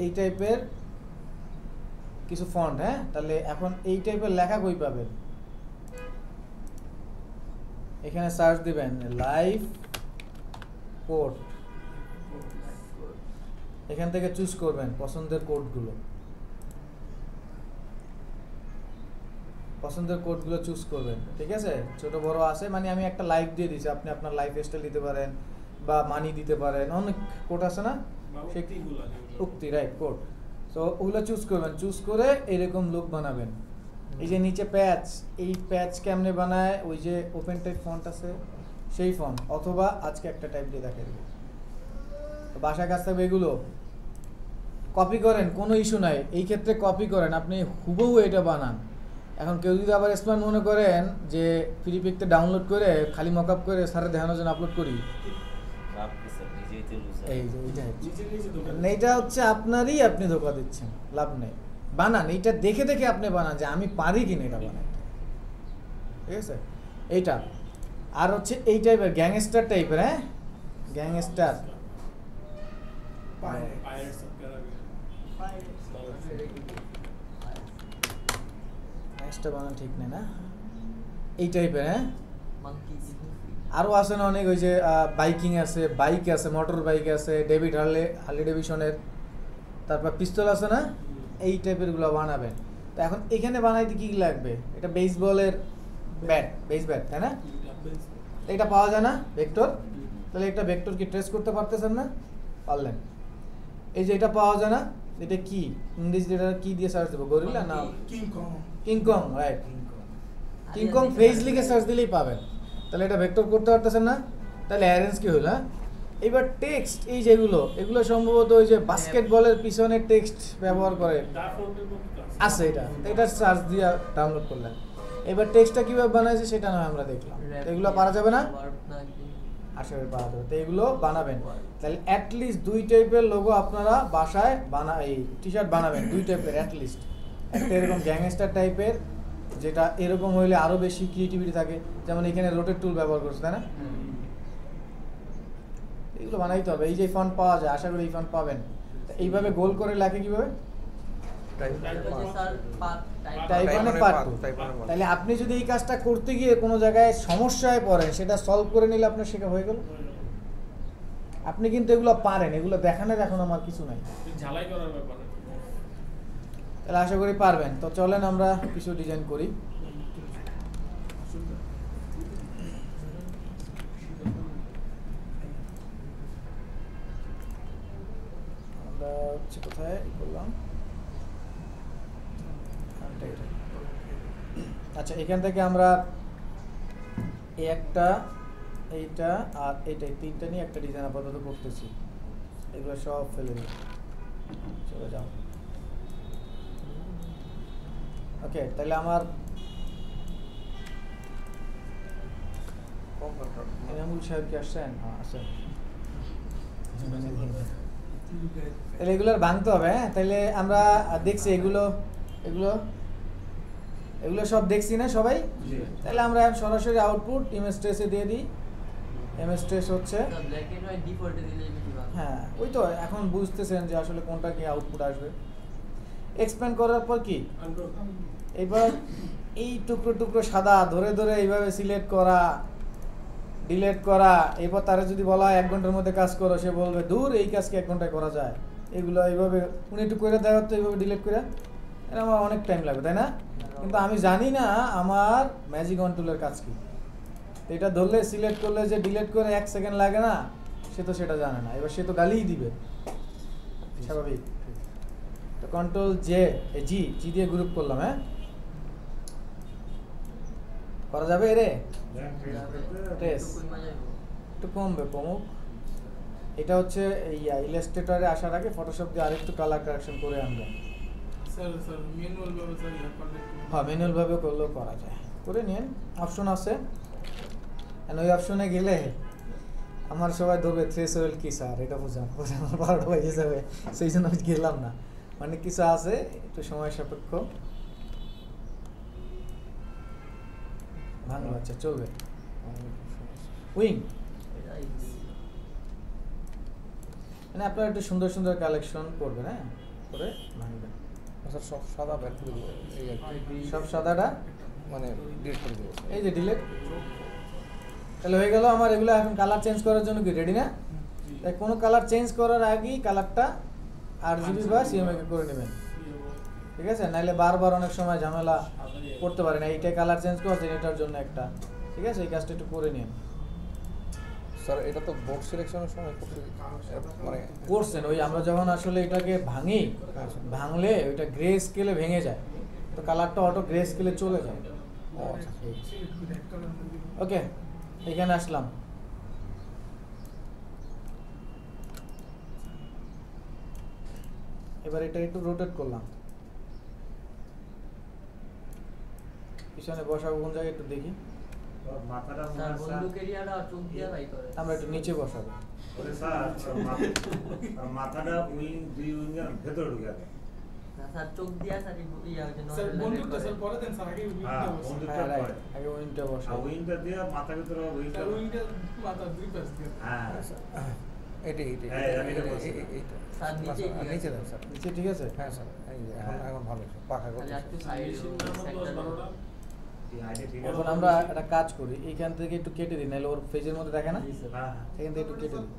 এই টাইপের কিছু ফন্ট, হ্যাঁ তাহলে এখন এই টাইপের লেখা কই পাবেন? এখানে সার্চ দিবেন লাইভ কোড, এখান থেকে চুজ করবেন পছন্দের কোডগুলো চুজ করবেন, ঠিক আছে? ছোট বড় আছে, মানে আমি একটা লাইভ দিয়ে দিয়েছি, আপনি আপনার লাইফ স্টাইল দিতে পারেন বা মানি দিতে পারেন, অনেক কোড আছে না, উক্তি রাইট কোড। সো ওগুলো চুজ করবেন, চুজ করে এরকম লুক বানাবেন। এই যে নিচে প্যাচ, এই প্যাচ কেমনে বানায়, ওই যে ওপেন টাইপ ফন্ট আছে সেই ফন্ট, অথবা আজকে একটা টাইপ দিয়ে দেখাই দেবো। বাসায় কাজ থাকবে, এগুলো কপি করেন, কোনো ইস্যু নাই, এই ক্ষেত্রে কপি করেন, আপনি হুবহু এটা বানান। এখন কেউ যদি আবার স্মার্ট মনে করেন যে ফ্রি পিকতে ডাউনলোড করে খালি মকআপ করে স্যারে দেখানোর জন্য আপলোড করি, এইটা হচ্ছে আপনারই, আপনি ধোকা দিচ্ছেন, লাভ নেই। বানান এইটা দেখে আপনি বানান যে আমি পারি কিনা এটা বানাই, ঠিক আছে? এইটা আর হচ্ছে এই টাইপের গ্যাংস্টার টাইপের, হ্যাঁ গ্যাংস্টার বানান ঠিক নেই না, এই টাইপের। হ্যাঁ আরও আছে না অনেক, ওই যে বাইকিং আছে, বাইক আছে, মোটর বাইক আছে, ডেভিড হার্লি ডেভিশনের, তারপর পিস্তল আছে না, এই টাইপের গুলো বানাবেন। তো এখন এখানে বানাইতে কি লাগবে? এটা বেসবলের ব্যাট, বেস ব্যাট, তাই না? এটা পাওয়া যায় না ভেক্টর? তাহলে একটা ভেক্টর কি ট্রেস করতে পারতেছেন না? পারলেন। এই যে এটা পাওয়া যায় না, এটা কি ইংরেজিতে এটা কি দিয়ে সার্চ দেবো? গরিলা না কিংকং, রাইট। কিংকং ফেজ লিখে সার্চ দিলেই পাবেন। তাহলে এটা ভেক্টর করতে পারতেছেন না, তাহলে অ্যারেঞ্জ কি হলো? হ্যাঁ, এবার টেক্সট এই যেগুলো, এগুলো সম্ভবত ওই যে বাস্কেটবলের পিছনে টেক্সট ব্যবহার করে আছে, এটা সার্চ দিয়ে ডাউনলোড করলেন। এবার টেক্সটটা কিভাবে বানাইছে সেটা নয় আমরা দেখলাম, এগুলো পারা যাবে না? আশা করি পারা যাবে। তো এগুলো বানাবেন, তাহলে অ্যাটলিস্ট 2 টাইপের লোগো আপনারা বাসায় এই টি শার্ট বানাবেন, 2 টাইপের অ্যাটলিস্ট। একটা এরকম গ্যাংস্টার টাইপের, যেটা এরকম হইলে আরো বেশি ক্রিয়েটিভিটি থাকে, যেমন এখানে রোটেট টুল ব্যবহার করছে, তাই না? এগুলো বানাইতে হবে। এই যে ফন্ট পাওয়া যায়, আশা করি এই ফন্ট পাবেন। এইভাবে গোল করে লেখে কিভাবে? Type 1 part 2। তাহলে আপনি যদি এই কাজটা করতে গিয়ে কোনো জায়গায় সমস্যায় পড়েন, সেটা সলভ করে নিলে আপনার শেখা হয়ে গেল। আপনি কিন্তু এগুলো পারেন, এগুলো দেখানোর এখন আমার কিছু নাই, ঝালাই করার ব্যাপার। তাহলে আশা করি পারবেন। তো চলেন আমরা কিছু ডিজাইন করি। আমরা হচ্ছে কোথায় করলাম? আচ্ছা, এখান থেকে আমরা এই একটা, এইটা আর এইটা, 3টা নিয়ে একটা ডিজাইন আপাতত করতেছি। এগুলো সব ফেলে দিই, চলে যাও। ওকে, তাহলে আমার এনামুল সাহেব কি আসছেন? হ্যাঁ, আসেন। তাহলে এগুলোর ভাঙতে হবে। হ্যাঁ, তাহলে আমরা দেখছি এগুলো এগুলো এগুলো সব দেখছি না সবাই? তাহলে আমরা সরাসরি আউটপুট ইমেজ ট্রেসে দিয়ে দিই। ইমেজ ট্রেস হচ্ছে ব্ল্যাক এন্ড হোয়াইট ডিফল্টে দিলেই বেশি ভালো। হ্যাঁ, ওই তো এখন বুঝতেছেন যে আসলে কোনটা কি আউটপুট আসবে। এক্সপ্যান্ড করার পর কি এবার এই টুকরো টুকরো সাদা ধরে ধরে এইভাবে সিলেক্ট করা, ডিলিট করা। এরপর তারা যদি বলা হয় 1 ঘন্টার মধ্যে কাজ করো, সে বলবে দূর, এই কাজকে 1 ঘন্টায় করা যায়। এগুলো এইভাবে উনি একটু করে দেওয়া হতো, এইভাবে ডিলিট করে, এটা আমার অনেক টাইম লাগবে, তাই না? কিন্তু আমি জানি না আমার ম্যাজিক অন টুলের কাজ কি। এটা ধরলে সিলেক্ট করলে যে ডিলিট করে 1 সেকেন্ড লাগে না, সে তো সেটা জানে না। এবার সে তো গালিই দিবে, স্বাভাবিক। তো কন্ট্রোল জি দিয়ে গ্রুপ করলাম। হ্যাঁ, করা যাবে রে? একটু কমবে প্রমুখ। এটা হচ্ছে এই ইলাস্ট্রেটরে আসার আগে ফটোশপ দিয়ে আরেকটু কালার কারেকশন করে আনবে। স্যার ম্যানুয়াল ভাবে স্যার হ্যাঁ, ম্যানুয়াল ভাবে করলেও করা যায়। করে নিন, অপশন আছে। ওই অপশনে গেলে আমার সবাই ধরবে থ্রেশহোল্ড কি স্যার, এটা বোঝান 12টা বাজে যাবে, সেই জন্য আমি গেলাম না। মানে কিছু আছে একটু সময় সাপেক্ষ, ভালো আচ্ছা চলবে। উইং মানে আপনারা একটু সুন্দর সুন্দর কালেকশন করবেন, হ্যাঁ, করে ভাঙবেন। স্যার সব সাদা ব্যাক করে দেবো, এই আর কি। সব সাদাটা মানে ডিলিট করে দেবো। এই যে ডিলিট, তাহলে হয়ে গেল আমার। এগুলো এখন কালার চেঞ্জ করার জন্য কি রেডি না? তাই কোনো কালার চেঞ্জ করার আগেই কালারটা RGB বা CMYK করে নেবেন, ঠিক আছে? নাহলে বারবার অনেক সময় ঝামেলা করতে পারেন। এইটা কালার চেঞ্জ করছেন, এটার জন্য একটা, ঠিক আছে? এই কাজটা একটু করে নিন। স্যার এটা তো বোর্ড সিলেকশনের সময় করতে মানে করছেন ওই আমরা যখন আসলে এটাকে ভাঙি, ভাঙলে ওইটা গ্রে স্কেলে ভেঙে যায়, তো কালারটা অটো গ্রে স্কেলে চলে যায়। ওকে, এখানে আসলাম। এবার এটা একটু রোটেট করলাম, পিছনে বসাবো কোন জায়গায় একটু দেখি। মাথাটা স্যার বন্দুক এরিয়াটা চোখ দিয়ে বাই করে। আমরা একটু নিচে বসাবো। ওরে স্যার, মাথাটা দুই উইংয়ের ভেতরে ঢুকে গেল। না স্যার, চোখ দিয়া স্যার ইয়া হচ্ছে স্যার নর্মাল বন্দুকটা স্যার পরে দেন স্যার, আগে হ্যাঁ, উইংটা বসে। বন্দুকটা হ্যাঁ, পরে। রাইট, আগে উইংটা আর বসাবো। উইংটা দিয়ে মাথার ভিতরে উইংটা। স্যার উইংটা মাথা দুই পাশ দিয়ে। হ্যাঁ, এইটা স্যার নিচে কি আছে? নিচে দেন স্যার। নিচে, ঠিক আছে? হ্যাঁ স্যার, এই যে এখন ভালো হচ্ছে, পাখা করতে। খালি একটু সাইড সেক্টর। মেশিনটার মতো 10-12টা। আচ্ছা, ঠিক আছে। হ্যাঁ, এখন আমরা একটা কাজ করি, এইখান থেকে একটু কেটে দিই, নাহলে ওর ফেজের মধ্যে দেখে না, হ্যাঁ এখান থেকে একটু কেটে দিই।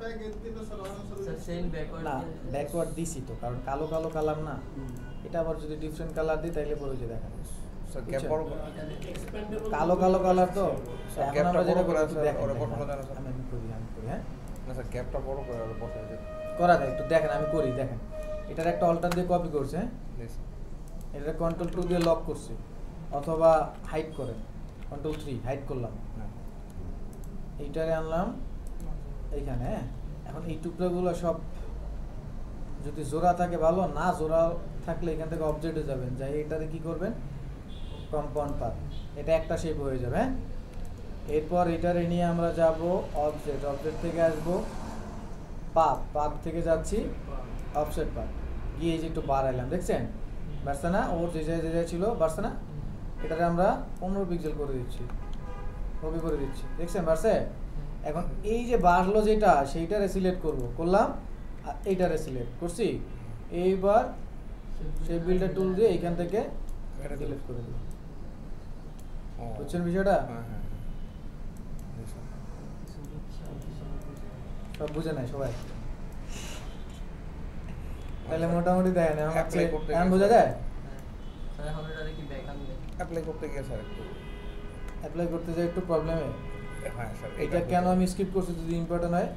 স্যার সেল ব্যাকওয়ার্ড না ব্যাকওয়ার্ড দিছি তো, কারণ কালো কালো কালার না, এটা আবার যদি ডিফারেন্ট কালার দিই তাহলে পরে যে দেখা যায়। স্যার গ্যাপ বড় করে কালো কালো কালার তো, স্যার, এখন গ্যাপটা আমরা যেটা বড় করে করি আছে, একটু দেখেন, ওরা দেখেন, বসানো যায় না, স্যার? আমি করি হ্যাঁ না স্যার গ্যাপটা বড় করে আর বসাই দিন করা যায়, একটু দেখেন আমি করি, দেখেন এটার একটা অল্টার দিয়ে কপি করছে, হ্যাঁ প্লিজ। এটা কন্ট্রোল 2 দিয়ে লক করছি, অথবা হাইড করেন, কন্ট্রোল 3 হাইড করলাম, এইটারে আনলাম এইখানে, হ্যাঁ এখন এই টুকরোগুলো সব যদি জোড়া থাকে ভালো, না জোড়া থাকলে এখান থেকে অবজেক্টে যাবেন, যাই এটারে কি করবেন কম্পাউন্ড পাথ, এটা একটা শেপ হয়ে যাবে, হ্যাঁ এরপর এটারে নিয়ে আমরা যাব অবজেক্ট, অবজেক্ট থেকে আসবো পাথ থেকে যাচ্ছি অফসেট পাথ, গিয়ে এই যে একটু বাড়াইলাম, দেখছেন বাড়ছে না, ওর যে জায়গায় ছিল বাড়ছে না, এটারে আমরা 15 পিক্সেল করে দিচ্ছি, ওকে করে দিচ্ছি, দেখছেন বাড়ছে। এখন এই যে বাড়লো যেটা সেইটারে সিলেক্ট করলাম, আর এইটারে সিলেক্ট করছি, এইবার সেই বিল্ডার টুল দিয়ে এইখান থেকে এটা সিলেক্ট করে দিই, ও, বুঝছেন বিষয়টা? হ্যাঁ হ্যাঁ জি স্যার। সব বুঝে নাই সবাই, তাহলে মোটামুটি দেখেন এখন Apply করতে এখন গেলে বোঝা স্যার। যায়। স্যার এখন এটারে কি ব্যাক আনবে? অ্যাপ্লাই করতে গিয়ে স্যার একটু অ্যাপ্লাই করতে যাই একটু প্রবলেমে, হ্যাঁ স্যার এটা কেন আমি স্কিপ করছি যদি ইম্পর্টেন্ট হয়,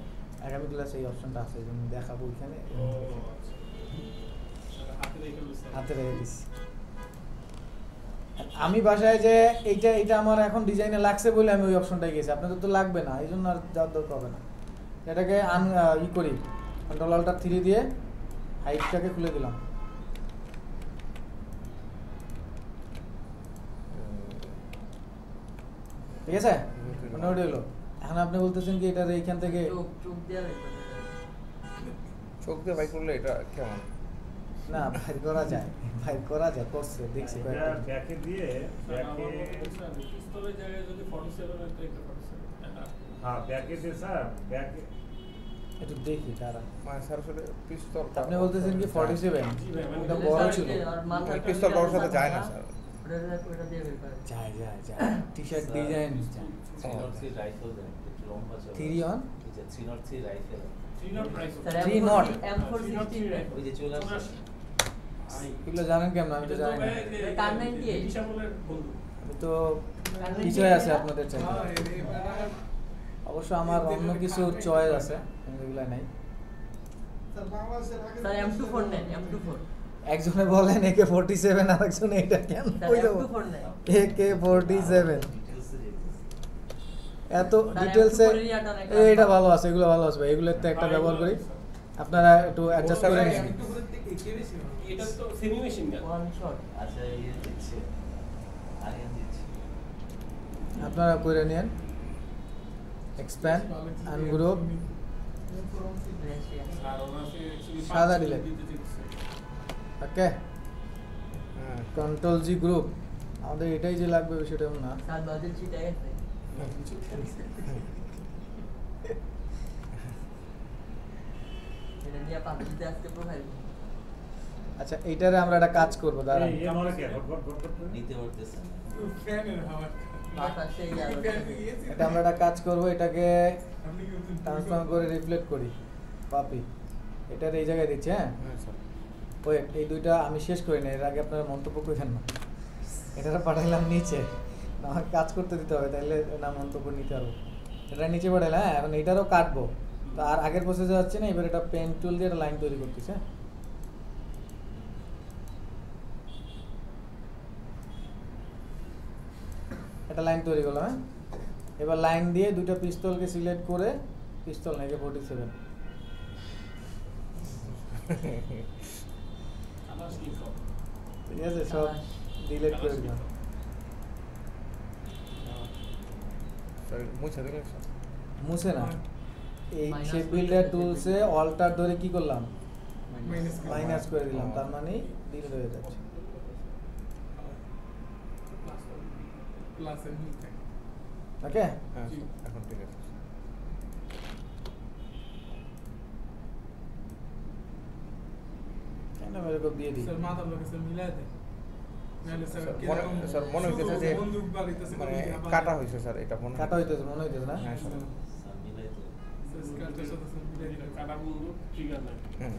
আগামী ক্লাসে এই অপশনটা আছে, এই জন্য দেখাবো ওইখানে, হাতে রেখে দিচ্ছি। আমি বাসায় যে এইটা আমার এখন ডিজাইনে লাগছে বলে আমি ওই অপশনটাই গেছি, আপনাদের তো লাগবে না, এই জন্য আর যাওয়ার দরকার হবে না। এটাকে ই করি, কন্ট্রোল অল্টার 3 দিয়ে হাইটটাকে খুলে দিলাম, ঠিক আছে মোটামুটি হলো। এখন আপনি বলতেছেন কি এটা এইখান থেকে চোখ দিয়ে দেখবেন চোখ দিয়ে বাই করলে এটা কেমন? না বাইর করা যায়, করছে দেখছি এটা কয়েকটা। ব্যাকে দিয়ে ব্যাকে, পিস্তলের জায়গায় যদি 47 একটা একটা 47 হ্যাঁ ব্যাকে দিয়ে স্যার ব্যাকে, একটু দেখি তারা, মানে স্যার আসলে পিস্তল আপনি বলতেছেন কি 47 এটা বড় ছিল, পিস্তল বড়র সাথে যায় না স্যার। ওটা দিয়ে বের করে যায় টি শার্ট ডিজাইন 303 রাইফেল দেন, একটু লম্বা চওড়া। 3 on এই যে 303 rifle, 3 not rifle. Sir 3 not M416 ওই যে চলে আসছে। এগুলো জানেন কেমন, আমি তো জানি না, কার 98? বিশাবলের বন্ধু। আমি তো বিষয় আছে আপনাদের চাইতে, অবশ্য আমার অন্য কিছু চয়েস আছে, কিন্তু এগুলো নাই। স্যার M24 নেন, M24 একজনে বলেন AK-47, আরেকজনে এটা কেন স্যার কই দেবো M24 নেন। AK-47 ডিটেইলসে যেতেছে। এত ডিটেলসে, এটা ভালো আছে, এগুলো ভালো আছে ভাই, এগুলোর তো একটা ব্যবহার করি, আপনারা একটু অ্যাডজাস্ট করে নিন। এটা তো semi machine gun. One shot আচ্ছা ইয়ে দিচ্ছে, আরিয়ান দিচ্ছে। আপনারা করে নিন, এক্সপ্যান্ড আনগ্রুপ, আর ওনাকে actually সাদা 5 দিলেন। দিতে চেয়েছে। ওকে হ্যাঁ কন্ট্রোল জি গ্রুপ, আমাদের এটাই যে লাগবে বিষয়টা এমন না। স্যার বাজেট চিটা গেছে এটা নিয়ে পাবলিতে আজকে প্রোফাইল আচ্ছা এইটারে আমরা একটা কাজ করবো, দাঁড়ান এই আমার কে ঘট করতে নিতে পারতেছে না। বাতাসে গেল এটা আমরা একটা কাজ করবো, এটাকে ট্রান্সফর্ম করে রিফ্লেক্ট করি, কপি, এটার এই জায়গায় দিচ্ছি, হ্যাঁ হ্যাঁ স্যার ওয়েট, এই দুইটা আমি শেষ করি না, এর আগে আপনারা মন্তব্য করেন না, এটা পাঠাইলাম নিচে, আমার কাজ করতে দিতে হবে, তাইলে না মন্তব্য নিতে হবে, এটা নিচে পাঠাইলাম, হ্যাঁ এখন এটারও কাটবো, তো আর আগের প্রসেসে যাচ্ছে না, এবার এটা পেন টুল দিয়ে একটা লাইন তৈরি করতেছে, হ্যাঁ একটা লাইন তৈরি করলাম, হ্যাঁ এবার লাইন দিয়ে দুইটা পিস্তলকে সিলেক্ট করে, পিস্তল না AK-47, আলাস কি সব। ঠিক আছে সব ডিলিট করে দিলাম। স্যার মুছে দিলেন স্যার। মুছে না, এই Minus শেপ করে বিল্ডার দিলাম। টুলসে অল্টার ধরে কি করলাম, Minus করে মাইনাস করে দিলাম, তার মানে ডিলিট হয়ে যাচ্ছে। প্লাসের মিল থাকে। ওকে হ্যাঁ জি। স্যার, এখন ঠিক আছে। কেন এরকম দিয়ে দিই, স্যার মাথা লোকে স্যার মিলাই দেয়। নাহলে স্যার স্যার, কিরকম স্যার, মনে হইতেছে যে বন্দুক বাড়িতেছে মানে বন্দুক আবার- কাটা হয়েছে স্যার, এটা মনে কাটা হইতেছে মনে হইতেছে না? হ্যাঁ, স্যার। স্যার মিলাই তো স্যার, স্কার্টের সাথে স্যার মিলাই দিলাম। কাটা বন্ধু ট্রিগার নাই হুম।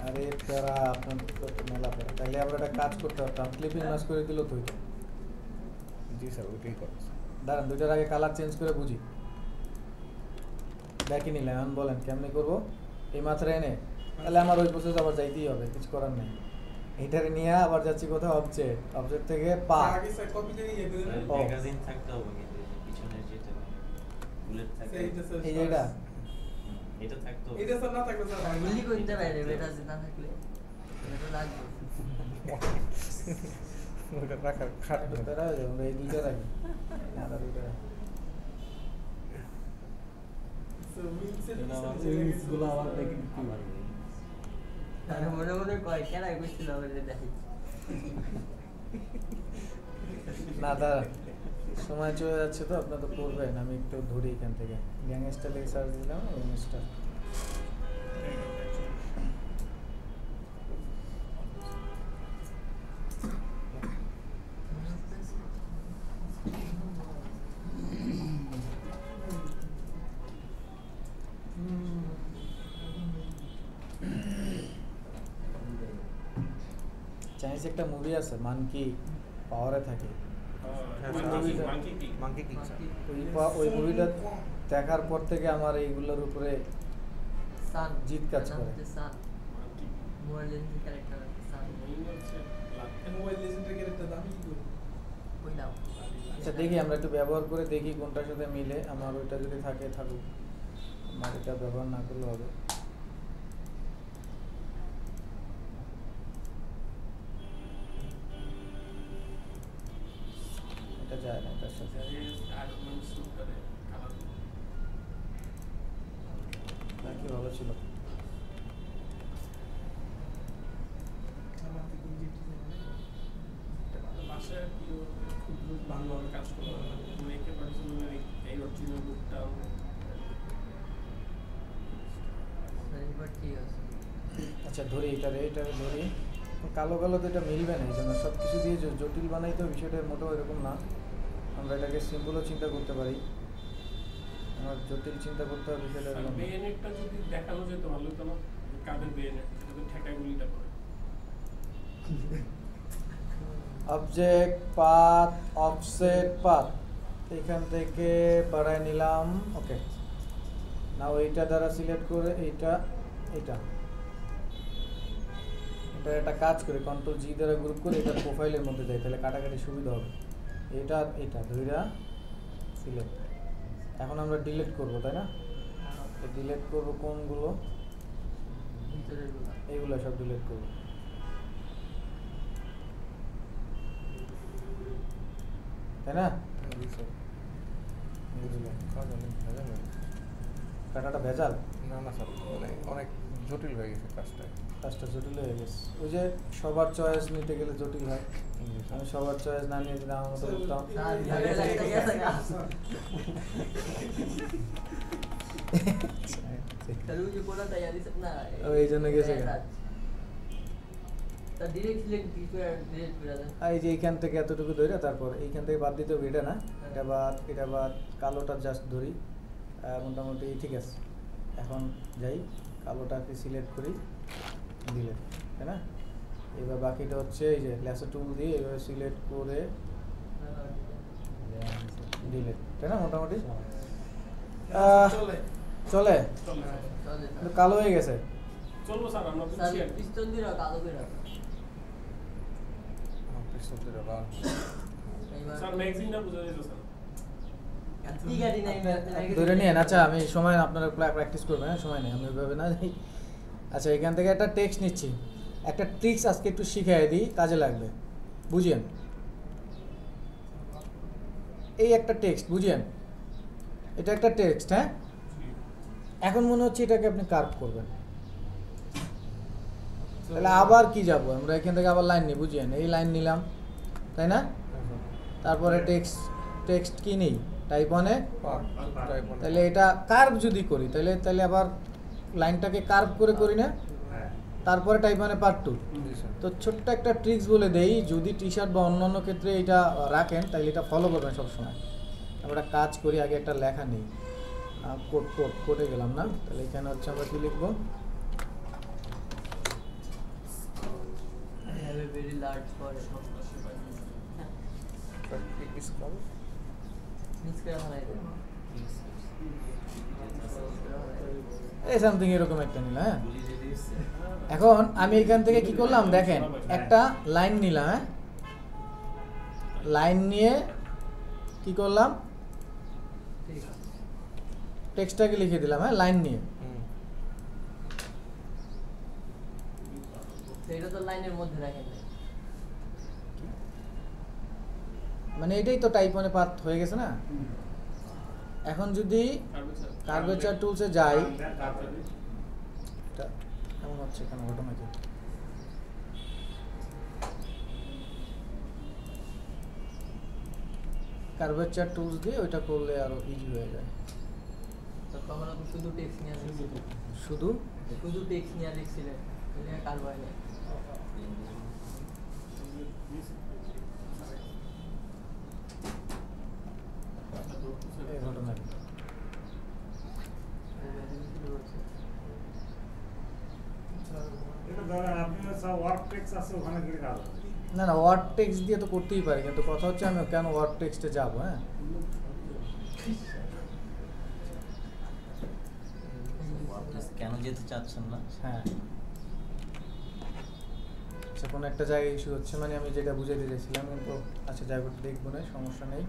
আরে প্যারা আপনার তো মেলা প্যারা। তাইলে আমরা একটা কাজ করতে পারতাম, ক্লিপিং মাস করে দিল তো হইতো। জি স্যার, ওইটাই করো স্যার। দাঁড়ান, দুইটার আগে কালার চেঞ্জ করে বুঝি। দেখি নিলাম, এখন বলেন কেমনি করবো? এই মাত্রা এনে তাহলে আমার ওই প্রসেস আবার যাইতেই হবে, কিছু করার নেই। এইটারে নিয়ে আবার যাচ্ছি কোথাও অবজেক্ট, অবজেক্ট থেকে পা। আগে স্যার কপি করে ইয়ে করে দেন। ও। ম্যাগাজিন থাকতে হবে কিন্তু এই যে পিছনের যেটা বুলেট থাকে সেইটা স্যার, এই যে এটা এটা থাকতে হবে এটা স্যার না থাকলে স্যার হয় না। গুলি করতে পারে বেটা না থাকলে এটা লাগবে ওটা রাখার খাট একটু প্যারা হয়ে যাবে, আমরা এই দুইটা রাখি। না, না, দুইটা রাখি। স্যার, উইংসের এটা আবার পিছনে চলে গেছে। গুলো আবার দেখি আমার আমি মনে মনে কয় কেনাই করছিল আমার দেখি না দাঁড়ান, সময় চলে যাচ্ছে তো, আপনার তো করবেন, আমি একটু ধরি এখান থেকে। গ্যাংস্টার লেগে সার্চ দিলাম, গ্যাংস্টার। চাইনিজ একটা মুভি আছে মানকি, পাওয়ারে থাকে। Monkey king sir. ওই মুভিটা দেখার পর থেকে আমার এইগুলোর উপরে সান জিত কাজ করে। সান মোবাইল লেজেন্ডের ক্যারেক্টার সান মোবাইল লেজেন্ডের ক্যারেক্টার দামি কি করব? ওই দাও আচ্ছা দেখি, আমরা একটু ব্যবহার করে দেখি কোনটার সাথে মিলে। আমার ওইটা যদি থাকে থাকুক, আমার এটা ব্যবহার না করলে হবে। এটা যায় না এটার সাথে। নাকি ভালো ছিল। আমার থেকে ইনজেক্ট বাসায় কি খুব ভালোভাবে কাজ করলো মেয়েকে পাঠিয়েছিল এই অরিজিনাল বুকটা এবার ঠিক আছে আচ্ছা ধরি, এটারে ধরি। কালো কালো তো এটা মিলবে না, এই জন্য সব কিছু দিয়ে জটিল বানাইতে হবে, বিষয়টা মোটেও এরকম না। আমরা এটাকে সিম্পলও চিন্তা করতে পারি, আমার জটিল চিন্তা করতে হবে বিষয়টা এরকম না। বেয়েনেটটা যদি দেখানো যেত ভালো হতো না কাদের বেয়েনেট যদি ঠেকা গুলিটা করে অবজেক্ট পাথ, অফসেট পাথ, এখান থেকে বাড়ায় নিলাম। ওকে, নাও এইটা দ্বারা সিলেক্ট করে এইটা এটা একটা কাজ করে কন্ট্রোল জি দ্বারা গ্রুপ করে এটা প্রোফাইলের মধ্যে যাই, তাহলে কাটাকাটি সুবিধা হবে। এটা দুইটা সিলেক্ট। এখন আমরা ডিলিট করব, তাই না? ডিলিট করব কোনগুলো? ভিতরের গুলো এইগুলো সব ডিলিট করব। তাই না? জি স্যার। এইগুলো। কাজ অনেক ভেজাল হয়ে গেছে। কাটাটা ভেজাল, না না স্যার, মানে অনেক জটিল হয়ে গেছে কাজটা। কাজটা জটিল হয়ে গেছে। ওই যে সবার চয়েস নিতে গেলে জটিল হয়। জি স্যার। আমি সবার চয়েস না নিয়ে দিলাম, আমার মতো করতাম। স্যার ঝামেলা একটা গেছে গা তাহলে ওই যে কোনা তাই আদিস না ও, এই জন্য গেছে গা। তা ডিরেক্ট সিলেক্ট কি করে ডিরেক্ট করে দেন আর এই যে এইখান থেকে এতটুকু ধরে, তারপর এইখান থেকে বাদ দিতে হবে, এটা না, এটা বাদ, কালোটা জাস্ট ধরি। মোটামুটি ঠিক আছে। এখন যাই, কালোটাকে সিলেক্ট করি, দিলে, তাই না? এবার বাকিটা হচ্ছে এই যে ল্যাসো টুল দিয়ে এভাবে সিলেক্ট করে দিলে, তাই না? মোটামুটি চলে চলে, চলে চলে কিন্তু কালো হয়ে গেছে। চলবো স্যার আমরা স্যার বুঝছি আর কি। পিস্তল দিয়ে কালো করে রাখো আমার পিস্তল দিয়ে লাল। এইবার স্যার ম্যাগজিনটা বুঝা যেত স্যার কি গাড়ি নাই ধরে নিয়ে, আচ্ছা আমি সময় আপনারা প্র্যাকটিস করবেন, হ্যাঁ সময় নেই, আমি ওইভাবে না যাই। আচ্ছা এখান থেকে একটা টেক্সট নিচ্ছি, একটা ট্রিক্স আজকে একটু শিখিয়ে দিই, কাজে লাগবে, বুঝিয়েন। এই একটা টেক্সট বুঝিয়েন, এটা একটা টেক্সট, হ্যাঁ? এখন মনে হচ্ছে এটাকে আপনি কার্ভ করবেন, তাহলে আবার কি যাব আমরা এখান থেকে আবার লাইন নিই, বুঝিয়েন। এই লাইন নিলাম, তাই না? তারপরে টেক্সট কি নেই, টাইপ ওয়ানে। তাহলে এটা কার্ভ যদি করি, তাহলে আবার লাইনটাকে কার্ভ করে করি না? হ্যাঁ তারপরে টাইপ মানে পার্ট 2। জি স্যার। তো ছোট্ট একটা ট্রিক্স বলে দেই, যদি টি শার্ট বা অন্যান্য ক্ষেত্রে এটা রাখেন তাহলে এটা ফলো করবেন সবসময়। আমরা কাজ করি, আগে একটা লেখা নেই, কোডে গেলাম না, তাহলে এখানে হচ্ছে আমরা কি লিখবো, I have a very large forest. Miss করে ফেলাই দেব। এই সামথিং এরকম একটা নিলাম। হ্যাঁ, এখন আমি এখান থেকে কি করলাম দেখেন, একটা লাইন নিলাম। হ্যাঁ, লাইন নিয়ে কি করলাম, ঠিক আছে। টেক্সটটাকে লিখে দিলাম। হ্যাঁ, লাইন নিয়ে তো এটা তো লাইনের মধ্যে রাখেন নাই। মানে এটাই তো টাইপ মানে পাথ হয়ে গেছে না। এখন যদি কার্ভেচার টুলসে যাই, এটা এমন হচ্ছে এখানে ঘটনা কি, কার্ভেচার টুলস দিয়ে ওইটা করলে আরো ইজি হয়ে যায়। তো তখন আপনি শুধু টেক্সট নিয়ে লিখছিলেন, শুধু শুধু টেক্সট নিয়ে লিখছিলেন, এটা কার বাইরে। এই ঘটনা কি, এটা ধরেন আপনি সব ওয়ার্ক টেক্স আছে ওখানে গিয়ে কাজ হবে। না না ওয়ার্ড টেক্সট দিয়ে তো করতেই পারি, কিন্তু কথা হচ্ছে আমি কেন ওয়ার্ড টেক্সটে যাবো। হ্যাঁ, কেন যেতে চাচ্ছেন না? হ্যাঁ, আচ্ছা কোনো একটা জায়গায় ইস্যু হচ্ছে, মানে আমি যেটা বুঝাইতে চাইছিলাম, কিন্তু আচ্ছা যাই হোক দেখবো না, সমস্যা নেই।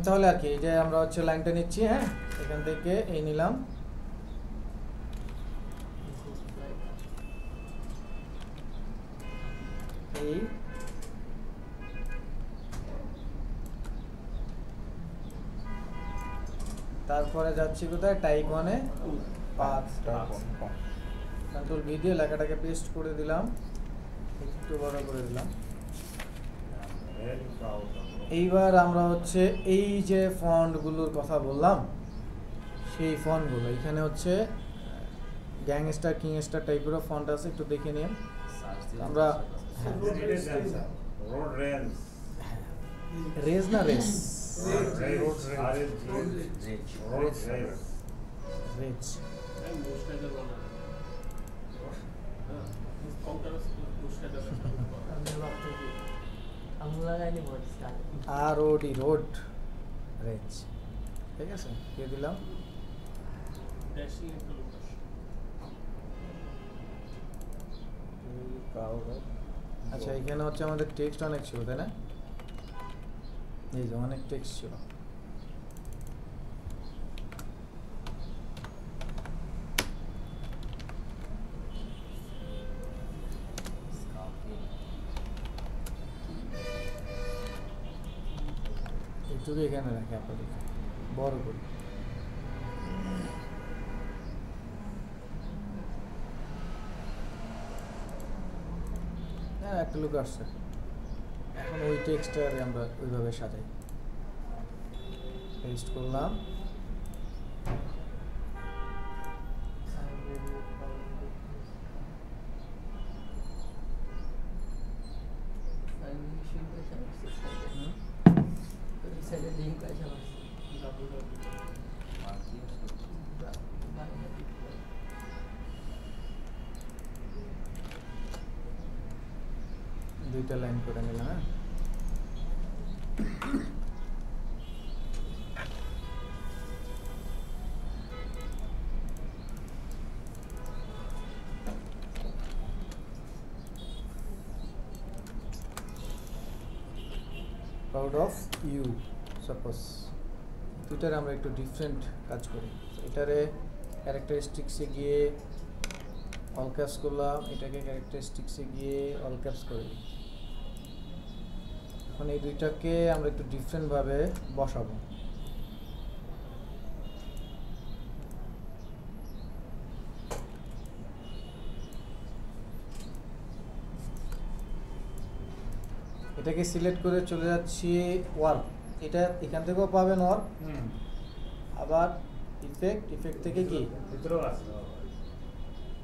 তাহলে আর কি, এই যে আমরা হচ্ছে লাইনটা নিচ্ছি। হ্যাঁ, এখান থেকে এই নিলাম, এই তারপরে যাচ্ছি কোথায়, টাইপ মানে পাথ। কন্ট্রোল ভি দিয়ে লেখাটাকে পেস্ট করে দিলাম, একটু বড় করে দিলাম। Very proud of you. এইবার আমরা হচ্ছে এই যে ফন্টগুলোর কথা বললাম, সেই ফন্টগুলো এখানে হচ্ছে গ্যাংস্টার কিংস্টার টাইপেরও ফন্ট আছে, একটু দেখে নিন। আমরা হ্যাঁ, It is answer. Road rails. Rage না race, Road rails. Road rails. Rage. আমি ভাবতেছি আঙুল লাগাইনি বলছি R O D, road rage. ঠিক আছে, দিয়ে দিলাম। আচ্ছা এখানে হচ্ছে আমাদের টেক্সট অনেক ছিল, তাই না? এই যে অনেক টেক্সট ছিল। এইটুকু এখানে রাখি আপাতত, বড় করি। হ্যাঁ, একটা লুক আসছে। এখন ওই টেক্সটারে আমরা ওইভাবে সাজাই। পেস্ট করলাম। লিঙ্ক আছে দুইটা লাইন করে নিলাম। হ্যাঁ, proud of you সাপোজ দুইটারে আমরা একটু ডিফারেন্ট কাজ করি। এটারে ক্যারেক্টারিস্টিক্সে গিয়ে অল ক্যাপস করলাম, এটাকে ক্যারেক্টারিস্টিক্সে গিয়ে অল ক্যাপস করে দিই। এখন এই দুইটাকে আমরা একটু ডিফারেন্টভাবে বসাবো। এটাকে সিলেক্ট করে চলে যাচ্ছি ওয়ার্ক, এটা এখান থেকেও পাবেন ওয়ার্ক। আবার ইফেক্ট থেকে কি ভিতরেও আছে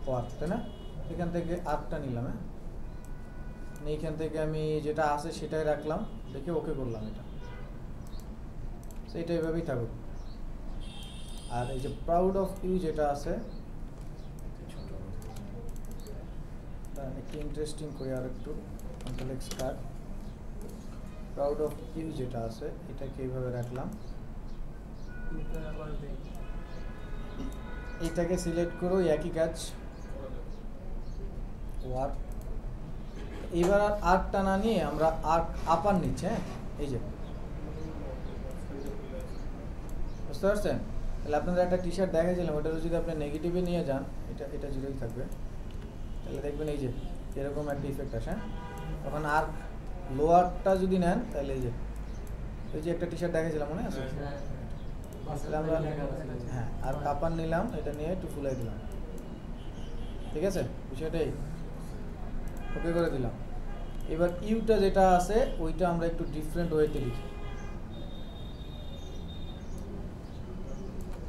ওয়ার্ক, তাই না? এখান থেকে আর্কটা নিলাম, হ্যাঁ, এইখান থেকে আমি যেটা আছে সেটাই রাখলাম, দেখে ওকে করলাম, এটা সেইটা এইভাবেই থাকুক। আর এই যে প্রাউড অফ ইউ যেটা আছে, একটু ইন্টারেস্টিং করে আর একটু control X cut, proud of you যেটা আছে এটাকে এইভাবে রাখলাম। এটাকে সিলেক্ট করো, একই কাজ ওয়ার্ক। এবার আর আর্কটা না নিয়ে আমরা আর্ক আপার নিচ্ছি, হ্যাঁ, এই যে বুঝতে পারছেন? তাহলে আপনাদের একটা টি শার্ট দেখাইছিলাম, ওটারও যদি আপনি নেগেটিভে নিয়ে যান, এটা জিরোই থাকবে, তাহলে দেখবেন এই যে এরকম একটা ইফেক্ট আসে। তখন আর্ক লোয়ারটা যদি নেন তাহলে এই যে একটা টি শার্ট দেখাইছিলাম, মনে আছে? তাহলে আমরা হ্যাঁ আর কাপার নিলাম, এটা নিয়ে একটু ফুলাই দিলাম, ঠিক আছে, বিষয়টাই ওকে করে দিলাম। এবার ইউটা যেটা আছে ওইটা আমরা একটু ডিফারেন্ট ওয়েতে লিখি।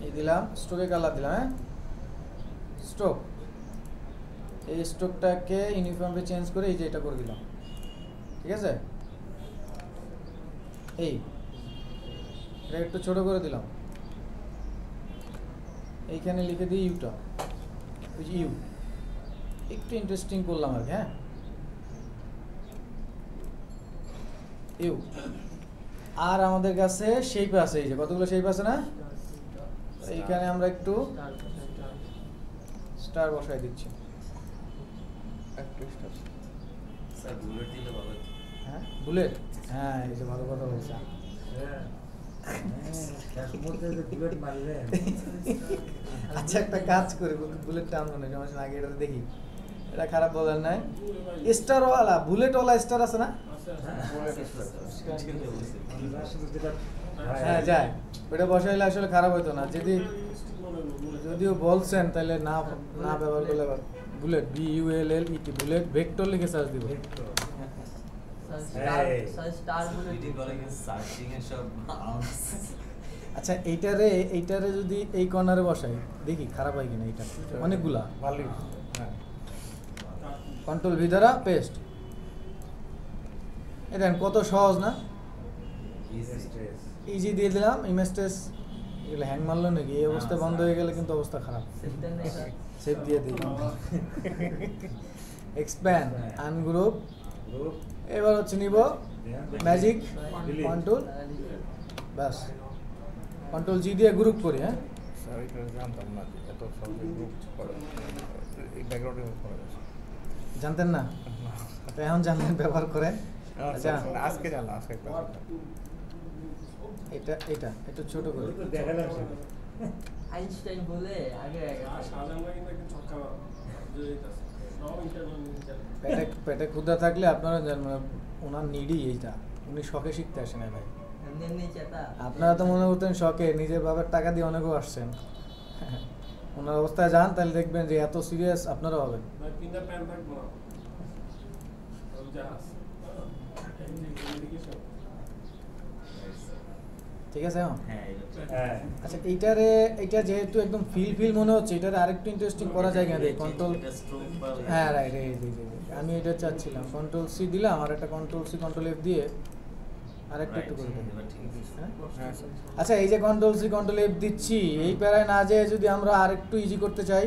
এই দিলাম, স্ট্রোকে কালার দিলাম, হ্যাঁ, স্ট্রোক, এই স্ট্রোকটাকে ইউনিফর্মে চেঞ্জ করে এই যে এটা করে দিলাম, ঠিক আছে। এটা একটু ছোট করে দিলাম, এইখানে লিখে দিই ইউটা, ওই যে ইউ একটু ইন্টারেস্টিং করলাম আর কি, হ্যাঁ, ইউ। আর আমাদের কাছে শেপ আছে, এই যে কতগুলো শেপ আছে না, এইখানে আমরা একটু স্টার বসাই দিচ্ছি, স্যার বুলেট দিলে ভালো হতো। হ্যাঁ বুলেট, হ্যাঁ এই যে ভালো কথা বলছে। আচ্ছা একটা কাজ করি, বুলেটটা আনবো না, সমস্যা আগে এটা দেখি, এটা খারাপ বলার নাই। স্টারওয়ালা বুলেটওয়ালা স্টার আছে না, হ্যাঁ যায়, ওটা বসাইলে আসলে খারাপ হইতো না। যদিও বলছেন তাহলে না ব্যবহার করলে বুলেট, BULLET, বুলেট ভেক্টর লিখে সার্চ দিব। আচ্ছা এইটারে যদি এই কর্নারে বসাই দেখি খারাপ হয় কিনা, এইটা অনেকগুলা ভালোই, হ্যাঁ, কন্ট্রোল ভি দ্বারা পেস্ট। এটা কত সহজ না, ইজি দিয়ে দিলাম। ইমেজ টেস্ট এগুলো হ্যাং মারলো নাকি, এই অবস্থা বন্ধ হয়ে গেলে কিন্তু অবস্থা খারাপ। সেভ দিয়ে দিই, এক্সপ্যান্ড, আনগ্রুপ। এবার হচ্ছে নিব ম্যাজিক কন্ট্রোল, ব্যাস কন্ট্রোল জি দিয়ে গ্রুপ করি। হ্যাঁ স্যার এটা জানতাম না যে এত সহজে গ্রুপ করে, এই ব্যাকগ্রাউন্ডে করা যায়। জানতেন না, তো এখন জানলেন, ব্যবহার করেন। আচ্ছা আজকে জানলাম, আজকে এটা একটু ছোট করে আইনস্টাইন বলে আগে আর শাহজাহান কিন্তু একটা ছক্কা দিতেছে সব ইন্টারভিউ পেটে ক্ষুধা থাকলে আপনারা জানবেন ওনার নিডই এইটা, উনি শখে শিখতে আসেন না ভাই। আপনারা তো মনে করতেন শখে, নিজের বাবার টাকা দিয়ে অনেকেও আসছেন। ওনার অবস্থায় যান তাহলে দেখবেন যে এত সিরিয়াস আপনারা হবেন। ভাই তিনটা প্যান থাকবো না জাহাজ ঠিক আছে। হ্যাঁ আচ্ছা এইটা যেহেতু একদম ফিল মনে হচ্ছে, এটারে আরেকটু ইন্টারেস্টিং করা যায় কিনা, কন্ট্রোল, হ্যাঁ রাইট, আমি এটা চাচ্ছিলাম। কন্ট্রোল সি দিলাম, আর একটা কন্ট্রোল সি কন্ট্রোল এফ দিয়ে আরেকটু একটু করে দিই। আচ্ছা এই যে কন্ট্রোল সি কন্ট্রোল এফ দিচ্ছি, এই প্যারায় না যেয়ে যদি আমরা আরেকটু ইজি করতে চাই,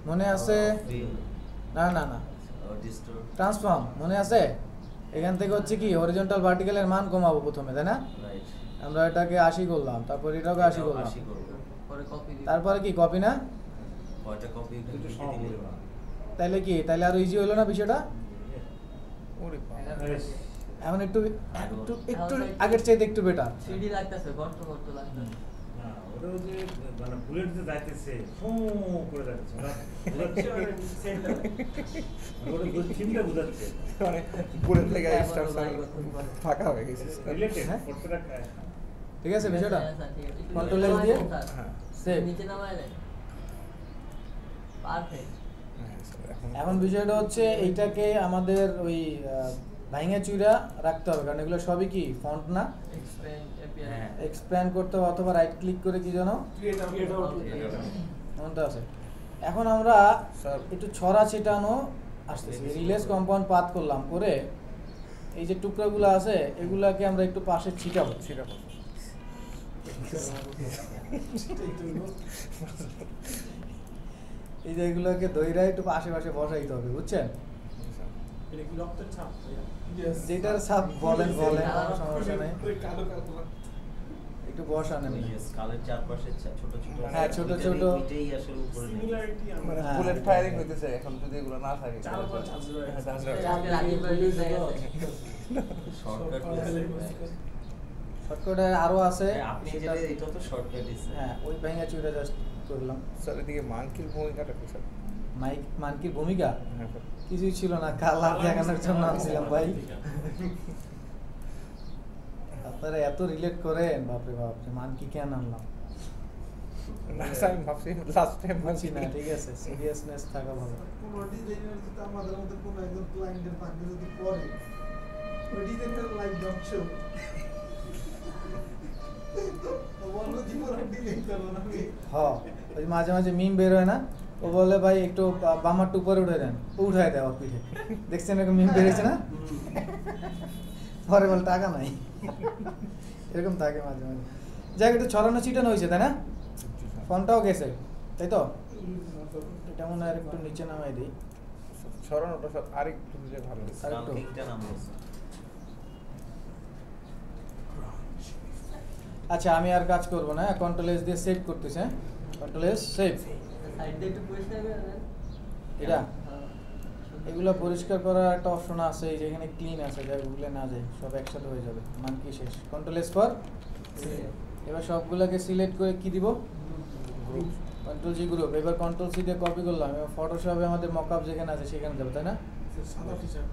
মনে আছে না ট্রান্সফর্ম মনে আছে, এখান থেকে হচ্ছে কি হরিজন্টাল ভার্টিক্যালের মান কমাবো প্রথমে, তাই না? আমরা এটাকে 80 করলাম, তারপর এটাকে 80 করলাম, তারপরে কি কপি না, তাইলে কি তাইলে আরো ইজি হলো না বিষয়টা? এখন একটু আগের চাইতে একটু বেটার। সিডি লাগতেছে, গর্ত লাগতেছে না, ওটা যে মানে বুলেট যে যাইতেছে ফু করে যাচ্ছে, ওটা চিন্তা বুঝাচ্ছে, মানে বুলেট লেগে স্টার ফাঁকা হয়ে গেছে। রিলেটেড হ্যাঁ? ফটোটা ঠিক আছে বিষয়টা, কন্ট্রোল এস দিয়ে হ্যাঁ সেভ। নিচে নামায় দেয়, পারফেক্ট। এখন বিষয়টা হচ্ছে এইটাকে আমাদের ওই ভাঙা চুরা রাখতে হবে, কারণ এগুলো সবই কি ফন্ট না, এক্সপ্যান্ড করতে হবে, অথবা রাইট ক্লিক করে কি জানো ক্রিয়েট আউট মনটা আছে এখন আমরা স্যার একটু ছড়া ছিটানো আসতেছি, রিলেস কম্পাউন্ড পাত করলাম, করে এই যে টুকরাগুলো আছে এগুলাকে আমরা একটু পাশে ছিটাবো। ছিটাবো এই যে এগুলোকে দইরা একটু আশেপাশে বসাইতে হবে, বুঝছেন? এটা কি রক্তের ছাপ ভাইয়া? Yes. যেটার ছাপ বলেন বলেন, কালো কোনো সমস্যা নেই, কালো কালো একটু বসানেন। স্কালের চারপাশে ছোট ছোট হ্যাঁ, ছোট ছোট। এটাই আসলে উপরে নেই। সিমিলারিটি মানে হ্যাঁ। বুলেট ফায়ারিং হইতেছে এখন, যদি এগুলো না থাকে চার পাঁচ ঝাঁঝরা হ্যাঁ, আছে। ঝাঁঝরা। আজকে রাতের বেলা জায়গা আছে। শর্টকাট শর্টকাটে আরো আছে, আপনি সেটা যেটা এটা তো শর্টকাট ইস হ্যাঁ ওই ভেঙে চুরে জাস্ট করলাম। স্যার এদিকে মাংকির ভূমিকাটা কি স্যার? মানকির ভূমিকা হ্যাঁ স্যার। কিছুই ছিল না, কালার দেখানোর জন্য আনছিলাম ভাই। আপনারা এত রিলেট করেন, বাপরে বাপ, যে মানকি কেন আনলাম? না স্যার আমি ভাবছি লাস্ট টাইম বলছি না, ঠিক আছে, সিরিয়াসনেস থাকা ভালো। কোনো ডিজাইনার যদি আমাদের মধ্যে কোনো একজন ক্লায়েন্টের ভাগ্যে যদি পড়ে, ওই ডিজাইনার লাইক ডগ শো বলো জীবন ডিজাইন করবো না আমি। ওই মাঝে মাঝে মিম বের হয় না, ও বলে ভাই একটু বামারটা উপরে উঠে দেন, ও উঠায় দেয় ওর পিঠে। দেখছেন এরকম মিম বেরিয়েছে না? পরে বল টাকা নাই, এরকম থাকে মাঝে মাঝে। যাই হোক, একটু ছড়ানো ছিটানো হয়েছে তাই না? ফোনটাও গেছে তাই তো? এটা মনে হয় একটু নিচে নামাই দিই। ছড়ানোটা স্যার আরেকটু দিলে ভালো হতো। আর একটু। স্কালকিংটা নাম বলছে। আচ্ছা, আমি আর কাজ করবো না, কন্ট্রোল এস দিয়ে সেভ করতেছে। Control S save. সাইড দিয়ে একটু পরিষ্কার করে দেন। এটা হ্যাঁ। এগুলো পরিষ্কার করার একটা অপশন আছে, এই যেখানে ক্লিন আছে, যা ভুলে না যায়, সব একসাথে হয়ে যাবে। মানকি শেষ। Control S for. এবার সবগুলোকে সিলেক্ট করে কি দিব? গ্রুপ। কন্ট্রোল জি গ্রুপ। এবার কন্ট্রোল সি দিয়ে কপি করলাম, এবার ফটোশপে আমাদের মকআপ যেখানে আছে সেখানে যাবে, তাই না? সাদা টি-শার্ট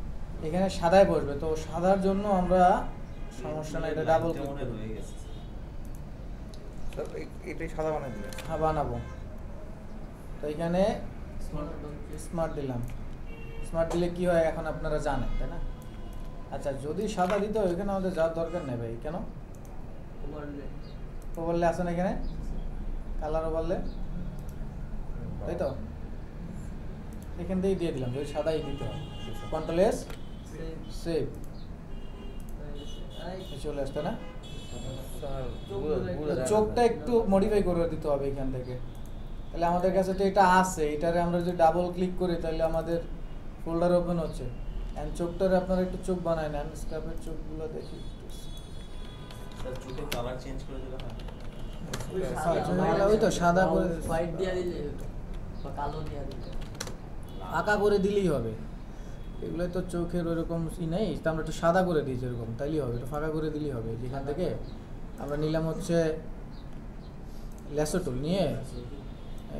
এখানে সাদায় বসবে, তো সাদার জন্য আমরা সমস্যা না, এটা ডাবল লাইনটা ক্লিক মনে করব। হয়ে গেছে। স্যার এটাই সাদা বানাই দিলে। হ্যাঁ, বানাবো। তো এখানে স্মার্ট ডগ স্মার্ট দিলাম। স্মার্ট দিলে কি হয় এখন আপনারা জানেন, তাই না? আচ্ছা, যদি সাদা দিতে হয় এখানে আমাদের যাওয়ার দরকার নেই ভাই। কেন? ওভারলে ওভারলে আছে না এখানে, কালার ওভারলে, তাই তো? এখান থেকেই দিয়ে দিলাম, যদি সাদাই দিতে হয়। কন্ট্রোল এস সেভ সেভ, হয়ে গেছে। চলে আসতে না? স্যার চোখগুলো বোঝা যায় না। চোখটা একটু মডিফাই করে দিতে হবে এখান থেকে। তাহলে আমাদের কাছে তো এটা আছে, এটারে আমরা যদি ডাবল ক্লিক করি তাহলে আমাদের ফোল্ডার ওপেন হচ্ছে। এন্ড চোখটারে আপনারা একটু চোখ বানায় নেন, স্ক্যাপের চোখগুলো দেখি একটু। স্যার চোখের কালার চেঞ্জ করে দিলে হয়। ওই তো সাদা করে হোয়াইট দিয়া দিলে বা কালো দিয়া দিলে ফাঁকা করে দিলেই হবে। এগুলো তো চোখের ওইরকম ই নেই, তো আমরা একটু সাদা করে দিয়েছি এরকম, তাইলেই হবে। একটু ফাঁকা করে দিলেই হবে। যেখান থেকে আমরা নিলাম হচ্ছে ল্যাসো টুল নিয়ে,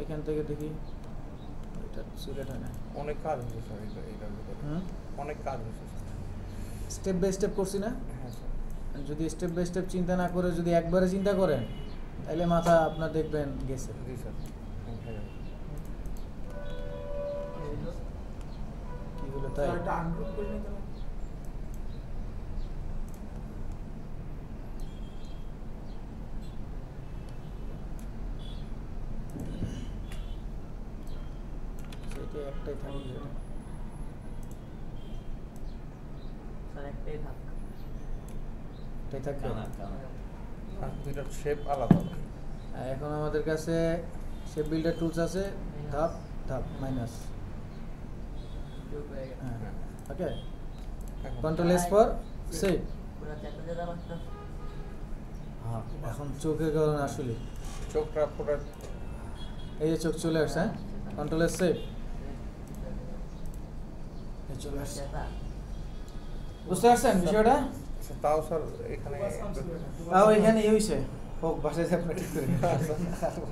এখান থেকে দেখি এটা সিলেক্ট হয় না। অনেক কাজ হয়েছে স্যার এইটার ভিতরে। অনেক কাজ হয়েছে স্যার। স্টেপ বাই স্টেপ করছি না? হ্যাঁ স্যার। যদি স্টেপ বাই স্টেপ চিন্তা না করে যদি একবারে চিন্তা করেন তাহলে মাথা আপনার দেখবেন গেছে। জি স্যার। হয়ে যাবে। কি হলো তাই? আর একটা আনগ্রুপ করে নিতে হবে। সেটা একটাই থাকবে। স্যার একটাই থাক এটাই থাকবে। কানা কানা। আর দুইটার শেপ আলাদা হবে। এখন আমাদের কাছে শেপ বিল্ডার টুলস আছে, ধাপ ধাপ মাইনাস। যোগ হয়ে গেছে হ্যাঁ, ওকে। এখন কন্ট্রোল এস ফর সেভ। পুরো চেপে যেতে পারতো হ্যাঁ, এখন চোখের কারণে আসলে চোখটা পুরো এই যে চোখ চলে আসছে। কন্ট্রোল এস সেভ, চলে আসছে। চেপা বুঝতে পারছেন বিষয়টা? আচ্ছা, তাও স্যার এখানে তাও এখানে এই হইছে হোক, বাসায় যে আপনার ঠিক করে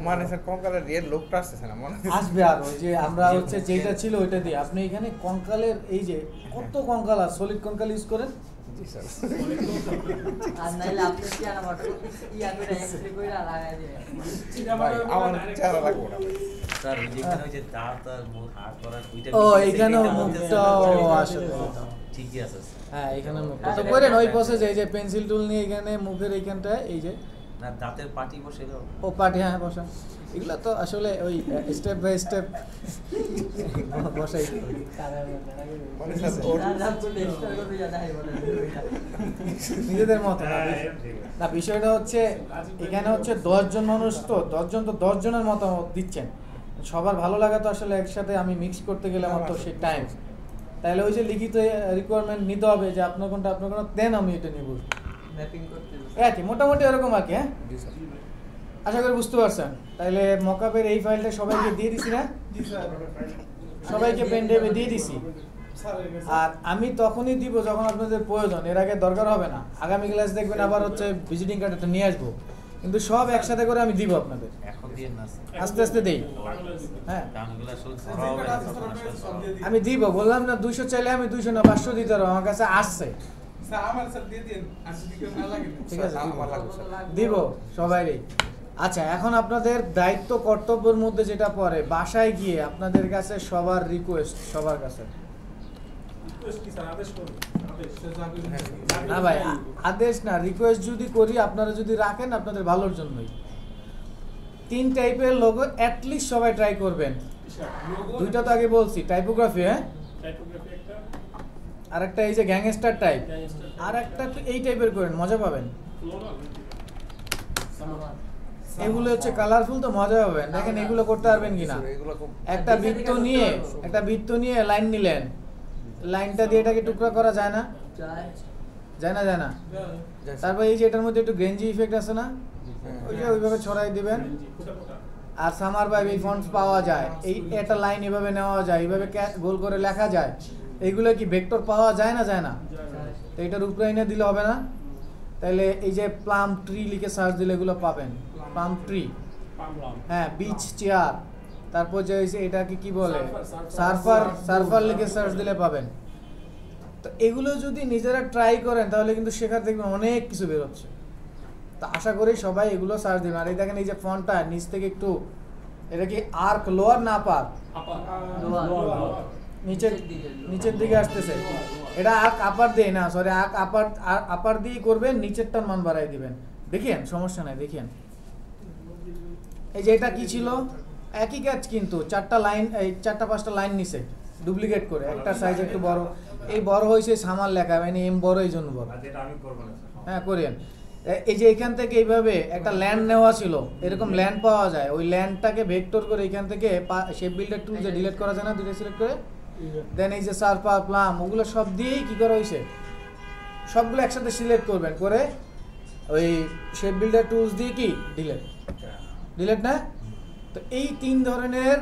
মানে স্যার কঙ্কালের রিয়েল লোকটা আসতেছে না মনে হয়। আসবে। আর ওই যে আমরা হচ্ছে যেটা ছিল ওইটা দিয়ে আপনি এখানে কঙ্কালের এই যে কত কঙ্কাল আর সলিড কঙ্কাল ইউজ করেন। জি স্যার। আর নাইলে আপনি কি আনা বটে ইয়া করে এক্সরে করে লাগাই দিবেন ভাই, আমার চেহারা লাগবে না। স্যার ওই যেখানে ওই যে দাঁত আর মুখ হাত করার ওইটা ও, ভিতরে এখানেও সেটা হচ্ছে মুখটাও স্যার। আসলে ঠিকই আছে স্যার। হ্যাঁ, এখানে মুখটা তো করেন ওই প্রসেস। এই যে পেন্সিল টুল নিয়ে এখানে মুখের এইখানটায় এই যে না দাঁতের পাটি বসে দাও। ও পাটি, হ্যাঁ বসা, এগুলো তো আসলে ওই স্টেপ বাই স্টেপ বসাই। মানে স্যার ওর নিজেদের মতো না, হ্যাঁ, ঠিক আছে। না বিষয়টা হচ্ছে এখানে হচ্ছে 10 জন মানুষ, তো 10 জন তো 10 জনের মতামত দিচ্ছেন, সবার ভালো লাগা তো আসলে একসাথে আমি মিক্স করতে গেলে আমার তো সেই টাইম, তাহলে ওই যে লিখিত রিকোয়ারমেন্ট নিতে হবে যে আপনার কোনটা দেন, আমি এটা নিব ম্যাপিং করতে আর কি, মোটামুটি এরকম আর কি। হ্যাঁ, জি স্যার। আশা করি বুঝতে পারছেন। তাহলে মকআপের এই ফাইলটা সবাইকে দিয়ে দিছি না, জি স্যার সবাইকে পেন ড্রাইভে দিয়ে দিছি, স্যারের কাছে আর আমি তখনই দিব যখন আপনাদের প্রয়োজন, এর আগে দরকার হবে না। আগামী ক্লাস দেখবেন আবার হচ্ছে ভিজিটিং কার্ডটা নিয়ে আসবো, কিন্তু সব একসাথে করে আমি দিব আপনাদের, এখন দিয়ে না আস্তে আস্তে দেই। হ্যাঁ, গানগুলো আসলে ধরা হবে না তখন আসলে। আমি দিব, বললাম না 200 চাইলে আমি 200 না 500 দিতে পারবো, আমার কাছে আসছে, স্যার আমার স্যার দিয়ে দিন, আর যদি কেউ না লাগে না। ঠিক আছে স্যার, আমার লাগবে স্যার। দিব সবাইরই। আচ্ছা, এখন আপনাদের দায়িত্ব কর্তব্যের মধ্যে যেটা পড়ে, বাসায় গিয়ে আপনাদের কাছে সবার রিকোয়েস্ট, সবার কাছে রিকোয়েস্ট কি স্যার, আদেশ করুন, আদেশ না ভাই, আদেশ না, রিকোয়েস্ট যদি করি, আপনারা যদি রাখেন আপনাদের ভালোর জন্যই। 3 টাইপের লোগো অ্যাটলিস্ট সবাই ট্রাই করবেন। দুইটা তো আগে বলছি, টাইপোগ্রাফি, হ্যাঁ, টাইপোগ্রাফি একটা, আর একটা এই যে গ্যাংস্টার টাইপ, গ্যাংস্টার আর একটা তো এই টাইপের করেন, মজা পাবেন। ফ্লোরাল এগুলো হচ্ছে কালারফুল, তো মজা পাবেন। দেখেন এগুলো করতে পারবেন কিনা। এগুলো খুব একটা বৃত্ত নিয়ে লাইন নিলেন, লাইনটা দিয়ে এটাকে টুকরা করা যায় না, যায় না, যায় না। তারপর এই যে এটার মধ্যে একটু গ্রেঞ্জি ইফেক্ট আছে না, ওইটা ওইভাবে ছড়াই দিবেন। ফোটা ফোটা আর সামার বা এই ফন্টস পাওয়া যায়, এই একটা লাইন এভাবে নেওয়া যায়, এইভাবে গোল করে লেখা যায়। এইগুলো কি ভেক্টর পাওয়া যায় না, যায় না? তো এটার উপরে এনে দিলে হবে না? তাহলে এই যে প্লাম ট্রি লিখে সার্চ দিলে এগুলো পাবেন, প্লাম ট্রি, পামলাম হ্যাঁ, বিচ চেয়ার, তারপর যে এটাকে কি বলে, সার্ফার, সার্ফার লিখে সার্চ দিলে পাবেন। তো এগুলো যদি নিজেরা ট্রাই করেন তাহলে কিন্তু শেখার দেখবেন অনেক কিছু বেরোচ্ছে। তো আশা করি সবাই এগুলো সার্চ দিবেন। আর এই দেখেন এই যে ফন্টটা নিচ থেকে একটু, এটা কি আর্ক লোয়ার না আপার, নিচের দিকে আসতেছে, এটা আর্ক আপার দিয়ে না, সরি আর্ক আপার দিয়ে করবেন, নিচেরটার মান বাড়াই দিবেন। দেখেন সমস্যা নাই, দেখেন এই যে এটা কি ছিল, একই কাজ, কিন্তু 4টা লাইন, এই 4-5টা লাইন নিচে ডুপ্লিকেট করে, একটা সাইজ একটু বড়, এই বড় হয়েছে সামার লেখা, মানে এম বড়, এই জন্য বড়। আর যেটা আমি করবো না স্যার। হ্যাঁ, করেন। এই যে এখান থেকে এইভাবে একটা ল্যান্ড নেওয়া ছিল, এরকম ল্যান্ড পাওয়া যায়, ওই ল্যান্ডটাকে ভেক্টর করে এখান থেকে শেপ বিল্ডার টুল যে ডিলিট করা যায় না, দুটো সিলেক্ট করে দেন এই যে সার্ফার প্লাম, ওগুলো সব দিয়েই কি করা হয়েছে, সবগুলো একসাথে সিলেক্ট করবেন, করে ওই শেপ বিল্ডার টুলস দিয়ে কি ডিলিট না। তো এই 3 ধরনের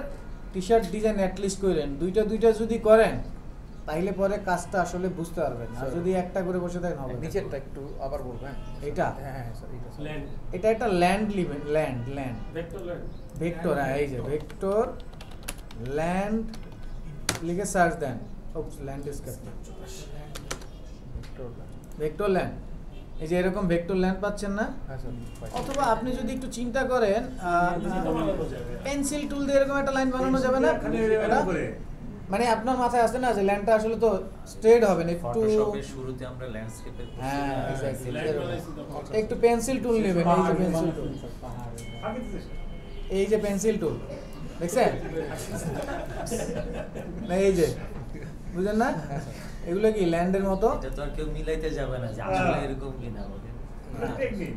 টি শার্ট ডিজাইন অ্যাটলিস্ট করেন, দুইটা যদি করেন তাইলে পরে কাজটা আসলে বুঝতে পারবেন। আর যদি একটা করে বসে থাকেন হবে না। নিচেরটা একটু আবার বলবেন। এটা হ্যাঁ হ্যাঁ স্যার, এটা স্যার। ল্যান্ড এটা একটা ল্যান্ড ভেক্টর ল্যান্ড ভেক্টর, হ্যাঁ, এই যে ভেক্টর ল্যান্ড লিখে সার্চ দেন, ল্যান্ড ভেক্টর ল্যান্ড, এই যে এরকম ভেক্টর ল্যান্ড পাচ্ছেন না। হ্যাঁ স্যার, পাই। অথবা আপনি যদি একটু চিন্তা করেন, পেন্সিল টুল দিয়ে এরকম একটা লাইন বানানো যাবে না, খালি এটা এরকম করে। মানে আপনার মাথায় আসে না যে ল্যান্ডটা আসলে তো স্ট্রেট হবে না, একটু, ফটোশপের শুরুতে আমরা ল্যান্ডস্কেপের হ্যাঁ exactly, ল্যান্ড এরকম। বানাইছি তখন। একটু পেন্সিল টুল নেবেন, এই যে পেন্সিল টুল, ফাঁকি দিতে স্যার। এই যে পেন্সিল টুল দেখছেন না, এই যে বুঝলেন না, এগুলো কি ল্যান্ডের মতো। এটা তো আর কেউ মিলাইতে যাবে না যে আসলে এরকম কিনা বলে। এটা টেকনিক।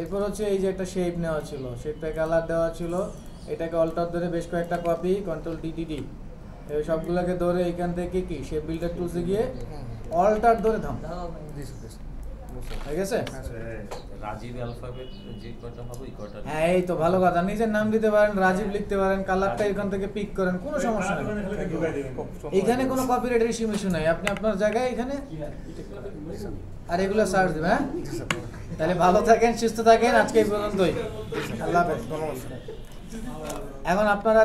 এরপর হচ্ছে এই যে একটা শেপ নেওয়া ছিল, শেপটা কালার দেওয়া ছিল, এটাকে অল্টার ধরে বেশ কয়েকটা কপি, কন্ট্রোল ডিডিডি, এই সবগুলোকে ধরে এখান থেকে কি শেপ বিল্ডার টুলসে গিয়ে অল্টার ধরে ধাম, জি স্যার, জি স্যার। ঠিক আছে। রাজীব অ্যালফাবেট যে কয়টা হবে ওই কয়টা। হ্যাঁ, এই তো ভালো কথা, নিজের নাম দিতে পারেন, রাজীব লিখতে পারেন, কালারটা এখান থেকে পিক করেন, কোনো সমস্যা নেই। খালি ঢুকাই দিবেন। এখানে কোনো কপিরাইট ইস্যু নাই, আপনি আপনার জায়গায় এখানে আর এগুলো সার্চ দেবেন। হ্যাঁ, তাহলে ভালো থাকেন, সুস্থ থাকেন, আজকে এই পর্যন্তই, আল্লাহ হাফেজ। এখন আপনারা